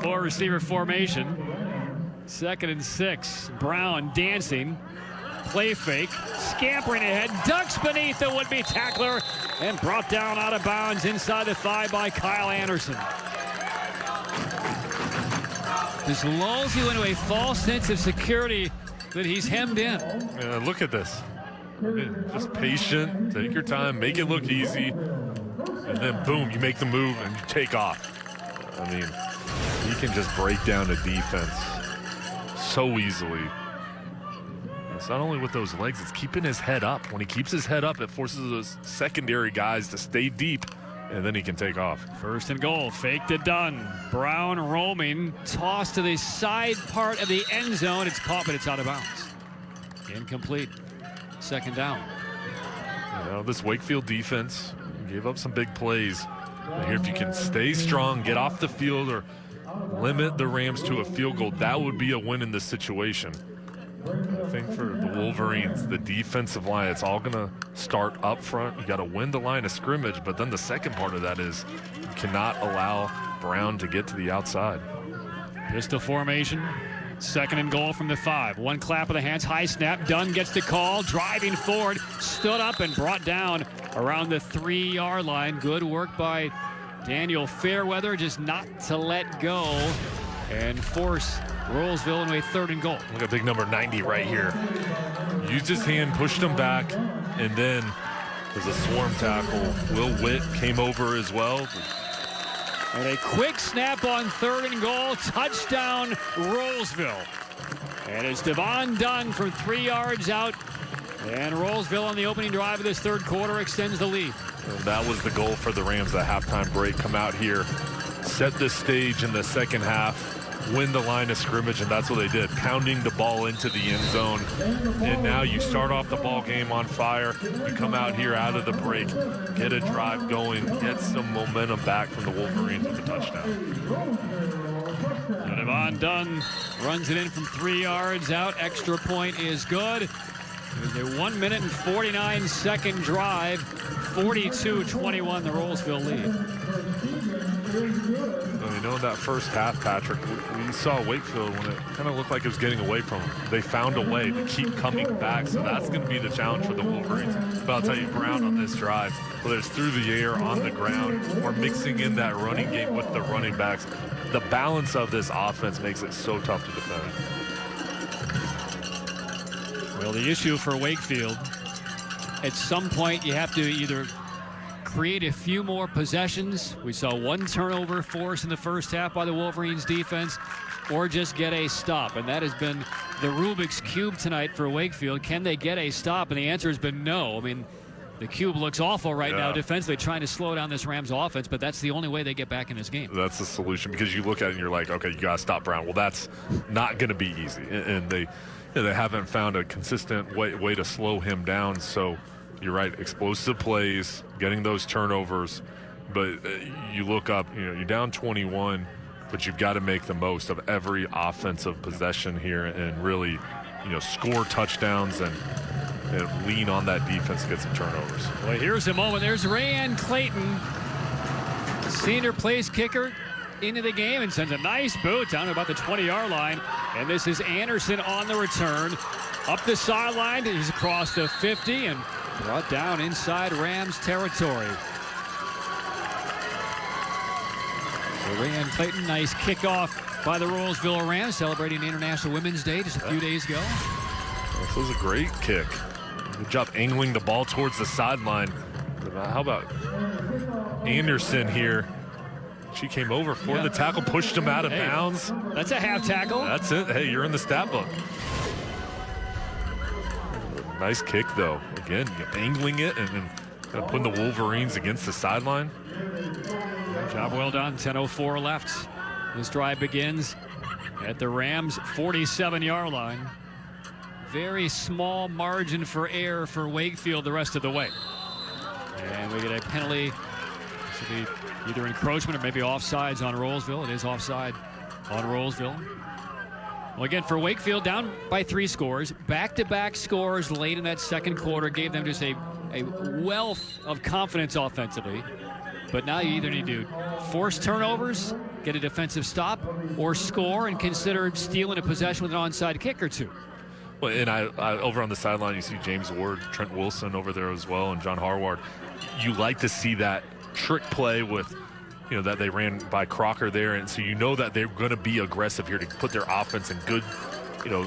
4 receiver formation. 2nd and 6. Brown dancing. Play fake. Scampering ahead. Ducks beneath the would-be tackler. And brought down out of bounds inside the 5 by Kyle Anderson. This lulls you into a false sense of security that he's hemmed in. Yeah, look at this. Just patient. Take your time. Make it look easy. And then, boom, you make the move and you take off. I mean, he can just break down a defense so easily. It's not only with those legs, it's keeping his head up. When he keeps his head up, it forces those secondary guys to stay deep, and then he can take off. 1st and goal, fake to Dunn. Brown roaming, toss to the side part of the end zone. It's caught, but it's out of bounds. Incomplete. 2nd down. You know, this Wakefield defense gave up some big plays. And here, if you can stay strong, get off the field, or limit the Rams to a field goal, that would be a win in this situation. I think for the Wolverines, the defensive line, it's all going to start up front. You got to win the line of scrimmage, but then the second part of that is you cannot allow Brown to get to the outside. Pistol formation. 2nd and goal from the 5. 1 clap of the hands, high snap. Dunn gets the call, driving forward, stood up and brought down around the 3-yard line. Good work by Daniel Fairweather, just not to let go and force Rolesville into a 3rd and goal. Look at big number 90 right here. Used his hand, pushed him back, and then there's a swarm tackle. Will Witt came over as well. And a quick snap on 3rd and goal. Touchdown, Rolesville. And it's Devon Dunn from 3 yards out. And Rolesville on the opening drive of this 3rd quarter extends the lead. And that was the goal for the Rams at halftime break. Come out here, set the stage in the second half, win the line of scrimmage, and that's what they did, pounding the ball into the end zone. And now you start off the ball game on fire. You come out here out of the break, get a drive going, get some momentum back from the Wolverines with a touchdown. Devon Dunn runs it in from 3 yards out. Extra point is good. It was a 1 minute and 49 second drive. 42-21, the Rolesville lead. You know, that first half, Patrick, we saw Wakefield when it kind of looked like it was getting away from them. They found a way to keep coming back, so that's going to be the challenge for the Wolverines. But I'll tell you, Brown on this drive, whether it's through the air, on the ground, or mixing in that running game with the running backs, the balance of this offense makes it so tough to defend. Well, the issue for Wakefield, at some point you have to either create a few more possessions. We saw 1 turnover force in the first half by the Wolverines defense, or just get a stop. And that has been the Rubik's Cube tonight for Wakefield. Can they get a stop? And the answer has been no. I mean, the cube looks awful right now defensively, trying to slow down this Rams offense, but that's the only way they get back in this game. That's the solution, because you look at it and you're like, okay, you got to stop Brown. Well, that's not going to be easy. And they haven't found a consistent way to slow him down. So you're right, explosive plays, getting those turnovers. But you look up, you're down 21, but you've got to make the most of every offensive possession here and really, score touchdowns and lean on that defense, get some turnovers. Well, here's a moment. There's Rayanne Clayton, senior place kicker, into the game and sends a nice boot down to about the 20-yard line. And this is Anderson on the return. Up the sideline, he's across the 50 and brought down inside Rams territory. So Rayanne Clayton, nice kickoff by the Rolesville Rams, celebrating International Women's Day just a few days ago. This was a great kick. Good job angling the ball towards the sideline. How about Anderson here? She came over for the tackle, pushed him out of bounds. That's a half tackle. That's it. Hey, you're in the stat book. Nice kick, though. Again, angling it and then putting the Wolverines against the sideline. Job well done. 10:04 left. This drive begins. at the Rams' 47-yard line. Very small margin for error for Wakefield the rest of the way. And we get a penalty. This will be either encroachment or maybe offsides on Rolesville. It is offside on Rolesville. Well, again, for Wakefield, down by 3 scores. Back-to-back scores late in that second quarter gave them just a wealth of confidence offensively. But now you either need to force turnovers, get a defensive stop, or score and consider stealing a possession with an onside kick or two. Well, and I over on the sideline, you see James Ward, Trent Wilson over there as well, and John Harward. You like to see that trick play with, that they ran by Crocker there, and so you know that they're going to be aggressive here to put their offense in good,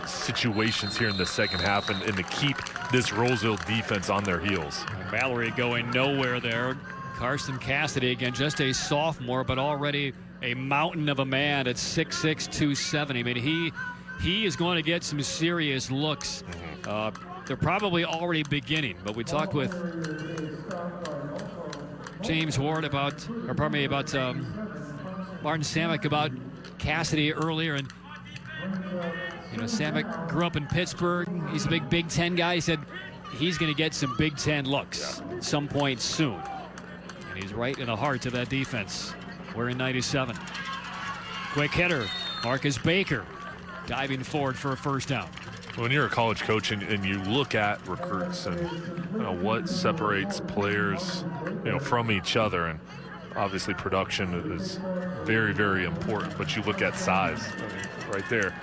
situations here in the second half and to keep this Rolesville defense on their heels. Mallory going nowhere there. Carson Cassidy, again, just a sophomore, but already a mountain of a man at 6'6", 270. I mean, he is going to get some serious looks. They're probably already beginning, but we talked with James Ward about Martin Samek about Cassidy earlier, and Samek grew up in Pittsburgh. He's a big Big Ten guy. He said he's going to get some Big Ten looks at some point soon. And he's right in the heart of that defense. We're in 97. Quick hitter, Marcus Baker, diving forward for a first down. When you're a college coach and you look at recruits and what separates players, from each other, and obviously production is very, very important. But you look at size, right there,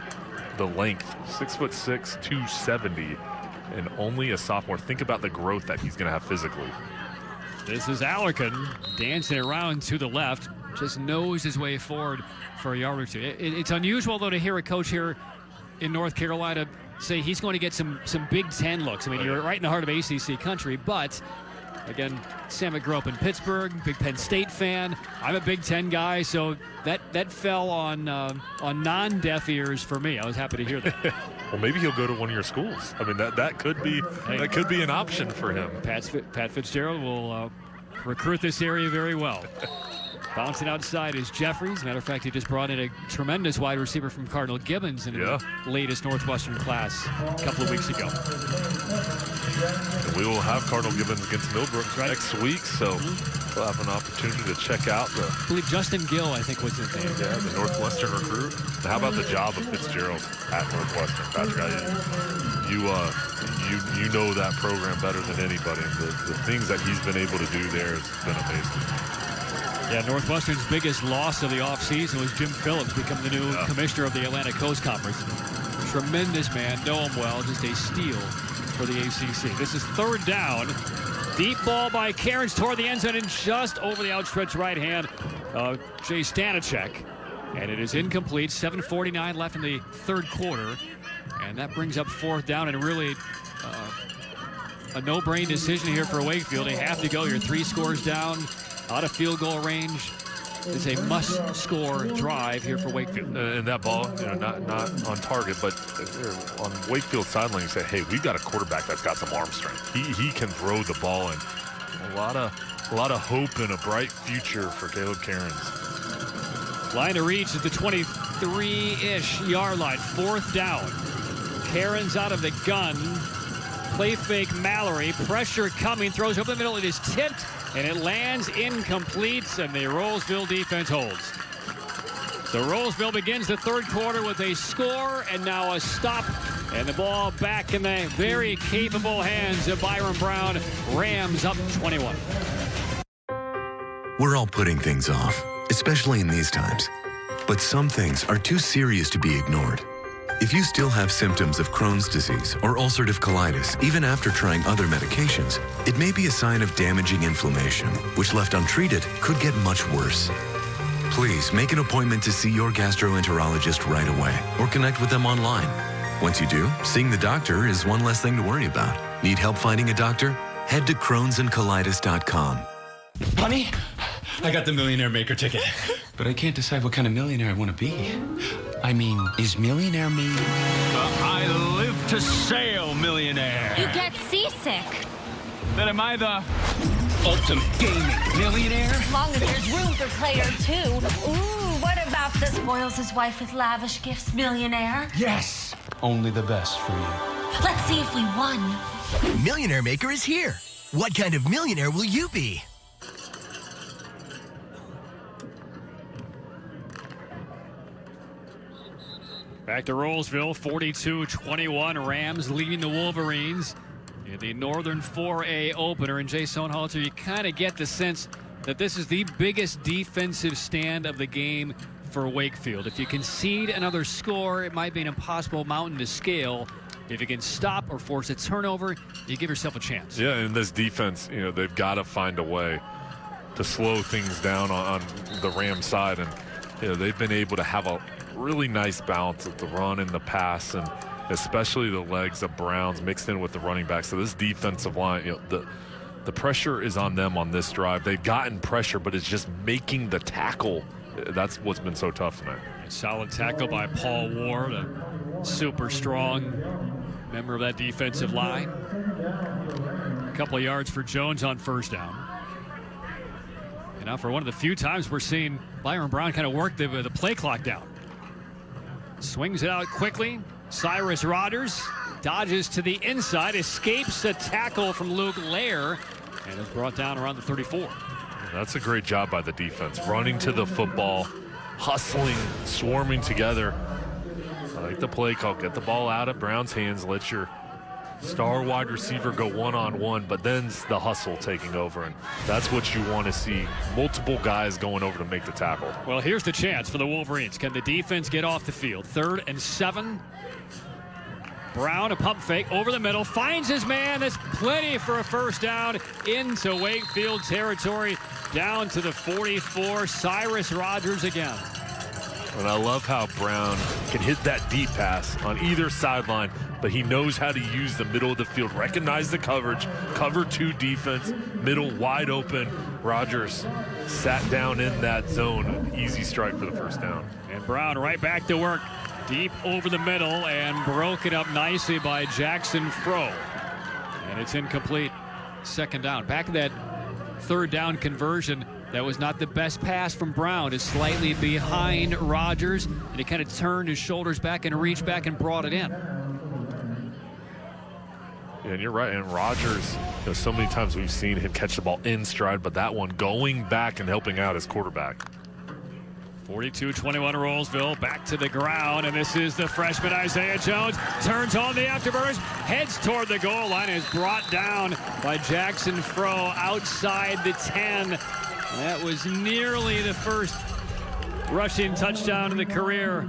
the length, 6'6", 270, and only a sophomore. Think about the growth that he's going to have physically. This is Alarcon dancing around to the left, just knows his way forward for a yard or two. It's unusual, though, to hear a coach here in North Carolina say he's going to get some Big Ten looks. I mean, you're right in the heart of ACC country, but again, Samek grew up in Pittsburgh, big Penn State fan. I'm a Big Ten guy, so that fell on non-deaf ears for me. I was happy to hear that. Well, maybe he'll go to one of your schools. I mean, that could be an option for him. Pat Fitzgerald will recruit this area very well. Bouncing outside is Jeffries. Matter of fact, he just brought in a tremendous wide receiver from Cardinal Gibbons in the latest Northwestern class a couple of weeks ago. And we will have Cardinal Gibbons against Millbrook next week, so we'll have an opportunity to check out I believe Justin Gill, I think, was his name. Yeah, the Northwestern recruit. And how about the job of Fitzgerald at Northwestern, Patrick? You know that program better than anybody. The things that he's been able to do there has been amazing. Yeah, Northwestern's biggest loss of the offseason was Jim Phillips, become the new commissioner of the Atlantic Coast Conference. Tremendous man, know him well, just a steal for the ACC. This is third down. Deep ball by Cairns toward the end zone and just over the outstretched right hand of Jay Stanacek. And it is incomplete. 7:49 left in the third quarter. And that brings up fourth down, and really a no-brain decision here for Wakefield. They have to go. You're 3 scores down, out of field goal range. It's a must-score drive here for Wakefield. And that ball, not on target, but on Wakefield's sideline, you say, hey, we've got a quarterback that's got some arm strength. He can throw the ball, and a lot of hope and a bright future for Caleb Cairns. Line of reach is the 23-ish yard line. Fourth down. Cairns out of the gun. Play fake Mallory. Pressure coming. Throws over the middle. It is tipped, and it lands incomplete, and the Rolesville defense holds. So Rolesville begins the third quarter with a score and now a stop, and the ball back in the very capable hands of Byron Brown. Rams up 21. We're all putting things off, especially in these times. But some things are too serious to be ignored. If you still have symptoms of Crohn's disease or ulcerative colitis, even after trying other medications, it may be a sign of damaging inflammation, which left untreated could get much worse. Please make an appointment to see your gastroenterologist right away or connect with them online. Once you do, seeing the doctor is one less thing to worry about. Need help finding a doctor? Head to crohnsandcolitis.com. Honey, I got the Millionaire Maker ticket. But I can't decide what kind of millionaire I want to be. I mean, is millionaire mean? I live to sail millionaire. You get seasick. Then am I the ultimate gaming millionaire? As long as there's room for player 2. Ooh, what about about the spoils his wife with lavish gifts millionaire? Yes. Only the best for you. Let's see if we won. Millionaire Maker is here. What kind of millionaire will you be? Back to Rolesville, 42-21. Rams leading the Wolverines in the Northern 4A opener. And Jay Sohnhalter, you kind of get the sense that this is the biggest defensive stand of the game for Wakefield. If you concede another score, it might be an impossible mountain to scale. If you can stop or force a turnover, you give yourself a chance. Yeah, in this defense, they've got to find a way to slow things down on the Rams side. And, they've been able to have a really nice balance of the run and the pass, and especially the legs of Browns mixed in with the running back. So this defensive line, the pressure is on them on this drive. They've gotten pressure, but it's just making the tackle. That's what's been so tough tonight. A solid tackle by Paul Ward, a super strong member of that defensive line. A couple of yards for Jones on first down. And now for one of the few times we're seeing Byron Brown kind of work the play clock down. Swings it out quickly. Cyrus Rodgers dodges to the inside, escapes a tackle from Luke Lair, and is brought down around the 34. That's a great job by the defense. Running to the football, hustling, swarming together. I like the play call. Get the ball out of Brown's hands. Let your star wide receiver go one-on-one, but then the hustle taking over, and that's what you want to see. Multiple guys going over to make the tackle. Well, here's the chance for the Wolverines. Can the defense get off the field? 3rd and 7. Brown, a pump fake over the middle, finds his man. That's plenty for a first down into Wakefield territory, down to the 44. Cyrus Rodgers again. And I love how Brown can hit that deep pass on either sideline, but he knows how to use the middle of the field, recognize the coverage, cover 2 defense, middle wide open. Rodgers sat down in that zone, an easy strike for the first down. And Brown right back to work, deep over the middle, and broken up nicely by Jackson Fro. And it's incomplete. 2nd down. Back in that 3rd down conversion, that was not the best pass from Brown. It's slightly behind Rodgers, and he kind of turned his shoulders back and reached back and brought it in. Yeah, and you're right. And Rodgers, so many times we've seen him catch the ball in stride, but that one going back and helping out his quarterback. 42-21 Rolesville, back to the ground, and this is the freshman Isaiah Jones. Turns on the afterburners, heads toward the goal line, is brought down by Jackson Fro outside the 10. That was nearly the first rushing touchdown in the career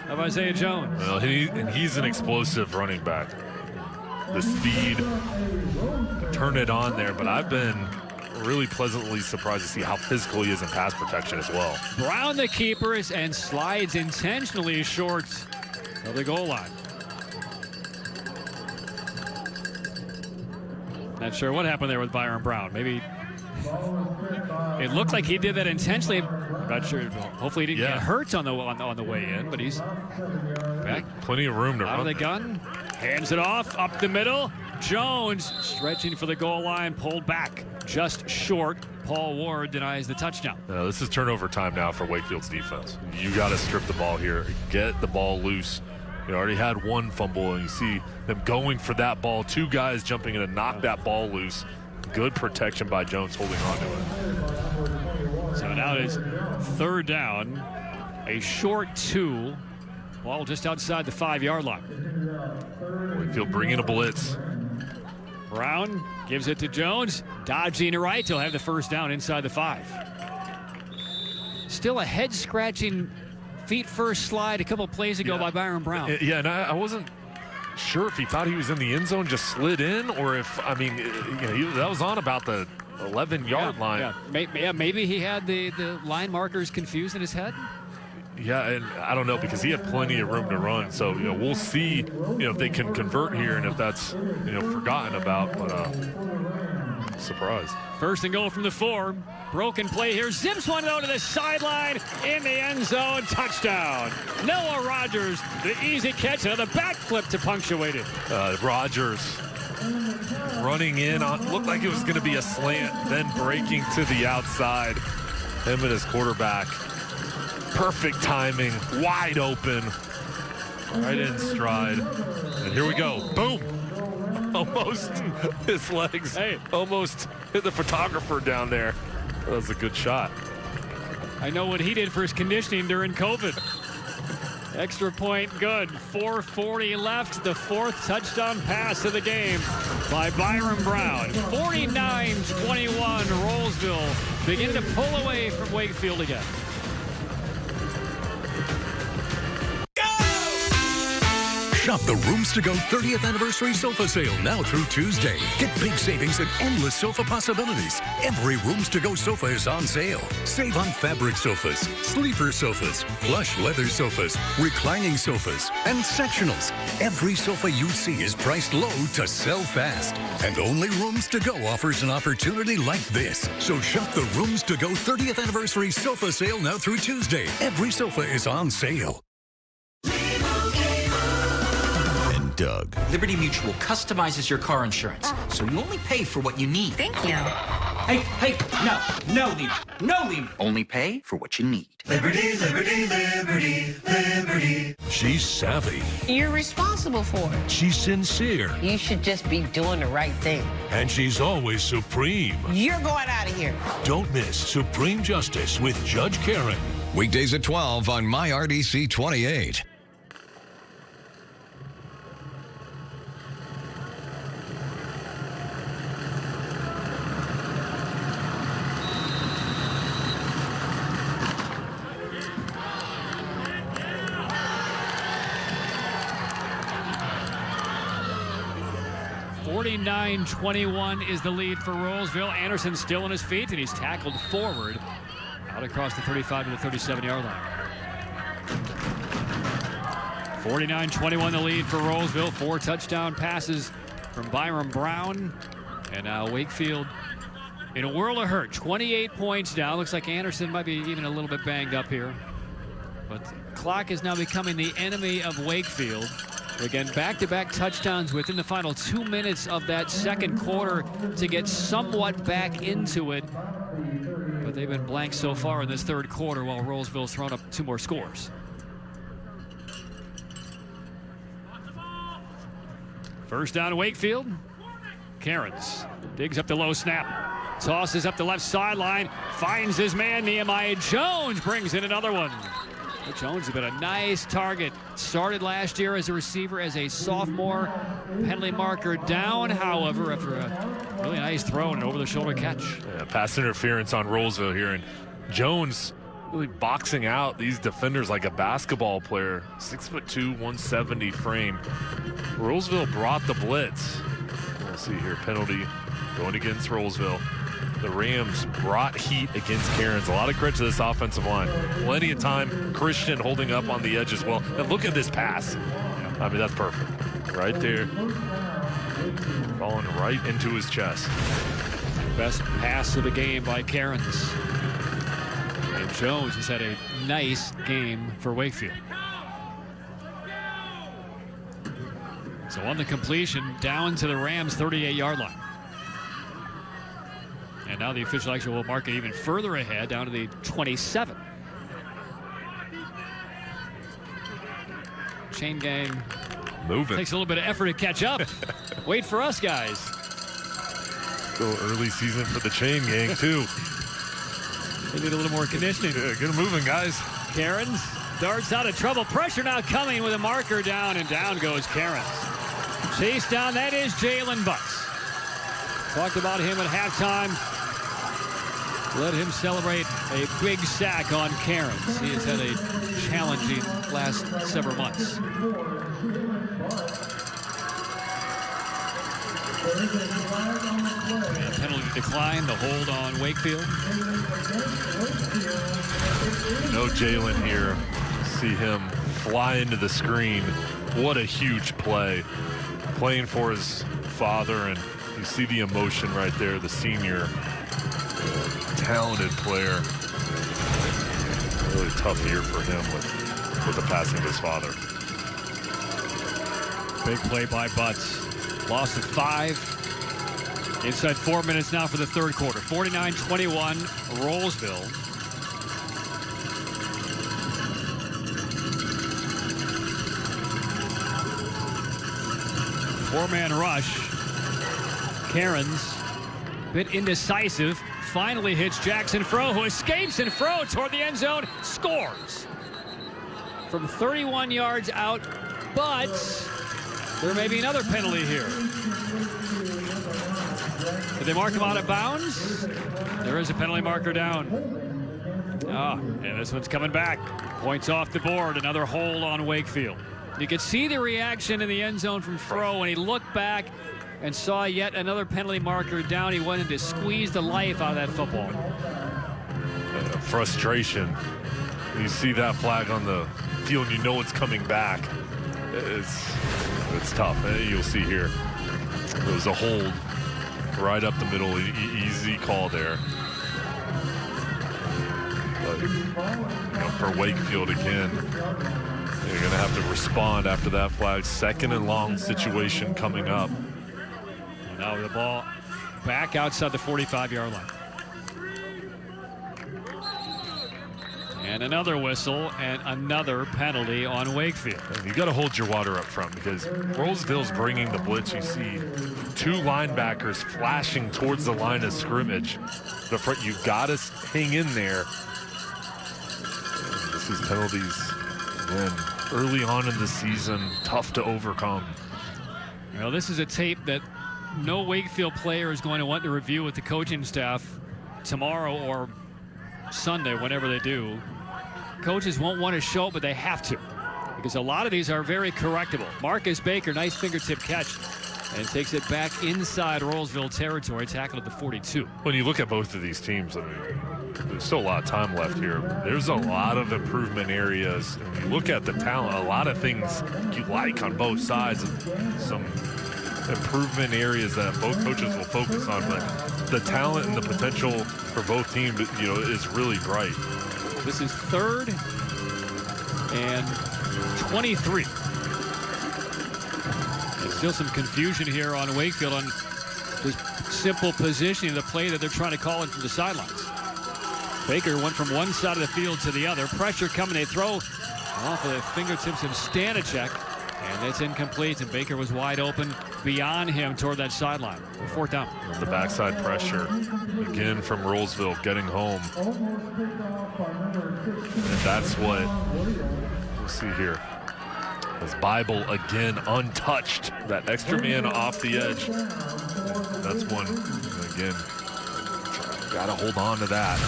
of Isaiah Jones. Well, he's an explosive running back. The speed, turn it on there, but I've been really pleasantly surprised to see how physical he is in pass protection as well. Brown the keeper and slides intentionally short of the goal line. Not sure what happened there with Byron Brown. Maybe it looked like he did that intentionally. I'm not sure. Hopefully he didn't get hurt on the way in, but he's back. Plenty of room to run. Out of the gun. Hands it off, up the middle. Jones stretching for the goal line, pulled back just short. Paul Ward denies the touchdown. This is turnover time now for Wakefield's defense. You got to strip the ball here, get the ball loose. You already had one fumble, and you see them going for that ball. 2 guys jumping in to knock that ball loose. Good protection by Jones holding on to it. So now it's 3rd down, a short 2. Ball just outside the 5-yard line. Wakefield bringing a blitz. Brown gives it to Jones, dodging right. He'll have the first down inside the 5. Still a head-scratching, feet-first slide a couple plays ago by Byron Brown. Yeah, and I wasn't sure if he thought he was in the end zone, just slid in, or if, that was on about the 11-yard line. Yeah, maybe he had the line markers confused in his head. Yeah, and I don't know, because he had plenty of room to run. So, we'll see, if they can convert here and if that's, forgotten about. But surprised. 1st and goal from the 4. Broken play here. Zips one out to the sideline in the end zone. Touchdown. Noah Rodgers, the easy catch, and the backflip to punctuate it. Rodgers running in on, looked like it was going to be a slant, then breaking to the outside. Him and his quarterback Perfect timing, wide open, right in stride. And here we go. Boom. Almost his legs almost hit the photographer down there. That was a good shot. I know what he did for his conditioning during COVID. Extra point good. 4:40 left. The 4th touchdown pass of the game by Byron Brown. 49-21. Rolesville begin to pull away from Wakefield again. Shop the Rooms to Go 30th Anniversary Sofa Sale now through Tuesday. Get big savings and endless sofa possibilities. Every Rooms to Go sofa is on sale. Save on fabric sofas, sleeper sofas, plush leather sofas, reclining sofas, and sectionals. Every sofa you see is priced low to sell fast. And only Rooms to Go offers an opportunity like this. So shop the Rooms to Go 30th Anniversary Sofa Sale now through Tuesday. Every sofa is on sale. Doug. Liberty Mutual customizes your car insurance, so you only pay for what you need. Thank you. Hey, no, Liam. Only pay for what you need. Liberty, liberty, liberty, liberty. She's savvy. You're responsible for it. She's sincere. You should just be doing the right thing. And she's always supreme. You're going out of here. Don't miss Supreme Justice with Judge Karen. Weekdays at 12 on MyRDC 28. $49-21 is the lead for Rolesville. Anderson still on his feet, and he's tackled forward out across the 35 to the 37-yard line. 49-21 the lead for Rolesville. 4 touchdown passes from Byron Brown. And now Wakefield in a world of hurt. 28 points down. Looks like Anderson might be even a little bit banged up here. But the clock is now becoming the enemy of Wakefield. Again, back-to-back touchdowns within the final 2 minutes of that second quarter to get somewhat back into it. But they've been blank so far in this third quarter while Rolesville's thrown up 2 more scores. First down, Wakefield. Cairns digs up the low snap. Tosses up the left sideline. Finds his man, Nehemiah Jones. Brings in another one. Jones has been a nice target. Started last year as a receiver, as a sophomore. Penalty marker down, however, after a really nice throw and an over-the-shoulder catch. Yeah, pass interference on Rolesville here, and Jones really boxing out these defenders like a basketball player. 6'2", 170 frame. Rolesville brought the blitz. We'll see here, penalty going against Rolesville. The Rams brought heat against Cairns. A lot of credit to this offensive line. Plenty of time. Christian holding up on the edge as well. And look at this pass. I mean, that's perfect. Right there. Falling right into his chest. Best pass of the game by Cairns. And Jones has had a nice game for Wakefield. So on the completion, down to the Rams' 38-yard line. And now the official actually will mark it even further ahead, down to the 27. Chain gang moving. Takes a little bit of effort to catch up. Wait for us, guys. Still early season for the chain gang, too. They need a little more conditioning. Yeah, get them moving, guys. Cairns darts out of trouble. Pressure now coming with a marker down, and down goes Cairns. Chase down, that is Jalen Butts. Talked about him at halftime. Let him celebrate a big sack on Cairns. He has had a challenging last several months. And a penalty decline, the hold on Wakefield. No Jalen here. See him fly into the screen. What a huge play. Playing for his father, and you see the emotion right there, the senior. Talented player. Really tough year for him with the passing of his father. Big play by Butts. Loss of 5. Inside 4 minutes now for the third quarter. 49-21, Rolesville. Four-man rush. Cairns, bit indecisive, finally hits Jackson Fro, who escapes, and Fro toward the end zone, scores from 31 yards out, but there may be another penalty here. Did they mark him out of bounds? There is a penalty marker down. And this one's coming back. Points off the board, another hold on Wakefield. You could see the reaction in the end zone from Fro when he looked back and saw yet another penalty marker down. He wanted to squeeze the life out of that football. Frustration. You see that flag on the field, and you know it's coming back. It's tough. You'll see here. It was a hold right up the middle. Easy call there. But, for Wakefield again, they're going to have to respond after that flag. Second and long situation coming up. And now the ball back outside the 45-yard line. And another whistle and another penalty on Wakefield. You got to hold your water up front because Rolesville's bringing the blitz. You see two linebackers flashing towards the line of scrimmage. The front, you got to hang in there. This is penalties again early on in the season, tough to overcome. Well, this is a tape that no Wakefield player is going to want to review with the coaching staff tomorrow or Sunday, whenever they do. Coaches won't want to show it, but they have to, because a lot of these are very correctable. Marcus Baker, nice fingertip catch, and takes it back inside Rolesville territory, tackled at the 42. When you look at both of these teams, I mean, there's still a lot of time left here. There's a lot of improvement areas. And when you look at the talent, a lot of things you like on both sides, and some improvement areas that both coaches will focus on. But the talent and the potential for both teams, is really bright. This is 3rd and 23. There's still some confusion here on Wakefield on this simple positioning of the play that they're trying to call in from the sidelines. Baker went from one side of the field to the other. Pressure coming. They throw off of the fingertips of Stanacek, and it's incomplete. And Baker was wide open beyond him toward that sideline. 4th down. The backside pressure again from Rolesville getting home. And that's what we'll see here. As Bible again untouched. That extra man off the edge. That's one, again, got to hold on to that.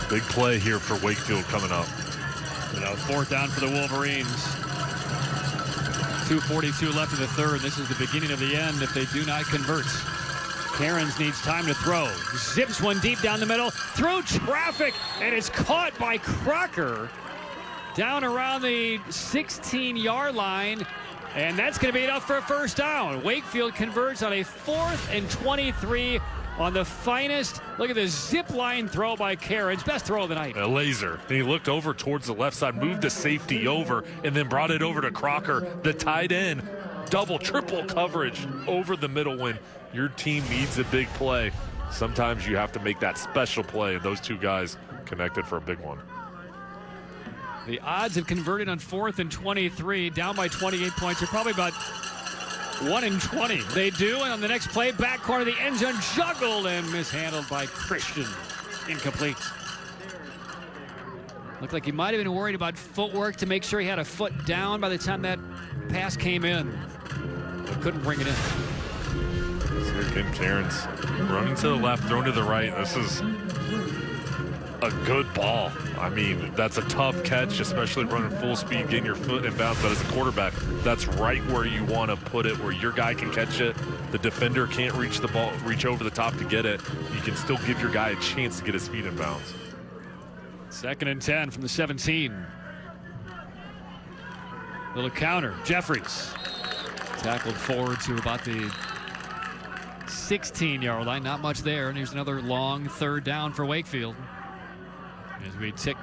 Big play here for Wakefield coming up. 4th down for the Wolverines. 2:42 left in the 3rd. This is the beginning of the end if they do not convert. Cairns needs time to throw. Zips one deep down the middle. Through traffic, and it's caught by Crocker down around the 16-yard line. And that's going to be enough for a 1st down. Wakefield converts on a 4th and 23 on the finest. Look at this zip line throw by Cairns. Best throw of the night. A laser. And he looked over towards the left side, moved the safety over, and then brought it over to Crocker, the tight end. Double, triple coverage over the middle when your team needs a big play. Sometimes you have to make that special play, and those two guys connected for a big one. The odds have converted on 4th and 23, down by 28 points. They're probably about 1 in 20. They do, and on the next play, back corner of the end zone, juggled and mishandled by Christian. Incomplete. Looked like he might have been worried about footwork to make sure he had a foot down by the time that pass came in. But couldn't bring it in. So again, Cairns running to the left, thrown to the right. This is a good ball. I mean, that's a tough catch, especially running full speed, getting your foot in bounds. But as a quarterback, that's right where you want to put it, where your guy can catch it. The defender can't reach the ball, reach over the top to get it. You can still give your guy a chance to get his feet in bounds. 2nd and 10 from the 17. Little counter. Jeffries tackled forward to about the 16-yard line. Not much there. And here's another long 3rd down for Wakefield as we tick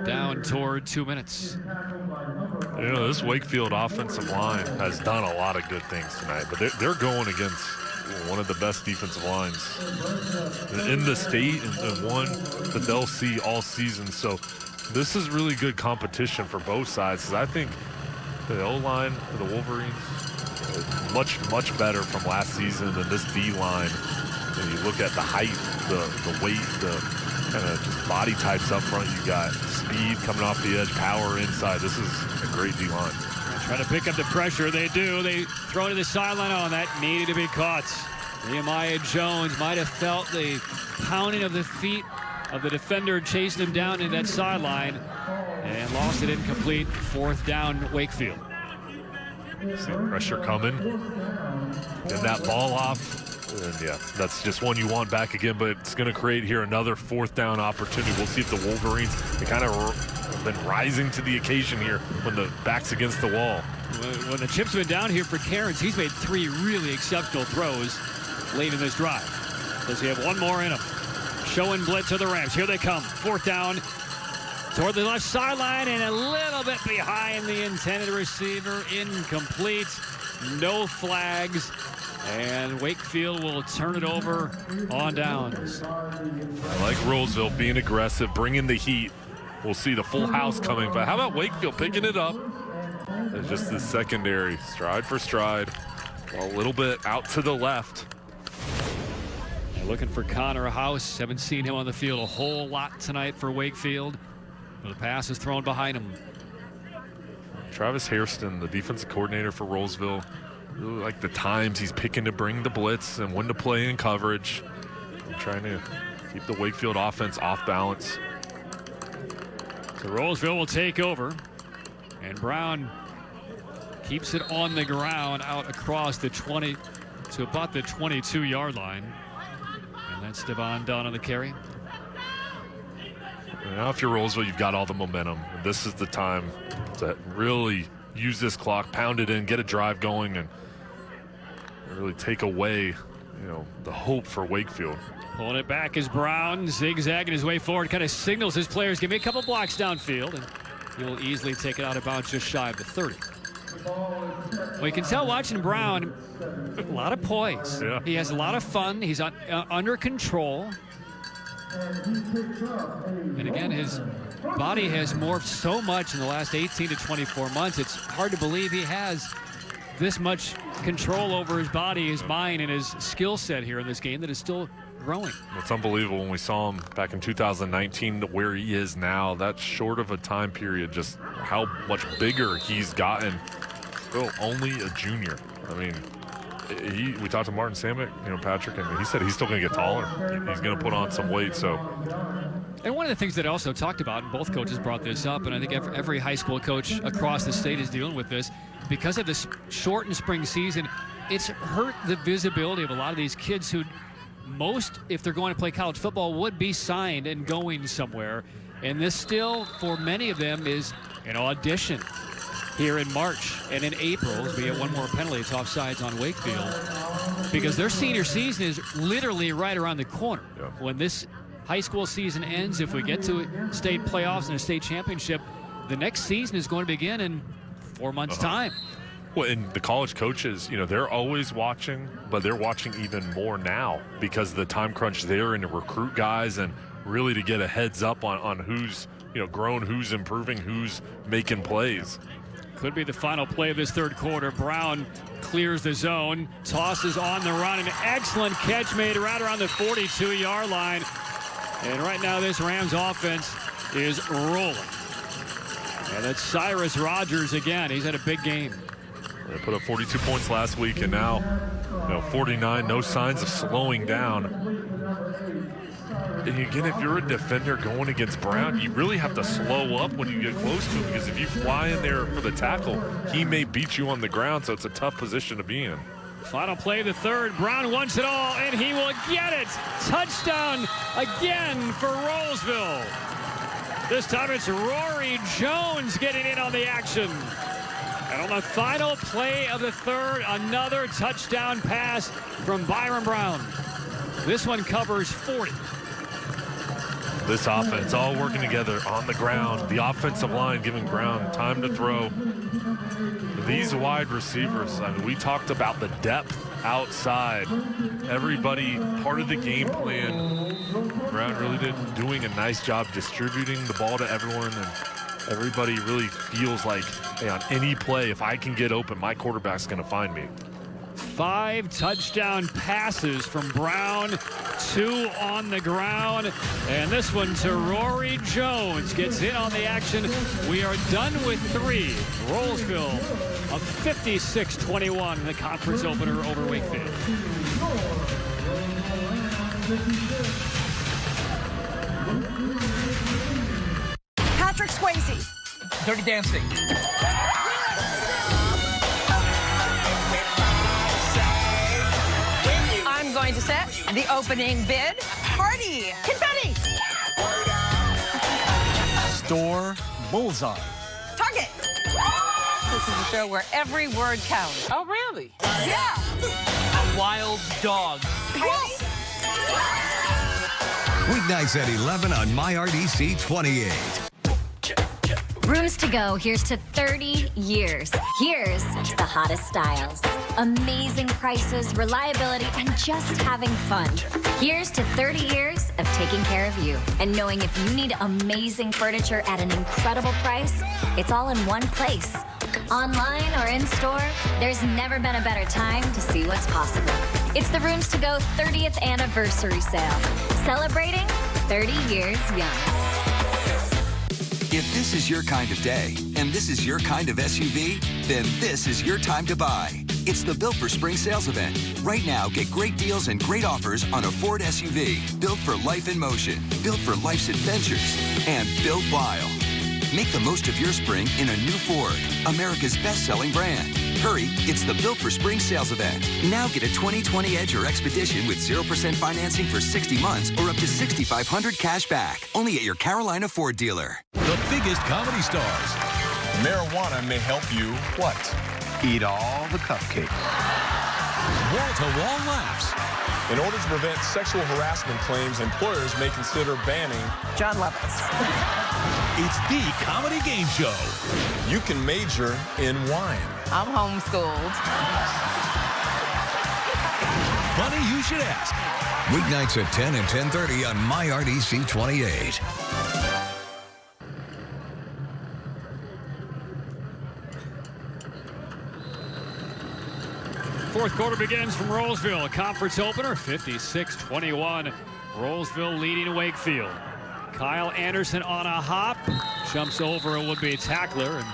down toward 2 minutes. This Wakefield offensive line has done a lot of good things tonight, but they're going against one of the best defensive lines in the state and one that they'll see all season. So this is really good competition for both sides. I think the O-line for the Wolverines Much better from last season than this D-line. And you look at the height, the weight, the kind of just body types up front. You got speed coming off the edge, power inside. This is a great D-line. Trying to pick up the pressure. They do. They throw to the sideline on that. Needed to be caught. Nehemiah Jones might have felt the pounding of the feet of the defender chasing him down in that sideline and lost it incomplete. 4th down, Wakefield. See pressure coming. Get that ball off. And yeah, that's just one you want back again, but it's going to create here another 4th down opportunity. We'll see if the Wolverines, they kind of have been rising to the occasion here when the back's against the wall. When the chip's been down here for Cairns, he's made 3 really exceptional throws late in this drive. Does he have one more in him? Showing blitz to the Rams. Here they come. 4th down toward the left sideline and a little bit behind the intended receiver. Incomplete. No flags. And Wakefield will turn it over on downs. I like Rolesville being aggressive, bringing the heat. We'll see the full house coming. But how about Wakefield picking it up? It's just the secondary, stride for stride. A little bit out to the left. They're looking for Connor House. Haven't seen him on the field a whole lot tonight for Wakefield. The pass is thrown behind him. Travis Hairston, the defensive coordinator for Rolesville, really like the times he's picking to bring the blitz and when to play in coverage. And trying to keep the Wakefield offense off balance. So Rolesville will take over. And Brown keeps it on the ground out across the 20 to about the 22-yard line. And that's Devon Dunn on the carry. And now if you're Rolesville, you've got all the momentum. And this is the time to really use this clock, pound it in, get a drive going, and really take away, the hope for Wakefield. Pulling it back is Brown, zigzagging his way forward, kind of signals his players, give me a couple blocks downfield, and he'll easily take it out of bounds just shy of the 30. Well, you can tell watching Brown, a lot of poise. Yeah. He has a lot of fun. He's under control. And again, his body has morphed so much in the last 18 to 24 months. It's hard to believe he has this much control over his body, his mind, and his skill set here in this game that is still growing. It's unbelievable when we saw him back in 2019 to where he is now. That's short of a time period, just how much bigger he's gotten. Still only a junior. I mean, we talked to Martin Samick, Patrick, and he said he's still going to get taller. He's going to put on some weight. So, and one of the things that I also talked about, and both coaches brought this up, and I think every high school coach across the state is dealing with this, because of this shortened spring season, it's hurt the visibility of a lot of these kids who most, if they're going to play college football, would be signed and going somewhere. And this still, for many of them, is an audition here in March and in April. As we get one more penalty, it's offsides on Wakefield, because their senior season is literally right around the corner. Yeah. When this high school season ends, if we get to state playoffs and a state championship, the next season is going to begin in 4 months' time. Well, and the college coaches, they're always watching, but they're watching even more now because of the time crunch there and to recruit guys and really to get a heads up on who's, grown, who's improving, who's making plays. Could be the final play of this third quarter. Brown clears the zone, tosses on the run, an excellent catch made right around the 42-yard line. And right now this Rams offense is rolling. And that's Cyrus Rogers again. He's had a big game. They put up 42 points last week, and now 49, no signs of slowing down. And again, if you're a defender going against Brown, you really have to slow up when you get close to him, because if you fly in there for the tackle, he may beat you on the ground, so it's a tough position to be in. Final play of the third. Brown wants it all, and he will get it. Touchdown again for Rolesville. This time it's Rory Jones getting in on the action. And on the final play of the third, another touchdown pass from Byron Brown. This one covers 40. This offense all working together on the ground. The offensive line giving Brown time to throw. These wide receivers, we talked about the depth outside. Everybody part of the game plan. Brown really doing a nice job distributing the ball to everyone and Everybody really feels like, hey, on any play, if I can get open, my quarterback's going to find me. 5 touchdown passes from Brown, 2 on the ground, and this one to Rory Jones. Gets in on the action. We are done with 3. Rolesville up 56-21 in the conference opener over Wakefield. Patrick Swayze. Dirty Dancing. I'm going to set the opening bid. Party. Confetti. Store bullseye. Target. This is a show where every word counts. Oh, really? Yeah. Wild dog. Wolf. Weeknights at 11 on MyRDC 28. Rooms to go. Here's to 30 years. Here's the hottest styles. Amazing prices, reliability, and just having fun. Here's to 30 years of taking care of you. And knowing if you need amazing furniture at an incredible price, it's all in one place. Online or in store, there's never been a better time to see what's possible. It's the Rooms to Go 30th anniversary sale. Celebrating 30 years young. If this is your kind of day, and this is your kind of SUV, then this is your time to buy. It's the Built for Spring sales event. Right now, get great deals and great offers on a Ford SUV, built for life in motion, built for life's adventures, and built while. Make the most of your spring in a new Ford, America's best-selling brand. Hurry, it's the Built for Spring sales event. Now get a 2020 Edge or Expedition with 0% financing for 60 months or up to $6,500 cash back. Only at your Carolina Ford dealer. The biggest comedy stars. Marijuana may help you what? Eat all the cupcakes. Wall-to-wall laughs. In order to prevent sexual harassment claims, employers may consider banning John Lovitz. It's the comedy game show. You can major in wine. I'm homeschooled. Funny You Should Ask. Weeknights at 10 and 10:30 on MyRDC 28. Fourth quarter begins from Rolesville. A conference opener, 56-21. Rolesville leading Wakefield. Kyle Anderson on a hop. Jumps over a would-be tackler and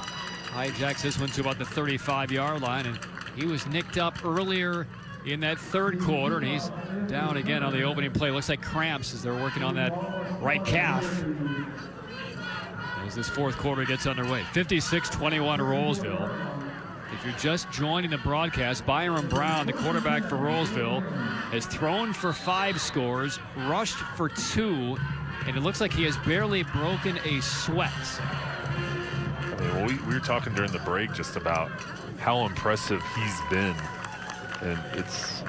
hijacks this one to about the 35-yard line. And he was nicked up earlier in that third quarter, and he's down again on the opening play. Looks like cramps as they're working on that right calf as this fourth quarter gets underway. 56-21 Rolesville. If you're just joining the broadcast, Byron Brown, the quarterback for Rolesville, has thrown for 5 scores, rushed for 2, and it looks like he has barely broken a sweat. I mean, we were talking during the break just about how impressive he's been. And it's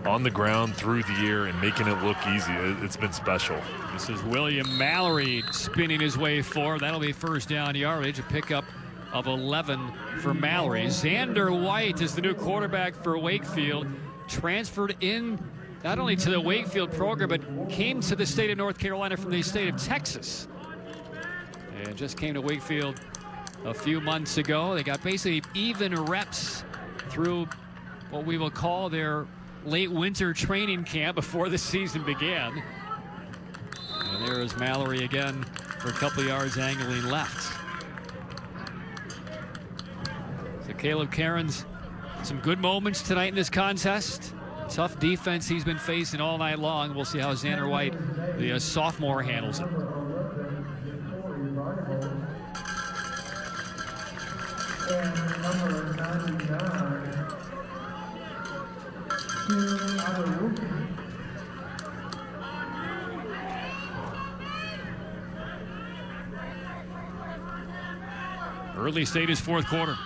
on the ground through the air and making it look easy. It's been special. This is William Mallory spinning his way forward. That'll be first down yardage, a pickup of 11 for Mallory. Xander White is the new quarterback for Wakefield. Transferred in not only to the Wakefield program, but came to the state of North Carolina from the state of Texas. And just came to Wakefield a few months ago. They got basically even reps through what we will call their late winter training camp before the season began. And there is Mallory again for a couple yards angling left. So Caleb Cairns, some good moments tonight in this contest. Tough defense he's been facing all night long. We'll see how Xander White, the sophomore, handles it. Early stages, fourth quarter.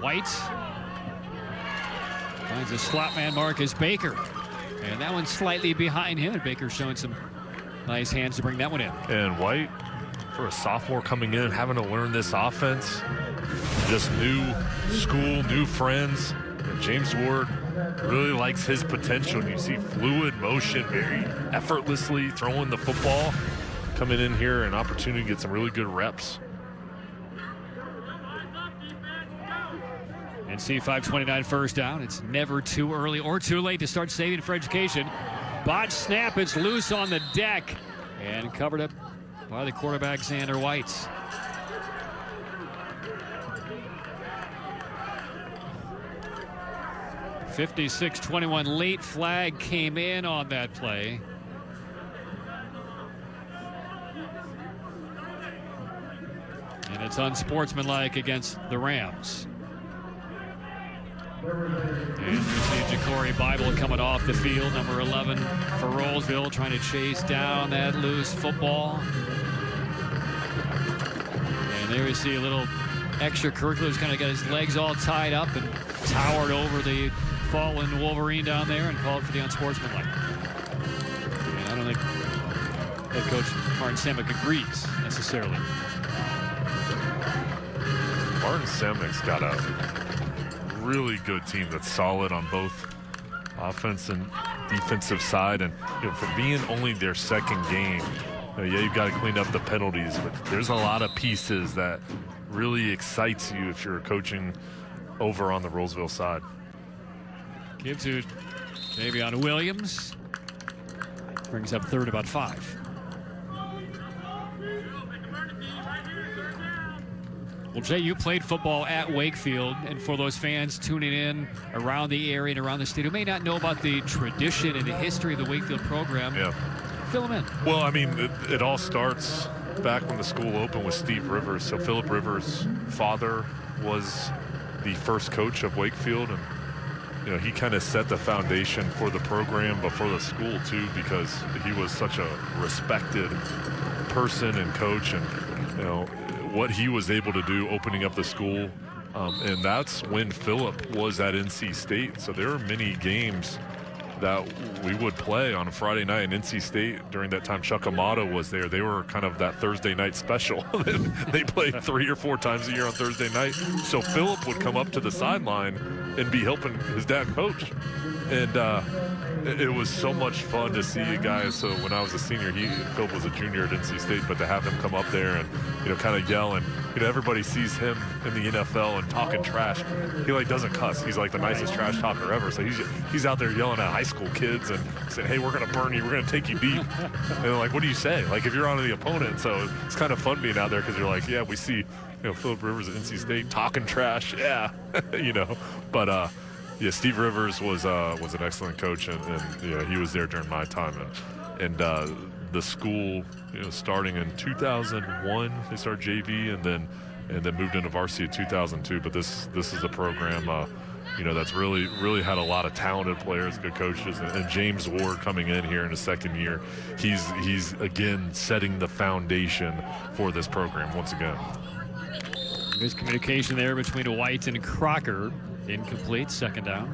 White finds a slot man, Marcus Baker. And that one's slightly behind him, and Baker showing some nice hands to bring that one in. And White, for a sophomore coming in, having to learn this offense, just new school, new friends. And James Ward really likes his potential. And you see fluid motion, very effortlessly throwing the football. Coming in here, an opportunity to get some really good reps. And C529 first down. It's never too early or too late to start saving for education. Botch snap. It's loose on the deck and covered up by the quarterback, Xander White. .56-21 late flag came in on that play. And it's unsportsmanlike against the Rams. And you see Ja'Cory Bible coming off the field, number 11 for Rolesville, trying to chase down that loose football. And there we see a little extracurricular. He's kind of got his legs all tied up and towered over the fallen Wolverine down there and called for the unsportsmanlike. And I don't think head coach Martin Samick agrees necessarily. Martin Samick's got a really good team that's solid on both offense and defensive side, and for being only their second game, you've got to clean up the penalties, but there's a lot of pieces that really excites you if you're coaching over on the Rolesville side. Give to Davion Williams. Brings up third, about 5. Well, Jay, you played football at Wakefield, and for those fans tuning in around the area and around the state who may not know about the tradition and the history of the Wakefield program, fill them in. Well, I mean, it all starts back when the school opened with Steve Rivers. So Philip Rivers' father was the first coach of Wakefield, and he kind of set the foundation for the program, but for the school too, because he was such a respected person and coach, and what he was able to do opening up the school. And that's when Philip was at NC State. So there are many games that we would play on a Friday night in NC State. During that time, Chuck Amato was there. They were kind of that Thursday night special. They played 3 or 4 times a year on Thursday night. So Philip would come up to the sideline and be helping his dad coach. And it was so much fun to see a guy. So when I was a senior, Philip was a junior at NC State, but to have him come up there and kind of yell, and everybody sees him in the NFL and talking trash. He doesn't cuss. He's like the nicest trash talker ever. So he's out there yelling at high school kids and saying, "Hey, we're gonna burn you. We're gonna take you deep." And they're like, "What do you say?" Like, if you're on the opponent. So it's kind of fun being out there because you're like, "Yeah, we see Philip Rivers at NC State talking trash." Yeah, but. Yeah, Steve Rivers was an excellent coach, and he was there during my time, and the school, starting in 2001, they started JV, and then moved into varsity in 2002. But this is a program, that's really had a lot of talented players, good coaches, and James Ward coming in here in his second year, he's again setting the foundation for this program once again. Miscommunication there between White and Crocker. Incomplete, second down.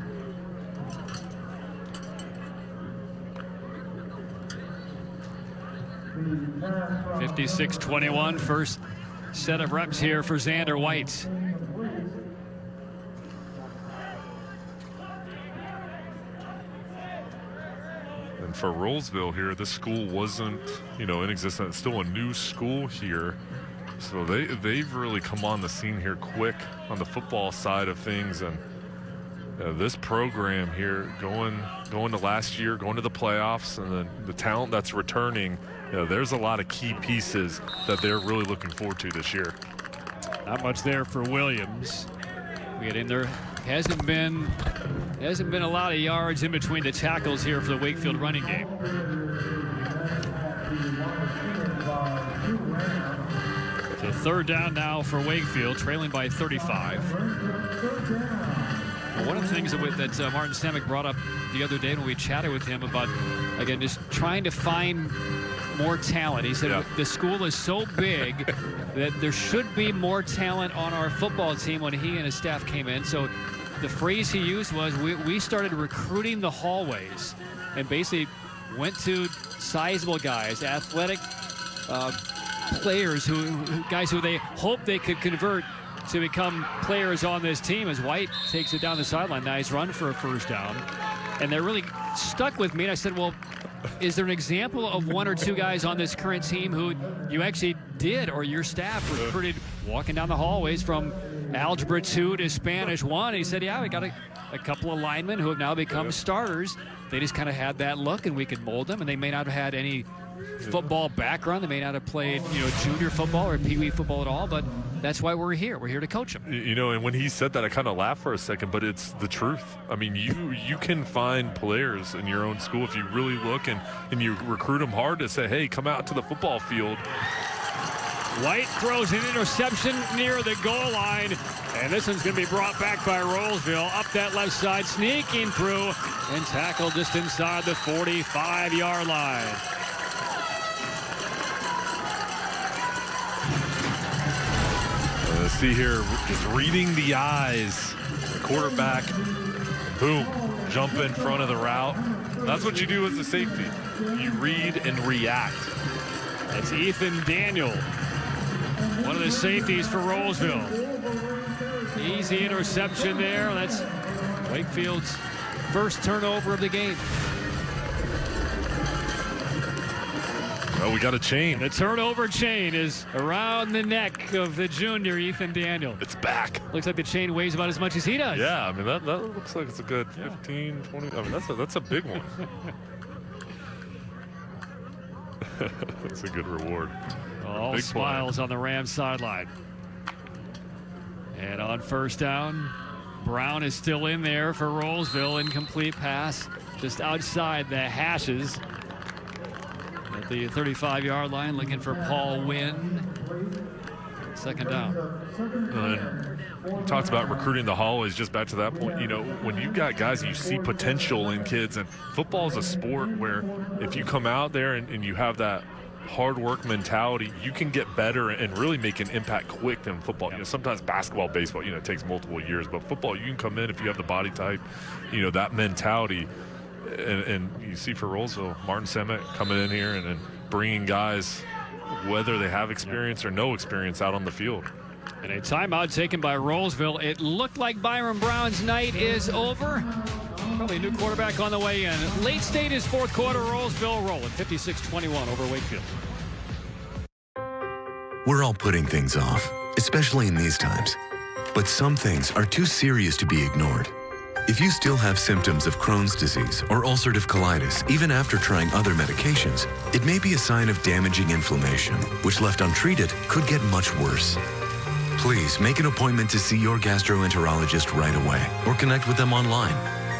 .56-21, first set of reps here for Xander White. And for Rolesville here, this school wasn't, in existence. It's still a new school here. So they've really come on the scene here quick on the football side of things, and this program here going to last year, going to the playoffs, and then the talent that's returning. There's a lot of key pieces that they're really looking forward to this year. Not much there for Williams. We get in there. Hasn't been a lot of yards in between the tackles here for the Wakefield running game. So third down now for Wakefield, trailing by 35. Well, one of the things that Martin Samick brought up the other day when we chatted with him about, again, just trying to find more talent. He said the school is so big that there should be more talent on our football team when he and his staff came in. So the phrase he used was, we started recruiting the hallways and basically went to sizable guys, athletic players, guys who they hope they could convert to become players on this team, as White takes it down the sideline. Nice run for a first down. And they're really stuck with me. And I said, well, is there an example of 1 or 2 guys on this current team who you actually did, or your staff recruited walking down the hallways from Algebra 2 to Spanish 1. He said, yeah, we got a couple of linemen who have now become starters. They just kind of had that look, and we could mold them, and they may not have had any football background. They may not have played, junior football or pee-wee football at all, but that's why we're here. We're here to coach them. And when he said that, I kind of laughed for a second, but it's the truth. I mean, you can find players in your own school if you really look and you recruit them hard to say, hey, come out to the football field. White throws an interception near the goal line, and this one's going to be brought back by Rolesville. Up that left side, sneaking through, and tackled just inside the 45-yard line. Let's see here, just reading the eyes. The quarterback, boom, jump in front of the route. That's what you do as a safety. You read and react. That's Ethan Daniel, one of the safeties for Rolesville. Easy interception there. That's Wakefield's first turnover of the game. Oh, we got a chain. The turnover chain is around the neck of the junior Ethan Daniel. It's back. Looks like the chain weighs about as much as he does. Yeah, I mean, that looks like it's a good 15, 20. I mean, that's a big one. That's a good reward. All big smiles play on the Rams sideline. And on first down, Brown is still in there for Rolesville. Incomplete pass just outside the hashes. At the 35-yard line, looking for Paul Wynn. Second down. We talked about recruiting the hallways. Just back to that point, when you got guys, you see potential in kids, and football is a sport where if you come out there and you have that hard work mentality, you can get better and really make an impact quick than football. Sometimes basketball, baseball, it takes multiple years, but football, you can come in if you have the body type, that mentality. And you see for Rolesville, Martin Semick coming in here and bringing guys, whether they have experience or no experience, out on the field. And a timeout taken by Rolesville. It looked like Byron Brown's night is over. Probably a new quarterback on the way in. Late stages, fourth quarter, Rolesville rolling 56-21 over Wakefield. We're all putting things off, especially in these times. But some things are too serious to be ignored. If you still have symptoms of Crohn's disease or ulcerative colitis, even after trying other medications, it may be a sign of damaging inflammation, which left untreated could get much worse. Please make an appointment to see your gastroenterologist right away or connect with them online.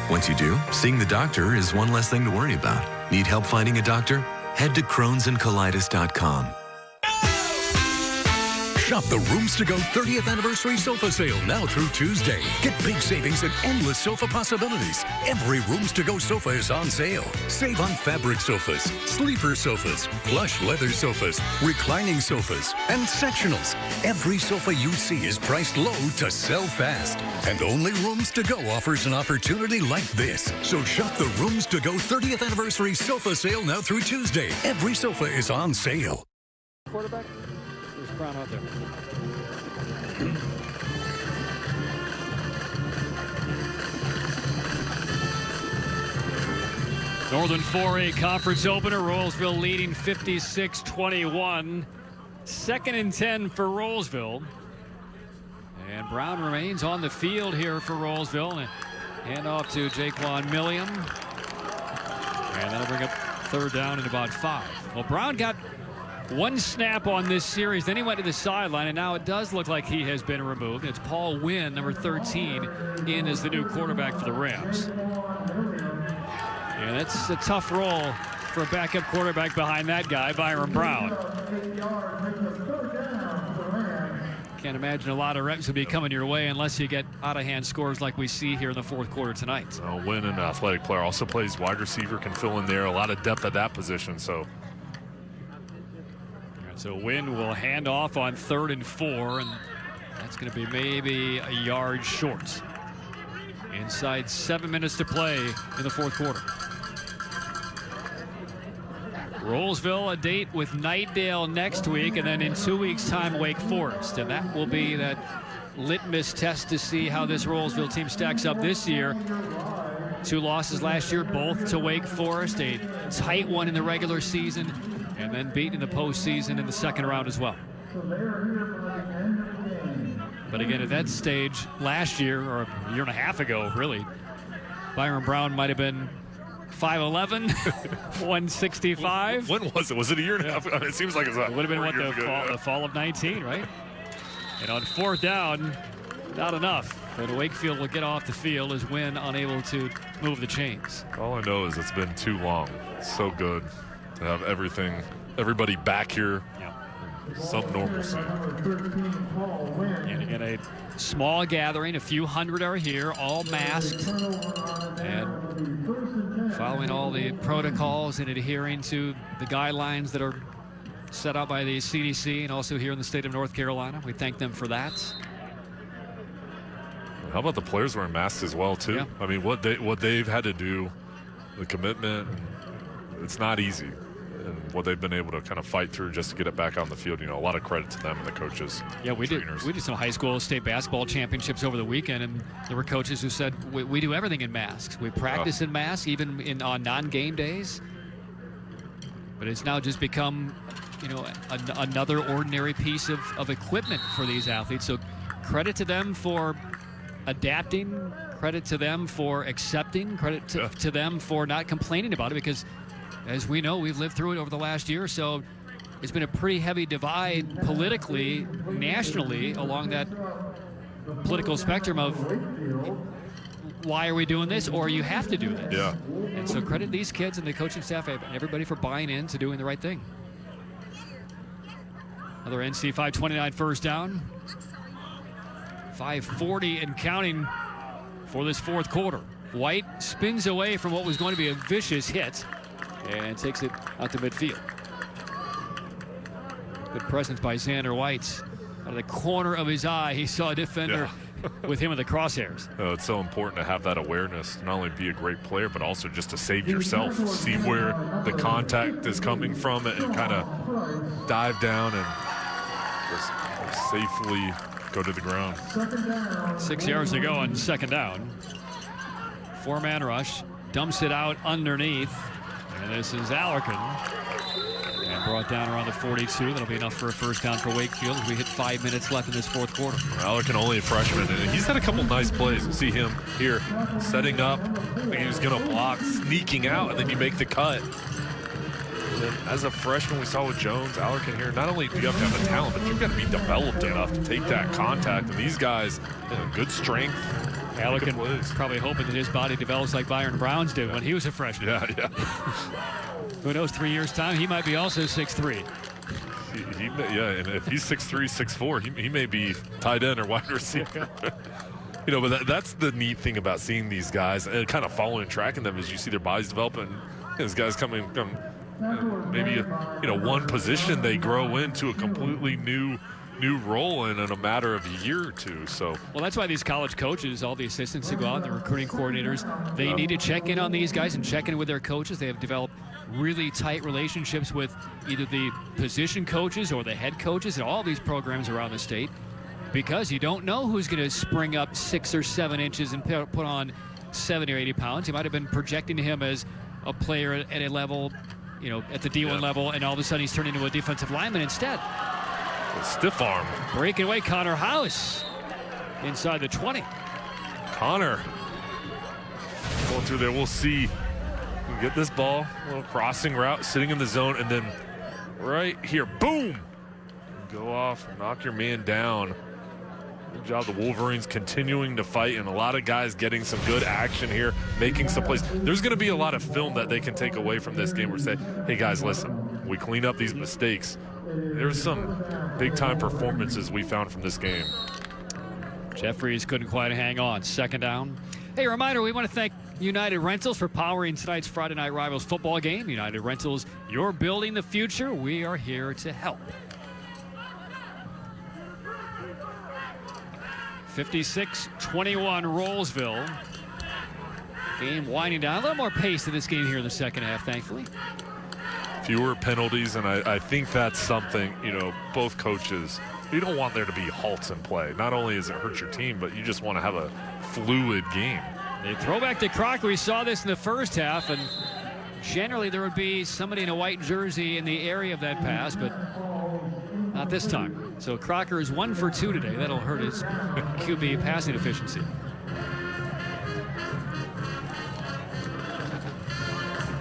Once you do, seeing the doctor is one less thing to worry about. Need help finding a doctor? Head to crohnsandcolitis.com. Shop the Rooms to Go 30th Anniversary Sofa Sale now through Tuesday. Get big savings and endless sofa possibilities. Every Rooms to Go sofa is on sale. Save on fabric sofas, sleeper sofas, plush leather sofas, reclining sofas, and sectionals. Every sofa you see is priced low to sell fast. And only Rooms to Go offers an opportunity like this. So shop the Rooms to Go 30th Anniversary Sofa Sale now through Tuesday. Every sofa is on sale. Quarterback? Brown out there. Northern 4A Conference opener. Rolesville leading 56-21. Second and 10 for Rolesville. And Brown remains on the field here for Rolesville. And hand off to Jaquan Milliam. And that'll bring up third down in about 5. Well, Brown got one snap on this series, then he went to the sideline, and now it does look like he has been removed. It's Paul Wynn, number 13, in as the new quarterback for the Rams. And that's a tough role for a backup quarterback behind that guy, Byron Brown. Can't imagine a lot of reps will be coming your way unless you get out-of-hand scores like we see here in the fourth quarter tonight. Wynn, an athletic player, also plays wide receiver, can fill in there. A lot of depth at that position, so. So Wynn will hand off on 3rd and 4, and that's going to be maybe a yard short. Inside 7 minutes to play in the fourth quarter. Rolesville, a date with Nightdale next week, and then in 2 weeks' time, Wake Forest. And that will be that litmus test to see how this Rolesville team stacks up this year. 2 losses last year, both to Wake Forest, a tight one in the regular season, and then beaten in the postseason in the second round as well. But again, at that stage last year, or a year and a half ago, really, Byron Brown might have been 5'11", 165. When was it? Was it a year and a half? I mean, it seems like it was. It would have been what, the fall of 19, right? And on fourth down, not enough. But Wakefield will get off the field as Wynn unable to move the chains. All I know is it's been too long. It's so good to have everybody back here. Some normalcy. And again, a small gathering, a few hundred are here, all masked and following all the protocols and adhering to the guidelines that are set out by the CDC and also here in the state of North Carolina. We thank them for that. How about the players wearing masks as well too? Yeah. I mean, what they've had to do, the commitment, it's not easy. And what they've been able to kind of fight through just to get it back on the field, a lot of credit to them and the coaches. Yeah, we did some high school state basketball championships over the weekend, and there were coaches who said we do everything in masks. We practice in masks, even on non-game days. But it's now just become, another ordinary piece of equipment for these athletes. So credit to them for adapting, credit to them for accepting, credit to them for not complaining about it, because as we know, we've lived through it over the last year or so. It's been a pretty heavy divide politically, nationally, along that political spectrum of why are we doing this, or you have to do this. Yeah. And so credit these kids and the coaching staff and everybody for buying in to doing the right thing. Another NC 529 first down. 5:40 and counting for this fourth quarter. White spins away from what was going to be a vicious hit and takes it out to midfield. Good presence by Xander White. Out of the corner of his eye, he saw a defender with him in the crosshairs. It's so important to have that awareness, not only be a great player, but also just to save yourself, see where the contact is coming from and kind of dive down and just safely go to the ground. 6 yards to go on second down. Four-man rush, dumps it out underneath. And this is Allerkin. And brought down around the 42. That'll be enough for a first down for Wakefield as we hit 5 minutes left in this fourth quarter. Allerkin, only a freshman, and he's had a couple nice plays. We'll see him here setting up. I think he was going to block, sneaking out, and then you make the cut. And then as a freshman, we saw with Jones, Allerkin here, not only do you have to have the talent, but you've got to be developed enough to take that contact. And these guys, good strength. Allerkin probably hoping that his body develops like Byron Brown's did when he was a freshman. Yeah. Who knows, 3 years' time, he might be also 6'3". And if he's 6'3", 6'4", he may be tight end or wide receiver. But that's the neat thing about seeing these guys and kind of following and tracking them is you see their bodies developing. These guys come maybe one position, they grow into a completely new role in a matter of a year or two. So that's why these college coaches, all the assistants who go out, the recruiting coordinators, they need to check in on these guys and check in with their coaches. They have developed really tight relationships with either the position coaches or the head coaches in all these programs around the state, because you don't know who's going to spring up 6 or 7 inches and put on 70 or 80 pounds. You might have been projecting him as a player at a level, at the D1 level, and all of a sudden he's turned into a defensive lineman instead. Stiff arm. Breaking away, Connor House inside the 20. Connor going through there. We'll see. We'll get this ball, a little crossing route, sitting in the zone, and then right here, boom! Go off, knock your man down. Good job. The Wolverines continuing to fight, and a lot of guys getting some good action here, making some plays. There's going to be a lot of film that they can take away from this game where say, hey guys, listen, we clean up these mistakes. There's some big-time performances we found from this game. Jeffries couldn't quite hang on. Second down. Hey, reminder, we want to thank United Rentals for powering tonight's Friday Night Rivals football game. United Rentals, you're building the future. We are here to help. 56-21 Rolesville. Game winding down. A little more pace in this game here in the second half, thankfully. Fewer penalties, and I think that's something, both coaches, you don't want there to be halts in play. Not only does it hurt your team, but you just want to have a fluid game. They throw back to Crocker. We saw this in the first half, and generally there would be somebody in a white jersey in the area of that pass, but Not this time. So Crocker is 1 for 2 today. That'll hurt his QB passing efficiency.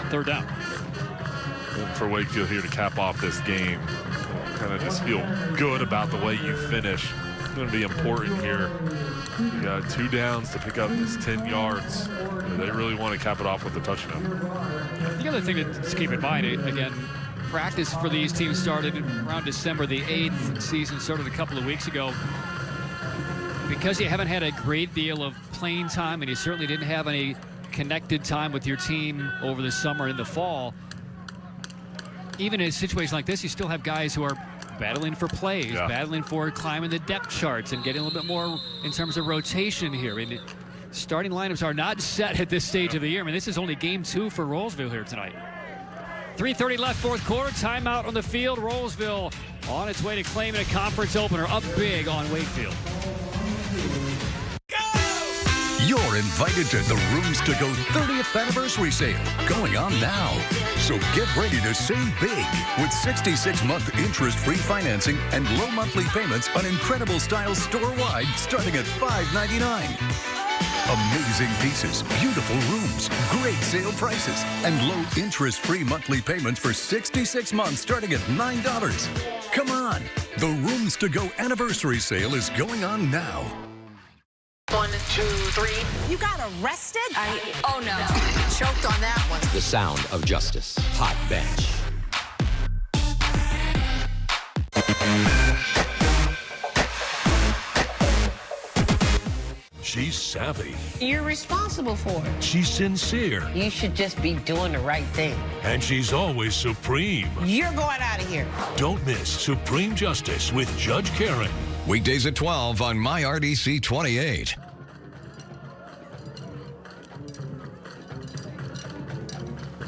Third down. For Wakefield here to cap off this game, kind of just feel good about the way you finish. It's going to be important here. You got 2 downs to pick up this 10 yards. They really want to cap it off with a touchdown. The other thing to keep in mind, again, practice for these teams started around December the 8th. Season started a couple of weeks ago. Because you haven't had a great deal of playing time, and you certainly didn't have any connected time with your team over the summer and the fall, even in a situation like this, you still have guys who are battling for plays, battling for climbing the depth charts and getting a little bit more in terms of rotation here. I mean, starting lineups are not set at this stage of the year. I mean, this is only game 2 for Rolesville here tonight. 3:30 left, fourth quarter. Timeout on the field. Rolesville on its way to claiming a conference opener, up big on Wakefield. You're invited to the Rooms to Go 30th anniversary sale going on now. So get ready to save big with 66-month interest-free financing and low monthly payments on incredible styles store-wide starting at $5.99. Amazing pieces, beautiful rooms, great sale prices, and low interest-free monthly payments for 66 months starting at $9. Come on, the Rooms to Go anniversary sale is going on now. 1, 2, 3. You got arrested? Oh no. Choked on that one. The sound of justice. Hot bench. She's savvy. You're responsible for it. She's sincere. You should just be doing the right thing. And she's always supreme. You're going out of here. Don't miss Supreme Justice with Judge Karen. Weekdays at 12 on MyRDC 28.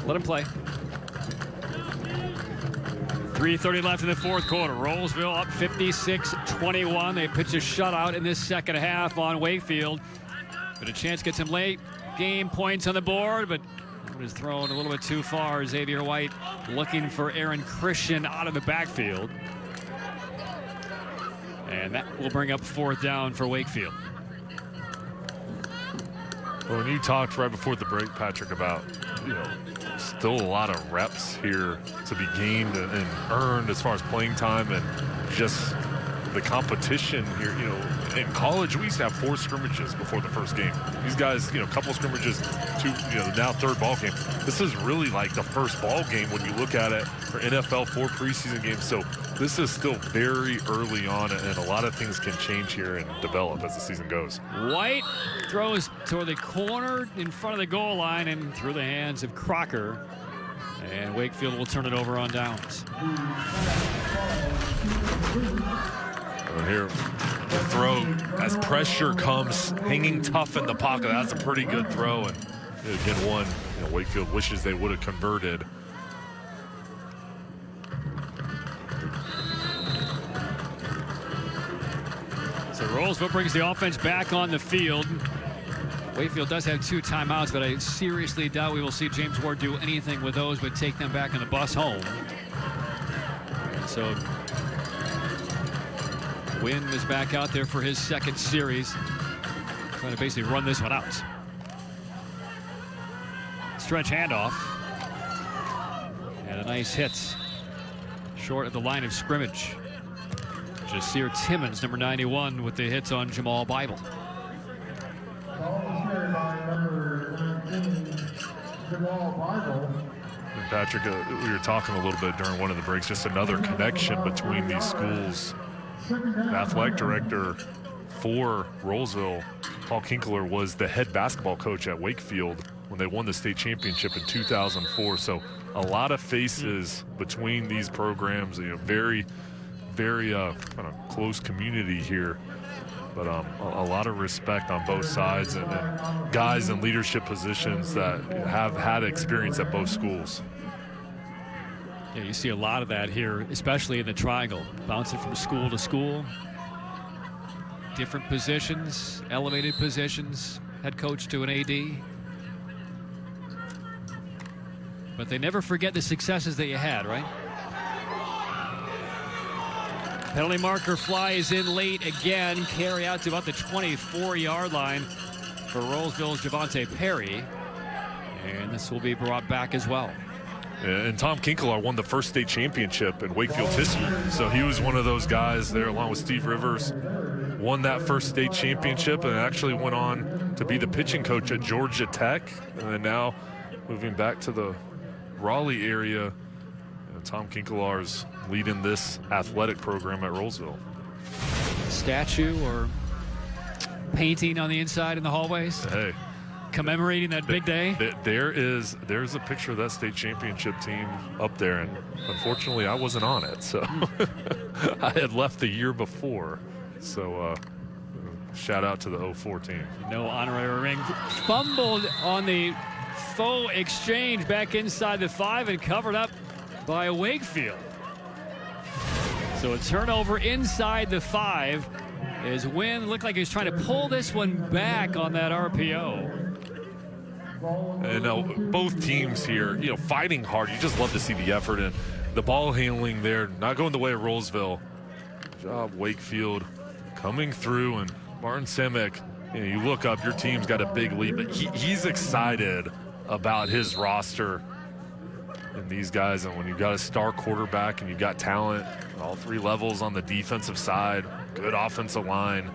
Let him play. 3:30 left in the fourth quarter. Rolesville up 56-21. They pitch a shutout in this second half on Wakefield. But a chance to get some late game points on the board, but it was thrown a little bit too far. Xavier White looking for Aaron Christian out of the backfield. And that will bring up fourth down for Wakefield. Well, when you talked right before the break, Patrick, about, still a lot of reps here to be gained and earned as far as playing time and just the competition here. In college, we used to have 4 scrimmages before the first game. These guys, a couple scrimmages, 2, now third ball game. This is really like the first ball game when you look at it for NFL 4 preseason games. So this is still very early on, and a lot of things can change here and develop as the season goes. White throws toward the corner in front of the goal line and through the hands of Crocker. And Wakefield will turn it over on downs. Here, the throw, as pressure comes, hanging tough in the pocket. That's a pretty good throw. And again, one, Wakefield wishes they would have converted. So Rolesville brings the offense back on the field. Wakefield does have 2 timeouts, but I seriously doubt we will see James Ward do anything with those but take them back on the bus home. So Wynn is back out there for his second series, trying to basically run this one out. Stretch handoff. And a nice hit short of the line of scrimmage. Jasir Timmons, number 91, with the hits on Jamal Bible. And Patrick, we were talking a little bit during one of the breaks, just another connection between these schools. The athletic director for Rolesville, Paul Kinkler, was the head basketball coach at Wakefield when they won the state championship in 2004. So a lot of faces between these programs, very, very kind of close community here. But a lot of respect on both sides, and guys in leadership positions that have had experience at both schools. Yeah, you see a lot of that here, especially in the triangle. Bouncing from school to school. Different positions, elevated positions, head coach to an AD. But they never forget the successes that you had, right? Penalty marker flies in late again. Carry out to about the 24-yard line for Rolesville's Javante Perry. And this will be brought back as well. And Tom Kinkelar won the first state championship in Wakefield's history. So he was one of those guys there, along with Steve Rivers, won that first state championship and actually went on to be the pitching coach at Georgia Tech. And then now moving back to the Raleigh area, Tom Kinkelar's leading this athletic program at Rolesville. Statue or painting on the inside in the hallways? Hey. Commemorating that big day? There's a picture of that state championship team up there, and unfortunately I wasn't on it, so I had left the year before. So shout out to the 04 team. No honorary ring. Fumbled on the faux exchange back inside the 5 and covered up by Wakefield. So a turnover inside the 5 as Wynn looked like he was trying to pull this one back on that RPO. And now both teams here, fighting hard. You just love to see the effort and the ball handling there, not going the way of Rolesville. Good job, Wakefield coming through, and Martin Simic, you look up, your team's got a big lead, but he's excited about his roster and these guys. And when you've got a star quarterback and you've got talent at all 3 levels on the defensive side, good offensive line,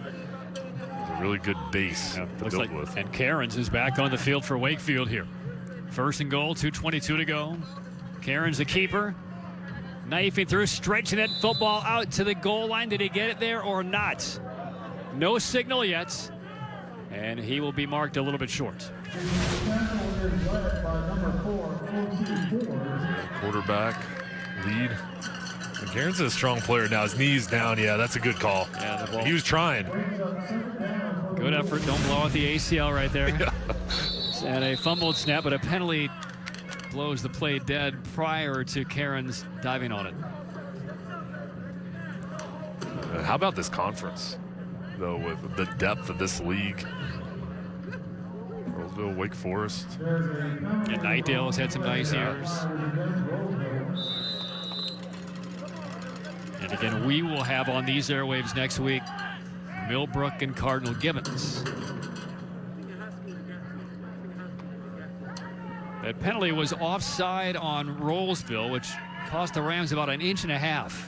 really good base to build with. And Cairns is back on the field for Wakefield here. 1st and goal, 2:22 to go. Cairns the keeper, knifing through, stretching that football out to the goal line. Did he get it there or not? No signal yet, and he will be marked a little bit short. Quarterback lead. And Cairns is a strong player now. His knee's down. Yeah, that's a good call. Yeah, the ball. He was trying. Good effort. Don't blow out the ACL right there. Yeah. And a fumbled snap, but a penalty blows the play dead prior to Cairns diving on it. How about this conference, though, with the depth of this league? Rolesville, Wake Forest. And Nightdale has had some nice years. And again, we will have on these airwaves next week Millbrook and Cardinal Gibbons. That penalty was offside on Rolesville, which cost the Rams about 1.5 inches.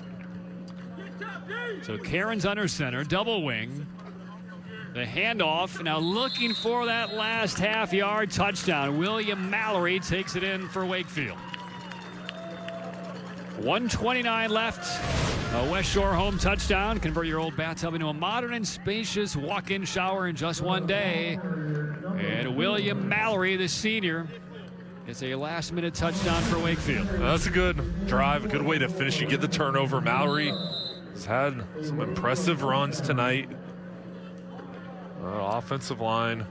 So Cairns under center, double wing. The handoff, now looking for that last half-yard touchdown. William Mallory takes it in for Wakefield. 1:29 left. A West Shore home touchdown. Convert your old bathtub into a modern and spacious walk-in shower in just one day. And William Mallory, the senior, gets a last-minute touchdown for Wakefield. That's a good drive, a good way to finish. You get the turnover. Mallory has had some impressive runs tonight. Offensive line.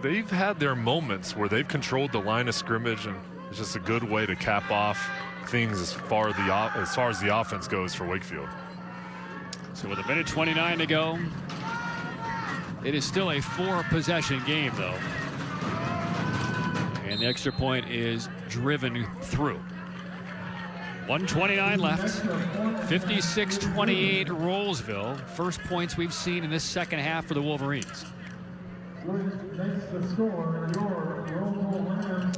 They've had their moments where they've controlled the line of scrimmage, and it's just a good way to cap off things as far as the offense goes for Wakefield. So with 1:29 to go, it is still a 4-possession game, though. And the extra point is driven through. 1:29 left. 56-28 Rolesville. First points we've seen in this second half for the Wolverines.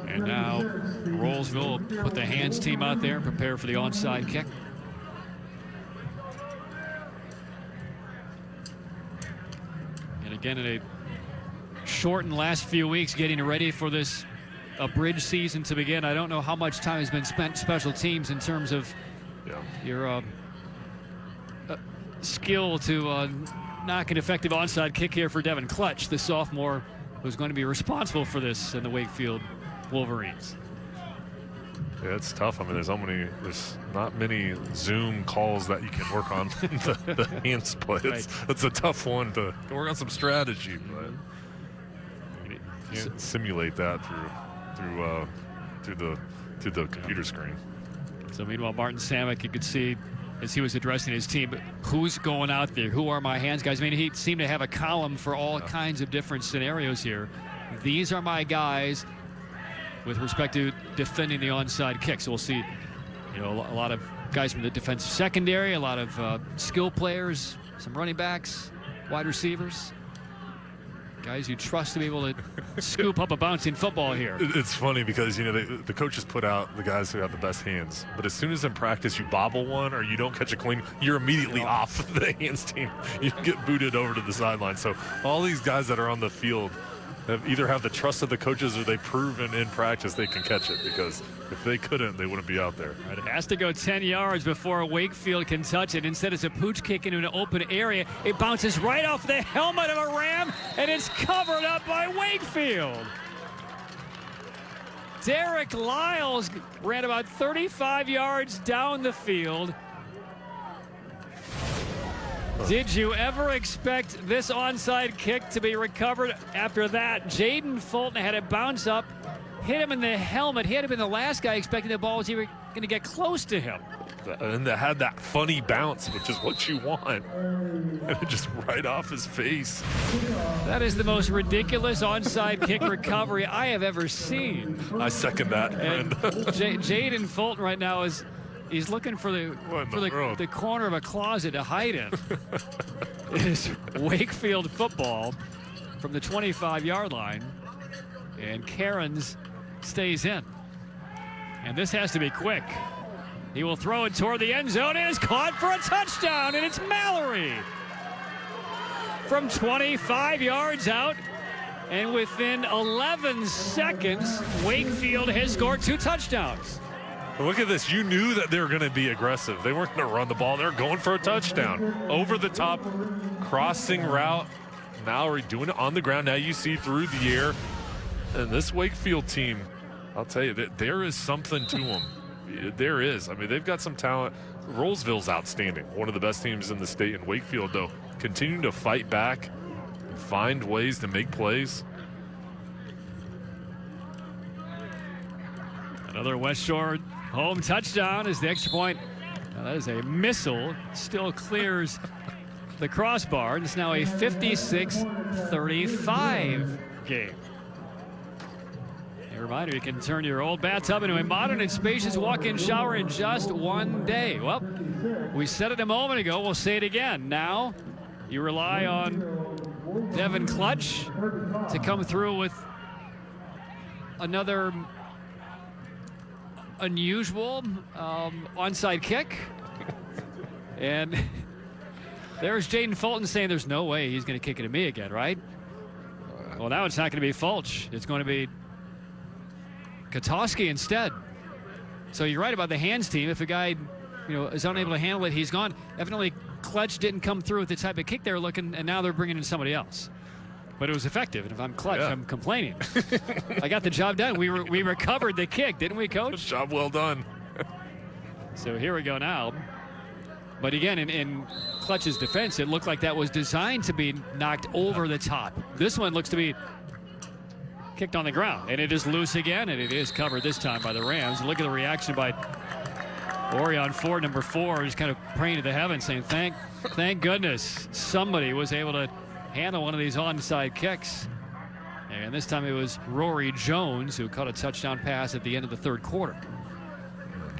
And now Rolesville will put the hands team out there and prepare for the onside kick. And again, in a shortened last few weeks getting ready for this bridge season to begin, I don't know how much time has been spent special teams in terms of your skill to knock an effective onside kick here for Devin Clutch, the sophomore who's going to be responsible for this in the Wakefield Wolverines. Yeah, it's tough. I mean, there's not many Zoom calls that you can work on the hand split. It's a tough one to work on some strategy, but you can't simulate that through the computer screen. So meanwhile, Martin Samick, you could see as he was addressing his team, who's going out there? Who are my hands guys? I mean, he seemed to have a column for all kinds of different scenarios here. These are my guys with respect to defending the onside kick. So we'll see You know, a lot of guys from the defensive secondary, a lot of skill players, some running backs, wide receivers. Guys you trust to be able to scoop up a bouncing football here. It's funny because, you know, the coaches put out the guys who have the best hands. But as soon as in practice you bobble one or you don't catch a clean, you're immediately off the hands team. You get booted over to the sideline. So all these guys that are on the field either have the trust of the coaches or they've proven in practice they can catch it, because if they couldn't, they wouldn't be out there. Right, it has to go 10 yards before Wakefield can touch it. Instead, it's a pooch kick into an open area. It bounces right off the helmet of a Ram, and it's covered up by Wakefield. Derek Lyles ran about 35 yards down the field. Did you ever expect this onside kick to be recovered after that? Jaden Fulton had it bounce up, hit him in the helmet. He had been the last guy expecting the ball was even going to get close to him. And they had that funny bounce, which is what you want. And just right off his face. That is the most ridiculous onside kick recovery I have ever seen. I second that, friend. Jaden Fulton right now he's looking for the corner of a closet to hide in. It is Wakefield football from the 25-yard line. And Cairns stays in. And this has to be quick. He will throw it toward the end zone. It is caught for a touchdown, and it's Mallory. From 25 yards out, and within 11 seconds, Wakefield has scored 2 touchdowns. Look at this. You knew that they were going to be aggressive. They weren't going to run the ball. They were going for a touchdown. Over the top, crossing route. Mallory doing it on the ground. Now you see through the air. And this Wakefield team, I'll tell you, that there is something to them. There is. I mean, they've got some talent. Rolesville's outstanding. One of the best teams in the state. And Wakefield, though, continuing to fight back, find ways to make plays. Another West Shore home touchdown is the extra point. Now that is a missile. Still clears the crossbar. It's now a 56-35 game. A reminder, you can turn your old bathtub into a modern and spacious walk-in shower in just one day. Well, we said it a moment ago. We'll say it again. Now you rely on Devin Clutch to come through with another unusual onside kick. And there's Jaden Fulton saying there's no way he's going to kick it to me again, right? Well, now it's not going to be Fulch. It's going to be Katoski instead. So you're right about the hands team. If a guy, is unable to handle it, he's gone. Evidently, Clutch didn't come through with the type of kick they were looking, and now they're bringing in somebody else. But it was effective, and if I'm Clutch, I'm complaining. I got the job done. We recovered the kick, didn't we, Coach? Job well done. So here we go now. But again, in Clutch's defense, it looked like that was designed to be knocked over the top. This one looks to be kicked on the ground, and it is loose again, and it is covered this time by the Rams. And look at the reaction by Orion Ford, number 4, who's kind of praying to the heavens, saying, thank goodness somebody was able to handle one of these onside kicks. And this time it was Rory Jones who caught a touchdown pass at the end of the third quarter.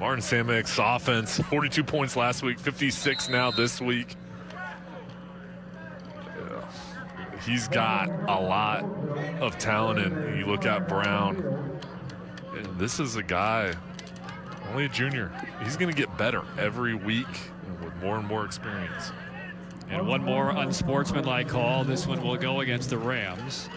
Martin Samek's offense, 42 points last week, 56 now this week. He's got a lot of talent, and you look at Brown, and this is a guy, only a junior. He's going to get better every week with more and more experience. And one more unsportsmanlike call. This one will go against the Rams.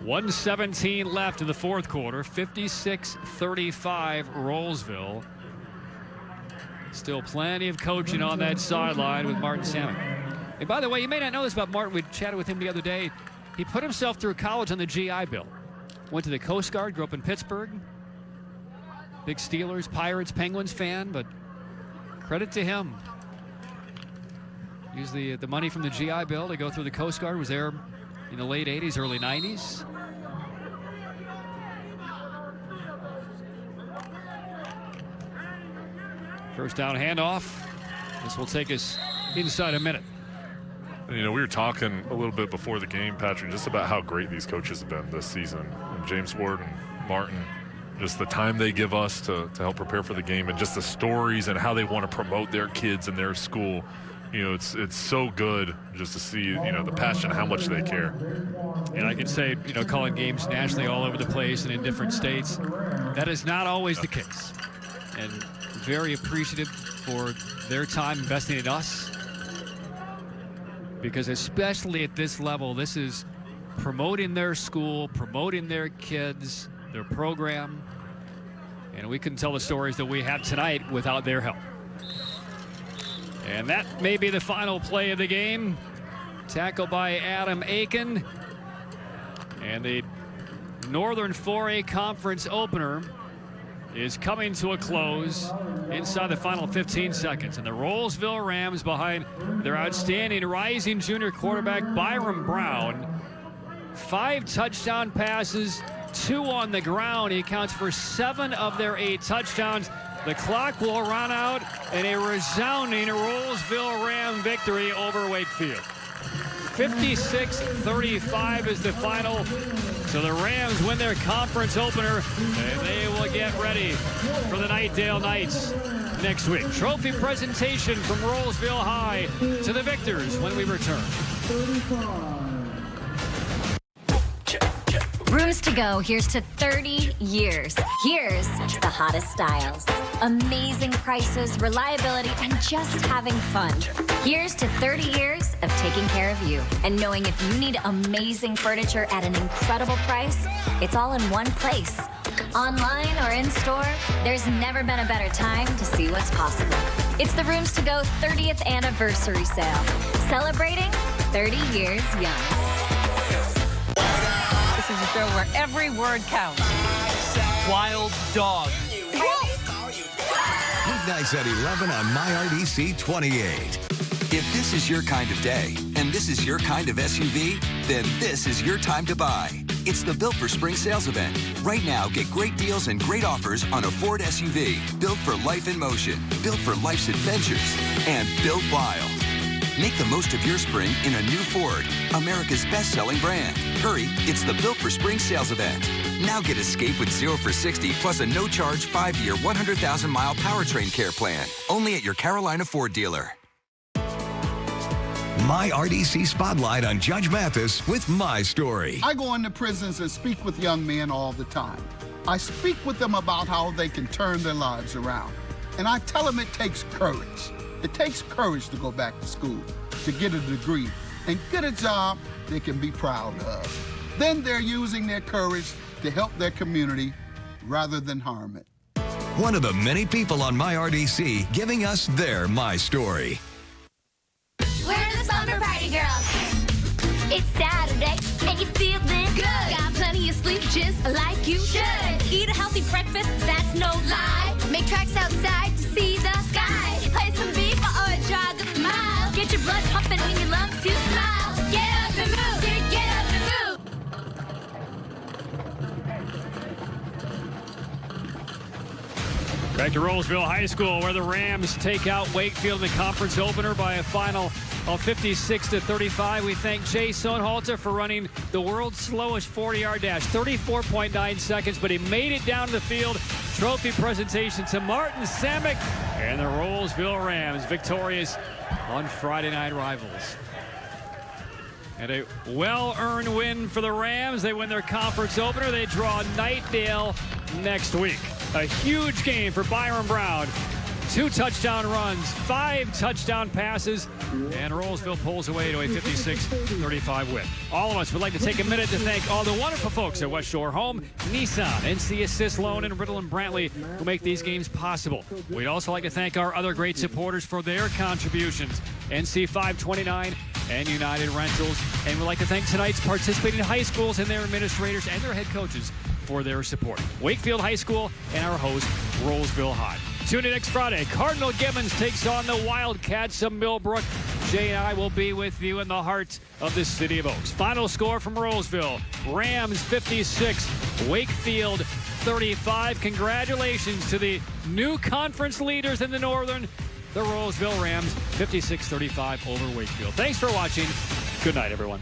1:17 left in the fourth quarter. 56-35 Rolesville. Still plenty of coaching on that sideline with Martin Samek. And by the way, you may not know this about Martin. We chatted with him the other day. He put himself through college on the GI Bill. Went to the Coast Guard, grew up in Pittsburgh. Big Steelers, Pirates, Penguins fan, but credit to him. Used the money from the GI Bill to go through the Coast Guard. Was there in the late 80s, early 90s. First down handoff. This will take us inside a minute. We were talking a little bit before the game, Patrick, just about how great these coaches have been this season. And James Ward and Martin, just the time they give us to help prepare for the game, and just the stories and how they want to promote their kids and their school. It's so good just to see, the passion, how much they care. And I can say, calling games nationally all over the place and in different states, that is not always the case. And very appreciative for their time investing in us. Because especially at this level, this is promoting their school, promoting their kids, their program. And we couldn't tell the stories that we have tonight without their help. And that may be the final play of the game. Tackle by Adam Aiken. And the Northern 4A Conference opener is coming to a close inside the final 15 seconds. And the Rolesville Rams, behind their outstanding rising junior quarterback Byron Brown, 5 touchdown passes, 2 on the ground. He accounts for 7 of their 8 touchdowns. The clock will run out, and a resounding Rolesville Ram victory over Wakefield. 56-35 is the final. So the Rams win their conference opener, and they will get ready for the Nightdale Knights next week. Trophy presentation from Rolesville High to the victors when we return. Rooms to go. Here's to 30 years. Here's the hottest styles. Amazing prices, reliability, and just having fun. Here's to 30 years of taking care of you. And knowing if you need amazing furniture at an incredible price, it's all in one place. Online or in store, there's never been a better time to see what's possible. It's the Rooms to Go 30th anniversary sale. Celebrating 30 years young. This is a show where every word counts. Wild dog. Weeknights at 11 on MyRDC 28. If this is your kind of day, and this is your kind of SUV, then this is your time to buy. It's the Built for Spring sales event. Right now, get great deals and great offers on a Ford SUV, built for life in motion, built for life's adventures, and built wild. Make the most of your spring in a new Ford, America's best-selling brand. Hurry, it's the Built for Spring sales event. Now get Escape with 0 for 60 plus a no-charge 5-year, 100,000-mile powertrain care plan. Only at your Carolina Ford dealer. My RDC Spotlight on Judge Mathis with My Story. I go into prisons and speak with young men all the time. I speak with them about how they can turn their lives around. And I tell them it takes courage. It takes courage to go back to school, to get a degree, and get a job they can be proud of. Then they're using their courage to help their community rather than harm it. One of the many people on My RDC giving us their My Story. We're the Slumber Party Girls. It's Saturday, and you're feeling good. Got plenty of sleep, just like you should. Eat a healthy breakfast, that's no lie. Make tracks outside to see the sky. Play some beat or a jog a mile. Get your blood pumping in your lungs to smile. Get up and move, get up and move. Back to Rolesville High School, where the Rams take out Wakefield in the conference opener by a final of 56-35. We thank Jay Sonhalter for running the world's slowest 40-yard dash, 34.9 seconds, but he made it down to the field. Trophy presentation to Martin Samick, and the Rolesville Rams victorious on Friday Night Rivals. And a well-earned win for the Rams. They win their conference opener. They draw Nightdale next week. A huge game for Byron Brown. 2 touchdown runs, 5 touchdown passes, and Rolesville pulls away to a 56-35 win. All of us would like to take a minute to thank all the wonderful folks at West Shore Home, Nissan, NC Assist Loan, and Riddle and Brantley who make these games possible. We'd also like to thank our other great supporters for their contributions, NC 529 and United Rentals. And we'd like to thank tonight's participating high schools and their administrators and their head coaches for their support. Wakefield High School and our host, Rolesville High. Tune in next Friday. Cardinal Gibbons takes on the Wildcats of Millbrook. Jay and I will be with you in the heart of the city of Oaks. Final score from Rolesville: Rams 56, Wakefield 35. Congratulations to the new conference leaders in the Northern, the Rolesville Rams, 56-35 over Wakefield. Thanks for watching. Good night, everyone.